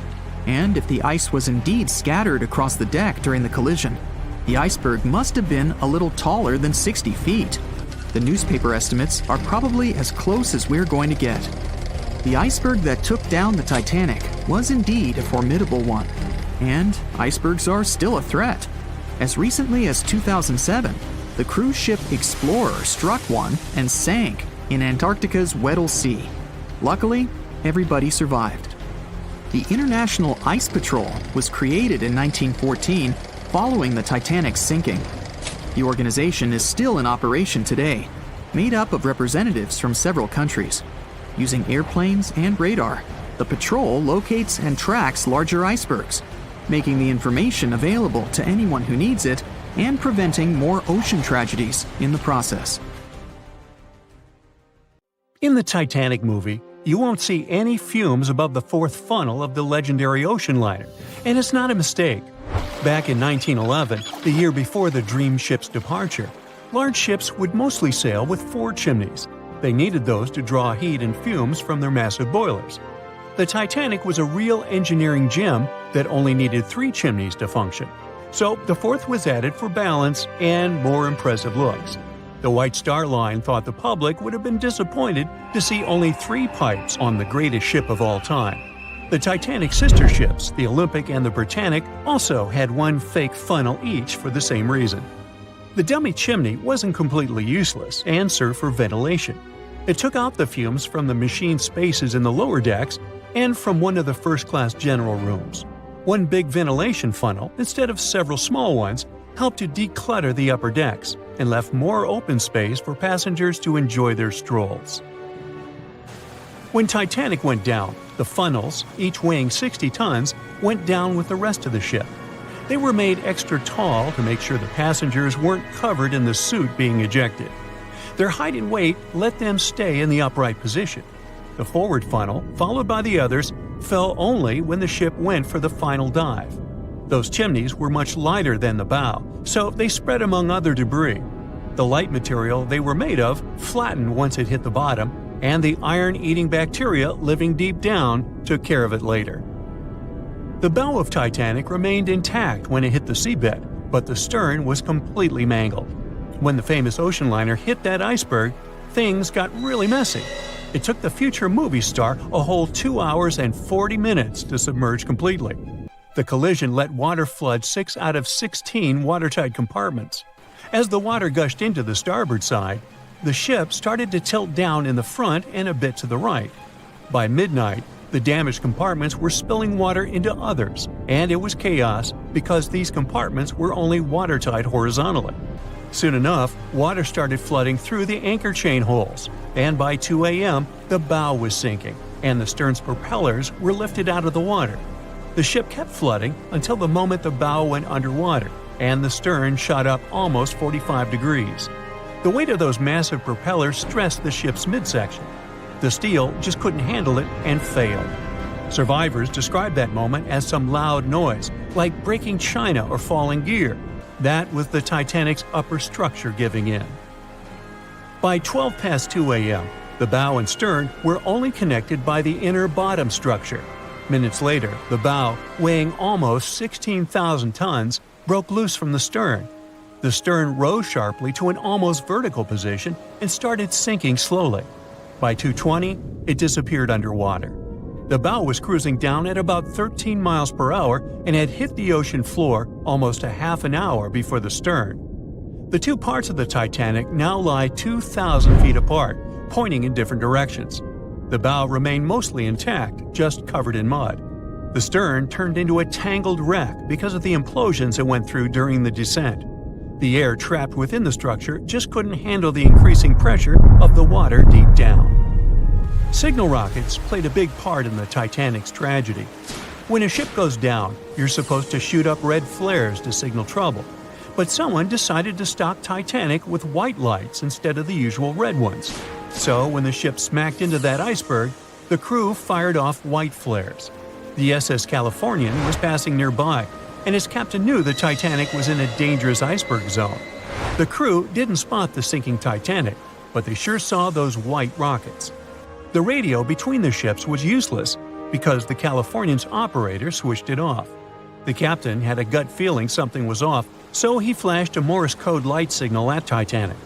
And if the ice was indeed scattered across the deck during the collision, the iceberg must have been a little taller than 60 feet. The newspaper estimates are probably as close as we're going to get. The iceberg that took down the Titanic was indeed a formidable one, and icebergs are still a threat. As recently as 2007, the cruise ship Explorer struck one and sank in Antarctica's Weddell Sea. Luckily, everybody survived. The International Ice Patrol was created in 1914 following the Titanic's sinking. The organization is still in operation today, made up of representatives from several countries. Using airplanes and radar, the patrol locates and tracks larger icebergs, making the information available to anyone who needs it and preventing more ocean tragedies in the process. In the Titanic movie, you won't see any fumes above the fourth funnel of the legendary ocean liner, and it's not a mistake. Back in 1911, the year before the Dream ship's departure, large ships would mostly sail with 4 chimneys. They needed those to draw heat and fumes from their massive boilers. The Titanic was a real engineering gem that only needed 3 chimneys to function. So the fourth was added for balance and more impressive looks. The White Star Line thought the public would have been disappointed to see only 3 pipes on the greatest ship of all time. The Titanic's sister ships, the Olympic and the Britannic, also had 1 fake funnel each for the same reason. The dummy chimney wasn't completely useless and served for ventilation. It took out the fumes from the machine spaces in the lower decks and from one of the first-class general rooms. 1 big ventilation funnel, instead of several small ones, helped to declutter the upper decks and left more open space for passengers to enjoy their strolls. When Titanic went down, the funnels, each weighing 60 tons, went down with the rest of the ship. They were made extra tall to make sure the passengers weren't covered in the soot being ejected. Their height and weight let them stay in the upright position. The forward funnel, followed by the others, fell only when the ship went for the final dive. Those chimneys were much lighter than the bow, so they spread among other debris. The light material they were made of flattened once it hit the bottom, and the iron-eating bacteria living deep down took care of it later. The bow of Titanic remained intact when it hit the seabed, but the stern was completely mangled. When the famous ocean liner hit that iceberg, things got really messy. It took the future movie star a whole 2 hours and 40 minutes to submerge completely. The collision let water flood 6 out of 16 watertight compartments. As the water gushed into the starboard side, the ship started to tilt down in the front and a bit to the right. By midnight, the damaged compartments were spilling water into others, and it was chaos because these compartments were only watertight horizontally. Soon enough, water started flooding through the anchor chain holes, and by 2 a.m., the bow was sinking, and the stern's propellers were lifted out of the water. The ship kept flooding until the moment the bow went underwater, and the stern shot up almost 45 degrees. The weight of those massive propellers stressed the ship's midsection. The steel just couldn't handle it and failed. Survivors described that moment as some loud noise, like breaking china or falling gear. That was the Titanic's upper structure giving in. By 12 past 2 a.m., the bow and stern were only connected by the inner bottom structure. Minutes later, the bow, weighing almost 16,000 tons, broke loose from the stern. The stern rose sharply to an almost vertical position and started sinking slowly. By 2:20, it disappeared underwater. The bow was cruising down at about 13 miles per hour and had hit the ocean floor almost a half an hour before the stern. The 2 parts of the Titanic now lie 2,000 feet apart, pointing in different directions. The bow remained mostly intact, just covered in mud. The stern turned into a tangled wreck because of the implosions it went through during the descent. The air trapped within the structure just couldn't handle the increasing pressure of the water deep down. Signal rockets played a big part in the Titanic's tragedy. When a ship goes down, you're supposed to shoot up red flares to signal trouble. But someone decided to stock Titanic with white lights instead of the usual red ones. So when the ship smacked into that iceberg, the crew fired off white flares. The SS Californian was passing nearby, and his captain knew the Titanic was in a dangerous iceberg zone. The crew didn't spot the sinking Titanic, but they sure saw those white rockets. The radio between the ships was useless because the Californian's operator switched it off. The captain had a gut feeling something was off, so he flashed a Morse code light signal at Titanic.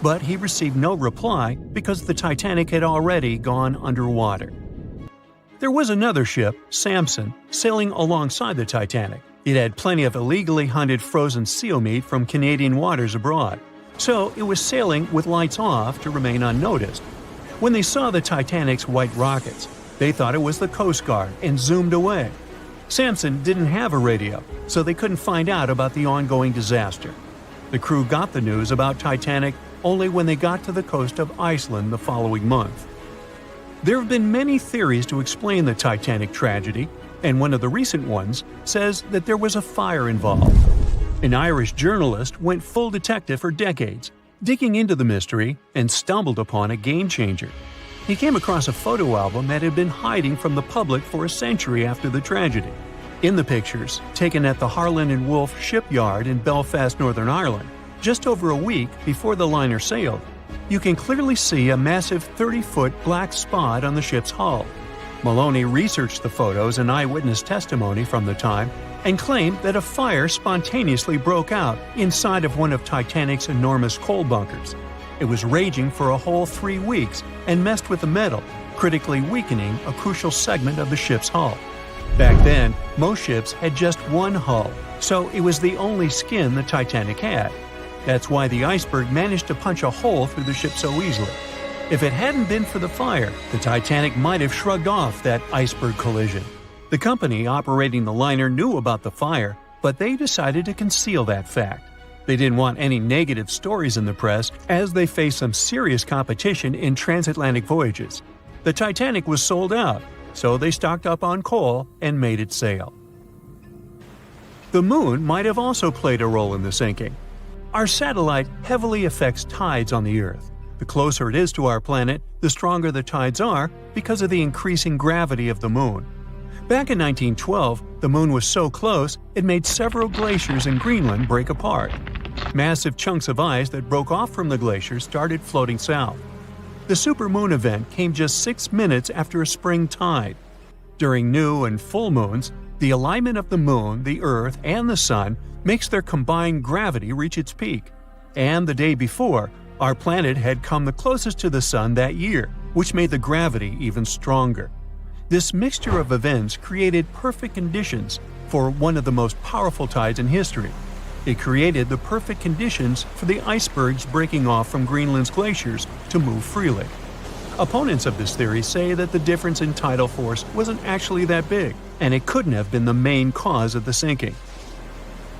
But he received no reply because the Titanic had already gone underwater. There was another ship, Samson, sailing alongside the Titanic. It had plenty of illegally hunted frozen seal meat from Canadian waters abroad, so it was sailing with lights off to remain unnoticed. When they saw the Titanic's white rockets, they thought it was the Coast Guard and zoomed away. Samson didn't have a radio, so they couldn't find out about the ongoing disaster. The crew got the news about Titanic only when they got to the coast of Iceland the following month. There have been many theories to explain the Titanic tragedy, and one of the recent ones says that there was a fire involved. An Irish journalist went full detective for decades, digging into the mystery, and stumbled upon a game-changer. He came across a photo album that had been hiding from the public for a century after the tragedy. In the pictures, taken at the Harland and Wolff shipyard in Belfast, Northern Ireland, just over a week before the liner sailed, you can clearly see a massive 30-foot black spot on the ship's hull. Maloney researched the photos and eyewitness testimony from the time and claimed that a fire spontaneously broke out inside of one of Titanic's enormous coal bunkers. It was raging for a whole 3 weeks and messed with the metal, critically weakening a crucial segment of the ship's hull. Back then, most ships had just one hull, so it was the only skin the Titanic had. That's why the iceberg managed to punch a hole through the ship so easily. If it hadn't been for the fire, the Titanic might have shrugged off that iceberg collision. The company operating the liner knew about the fire, but they decided to conceal that fact. They didn't want any negative stories in the press as they faced some serious competition in transatlantic voyages. The Titanic was sold out, so they stocked up on coal and made it sail. The moon might have also played a role in the sinking. Our satellite heavily affects tides on the Earth. The closer it is to our planet, the stronger the tides are because of the increasing gravity of the moon. Back in 1912, the moon was so close it made several glaciers in Greenland break apart. Massive chunks of ice that broke off from the glaciers started floating south. The supermoon event came just 6 minutes after a spring tide. During new and full moons, the alignment of the moon, the Earth, and the Sun makes their combined gravity reach its peak. And the day before, our planet had come the closest to the Sun that year, which made the gravity even stronger. This mixture of events created perfect conditions for one of the most powerful tides in history. It created the perfect conditions for the icebergs breaking off from Greenland's glaciers to move freely. Opponents of this theory say that the difference in tidal force wasn't actually that big, and it couldn't have been the main cause of the sinking.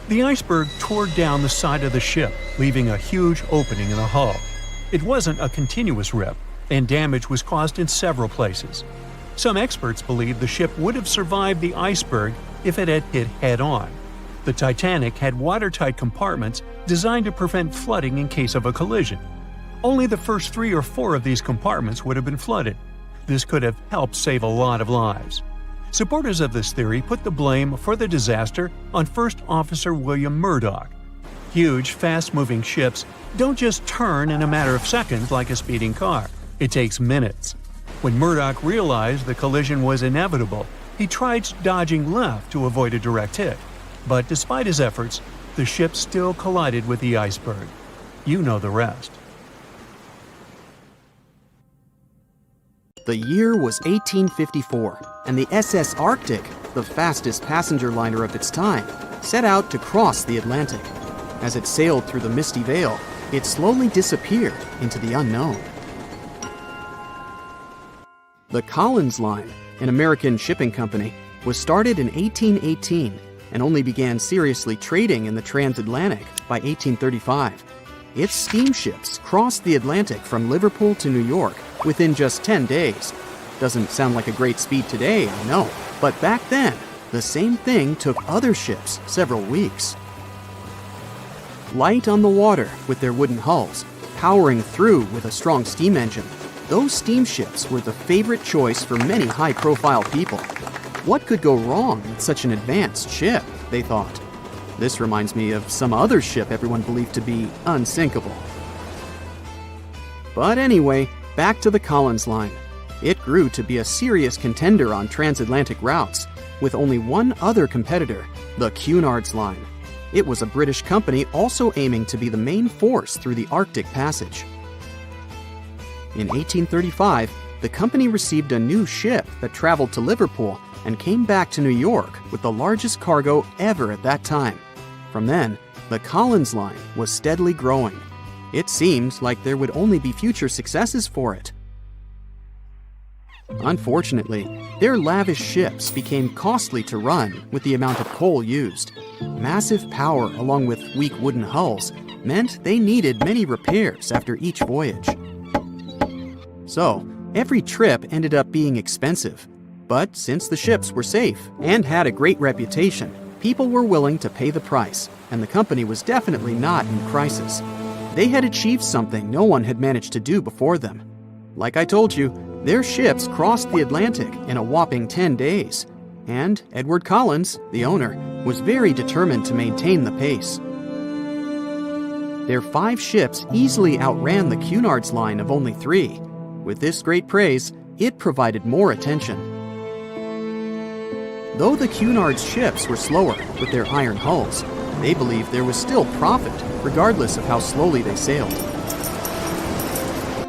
The iceberg tore down the side of the ship, leaving a huge opening in the hull. It wasn't a continuous rip, and damage was caused in several places. Some experts believe the ship would have survived the iceberg if it had hit head-on. The Titanic had watertight compartments designed to prevent flooding in case of a collision. Only the first 3 or 4 of these compartments would have been flooded. This could have helped save a lot of lives. Supporters of this theory put the blame for the disaster on First Officer William Murdoch. Huge, fast-moving ships don't just turn in a matter of seconds like a speeding car. It takes minutes. When Murdoch realized the collision was inevitable, he tried dodging left to avoid a direct hit. But despite his efforts, the ship still collided with the iceberg. You know the rest. The year was 1854, and the SS Arctic, the fastest passenger liner of its time, set out to cross the Atlantic. As it sailed through the misty veil, it slowly disappeared into the unknown. The Collins Line, an American shipping company, was started in 1818 and only began seriously trading in the transatlantic by 1835. Its steamships crossed the Atlantic from Liverpool to New York within just 10 days. Doesn't sound like a great speed today, I know, but back then, the same thing took other ships several weeks. Light on the water with their wooden hulls, powering through with a strong steam engine, those steamships were the favorite choice for many high-profile people. What could go wrong with such an advanced ship, they thought. This reminds me of some other ship everyone believed to be unsinkable. But anyway, back to the Collins Line. It grew to be a serious contender on transatlantic routes, with only one other competitor, the Cunard's Line. It was a British company also aiming to be the main force through the Arctic Passage. In 1835, the company received a new ship that traveled to Liverpool and came back to New York with the largest cargo ever at that time. From then, the Collins Line was steadily growing. It seemed like there would only be future successes for it. Unfortunately, their lavish ships became costly to run with the amount of coal used. Massive power along with weak wooden hulls meant they needed many repairs after each voyage. So, every trip ended up being expensive. But since the ships were safe and had a great reputation, people were willing to pay the price, and the company was definitely not in crisis. They had achieved something no one had managed to do before them. Like I told you, their ships crossed the Atlantic in a whopping 10 days, and Edward Collins, the owner, was very determined to maintain the pace. Their 5 ships easily outran the Cunard's line of only 3. With this great praise, it provided more attention. Though the Cunard's ships were slower with their iron hulls, they believed there was still profit, regardless of how slowly they sailed.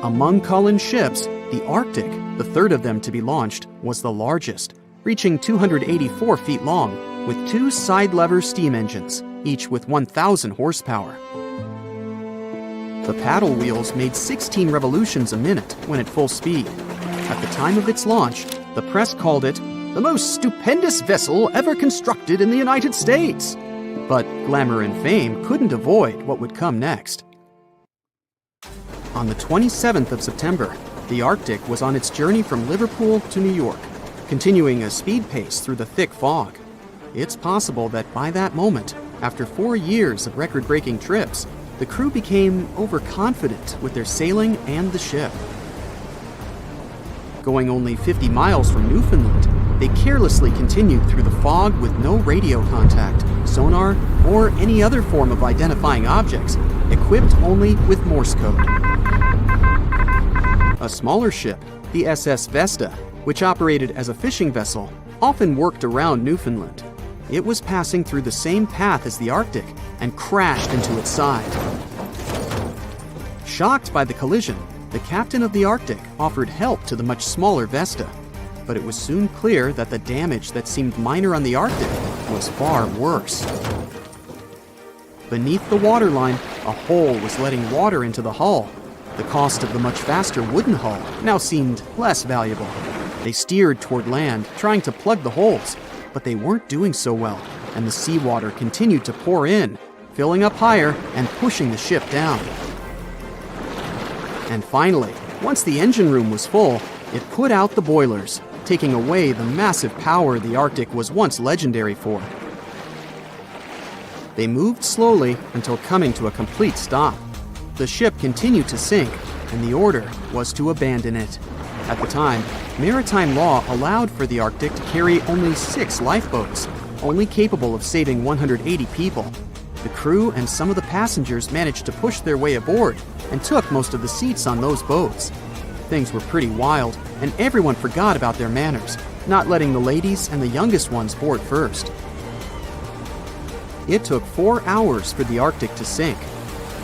Among Collins' ships, the Arctic, the third of them to be launched, was the largest, reaching 284 feet long, with 2 side-lever steam engines, each with 1,000 horsepower. The paddle wheels made 16 revolutions a minute when at full speed. At the time of its launch, the press called it the most stupendous vessel ever constructed in the United States. But glamour and fame couldn't avoid what would come next. On the 27th of September, the Arctic was on its journey from Liverpool to New York, continuing a speed pace through the thick fog. It's possible that by that moment, after 4 years of record-breaking trips, the crew became overconfident with their sailing and the ship. Going only 50 miles from Newfoundland, they carelessly continued through the fog with no radio contact, sonar, or any other form of identifying objects, equipped only with Morse code. A smaller ship, the SS Vesta, which operated as a fishing vessel, often worked around Newfoundland. It was passing through the same path as the Arctic and crashed into its side. Shocked by the collision, the captain of the Arctic offered help to the much smaller Vesta, but it was soon clear that the damage that seemed minor on the Arctic was far worse. Beneath the waterline, a hole was letting water into the hull. The cost of the much faster wooden hull now seemed less valuable. They steered toward land, trying to plug the holes, but they weren't doing so well, and the seawater continued to pour in, filling up higher and pushing the ship down. And finally, once the engine room was full, it put out the boilers, taking away the massive power the Arctic was once legendary for. They moved slowly until coming to a complete stop. The ship continued to sink, and the order was to abandon it. At the time, maritime law allowed for the Arctic to carry only 6 lifeboats, only capable of saving 180 people. The crew and some of the passengers managed to push their way aboard and took most of the seats on those boats. Things were pretty wild, and everyone forgot about their manners, not letting the ladies and the youngest ones board first. It took 4 hours for the Arctic to sink.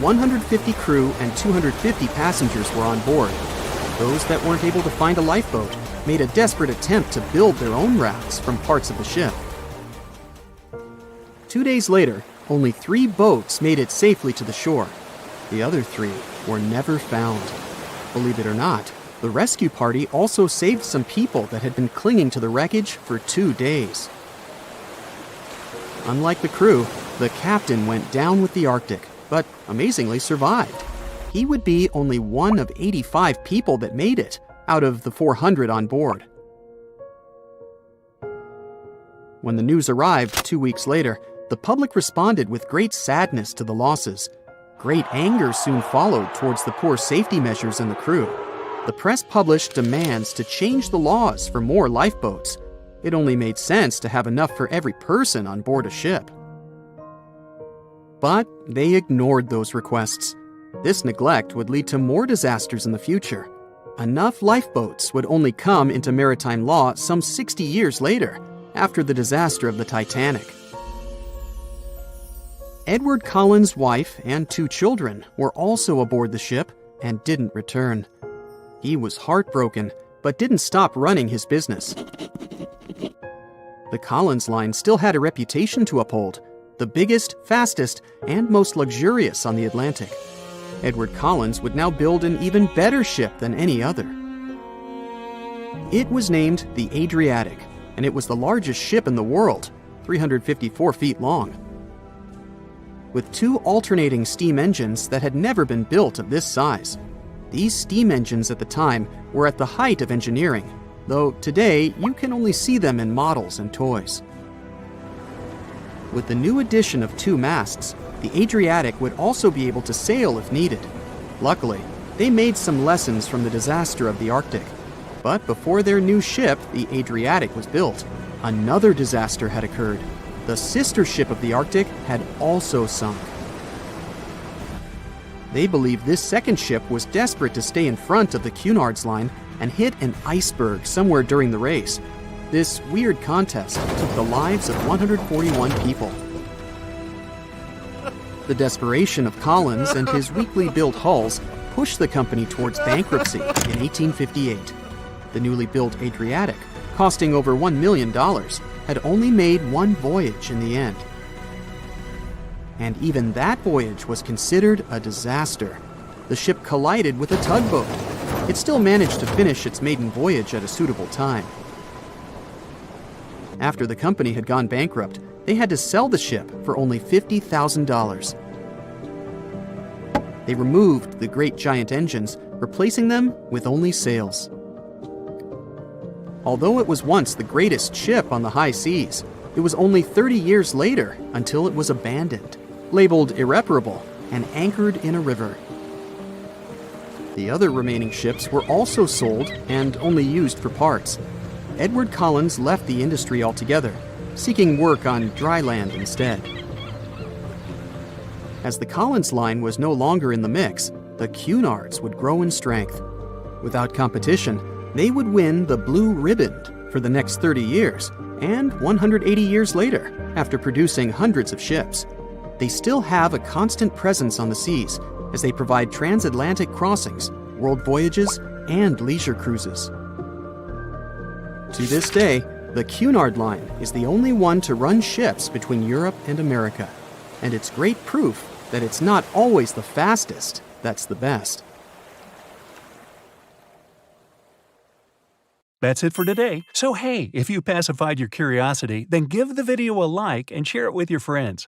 150 crew and 250 passengers were on board. Those that weren't able to find a lifeboat made a desperate attempt to build their own rafts from parts of the ship. 2 days later, only 3 boats made it safely to the shore. The other 3 were never found. Believe it or not, the rescue party also saved some people that had been clinging to the wreckage for 2 days. Unlike the crew, the captain went down with the Arctic, but amazingly survived. He would be only one of 85 people that made it out of the 400 on board. When the news arrived 2 weeks later, the public responded with great sadness to the losses. Great anger soon followed towards the poor safety measures in the crew. The press published demands to change the laws for more lifeboats. It only made sense to have enough for every person on board a ship. But they ignored those requests. This neglect would lead to more disasters in the future. Enough lifeboats would only come into maritime law some 60 years later, after the disaster of the Titanic. Edward Collins' wife and 2 children were also aboard the ship and didn't return. He was heartbroken, but didn't stop running his business. The Collins line still had a reputation to uphold, the biggest, fastest, and most luxurious on the Atlantic. Edward Collins would now build an even better ship than any other. It was named the Adriatic, and it was the largest ship in the world, 354 feet long. with 2 alternating steam engines that had never been built of this size. These steam engines at the time were at the height of engineering, though today you can only see them in models and toys. With the new addition of 2 masts, the Adriatic would also be able to sail if needed. Luckily, they made some lessons from the disaster of the Arctic. But before their new ship, the Adriatic, was built, another disaster had occurred. The sister ship of the Arctic had also sunk. They believe this second ship was desperate to stay in front of the Cunard's line and hit an iceberg somewhere during the race. This weird contest took the lives of 141 people. The desperation of Collins and his weakly built hulls pushed the company towards bankruptcy in 1858. The newly built Adriatic, costing over $1 million, had only made one voyage in the end. And even that voyage was considered a disaster. The ship collided with a tugboat. It still managed to finish its maiden voyage at a suitable time. After the company had gone bankrupt, they had to sell the ship for only $50,000. They removed the great giant engines, replacing them with only sails. Although it was once the greatest ship on the high seas, it was only 30 years later until it was abandoned, labeled irreparable, and anchored in a river. The other remaining ships were also sold and only used for parts. Edward Collins left the industry altogether, seeking work on dry land instead. As the Collins line was no longer in the mix, the Cunards would grow in strength. Without competition, they would win the Blue Ribbon for the next 30 years, and 180 years later, after producing hundreds of ships. They still have a constant presence on the seas as they provide transatlantic crossings, world voyages, and leisure cruises. To this day, the Cunard line is the only one to run ships between Europe and America, and it's great proof that it's not always the fastest that's the best. That's it for today. So hey, if you pacified your curiosity, then give the video a like and share it with your friends.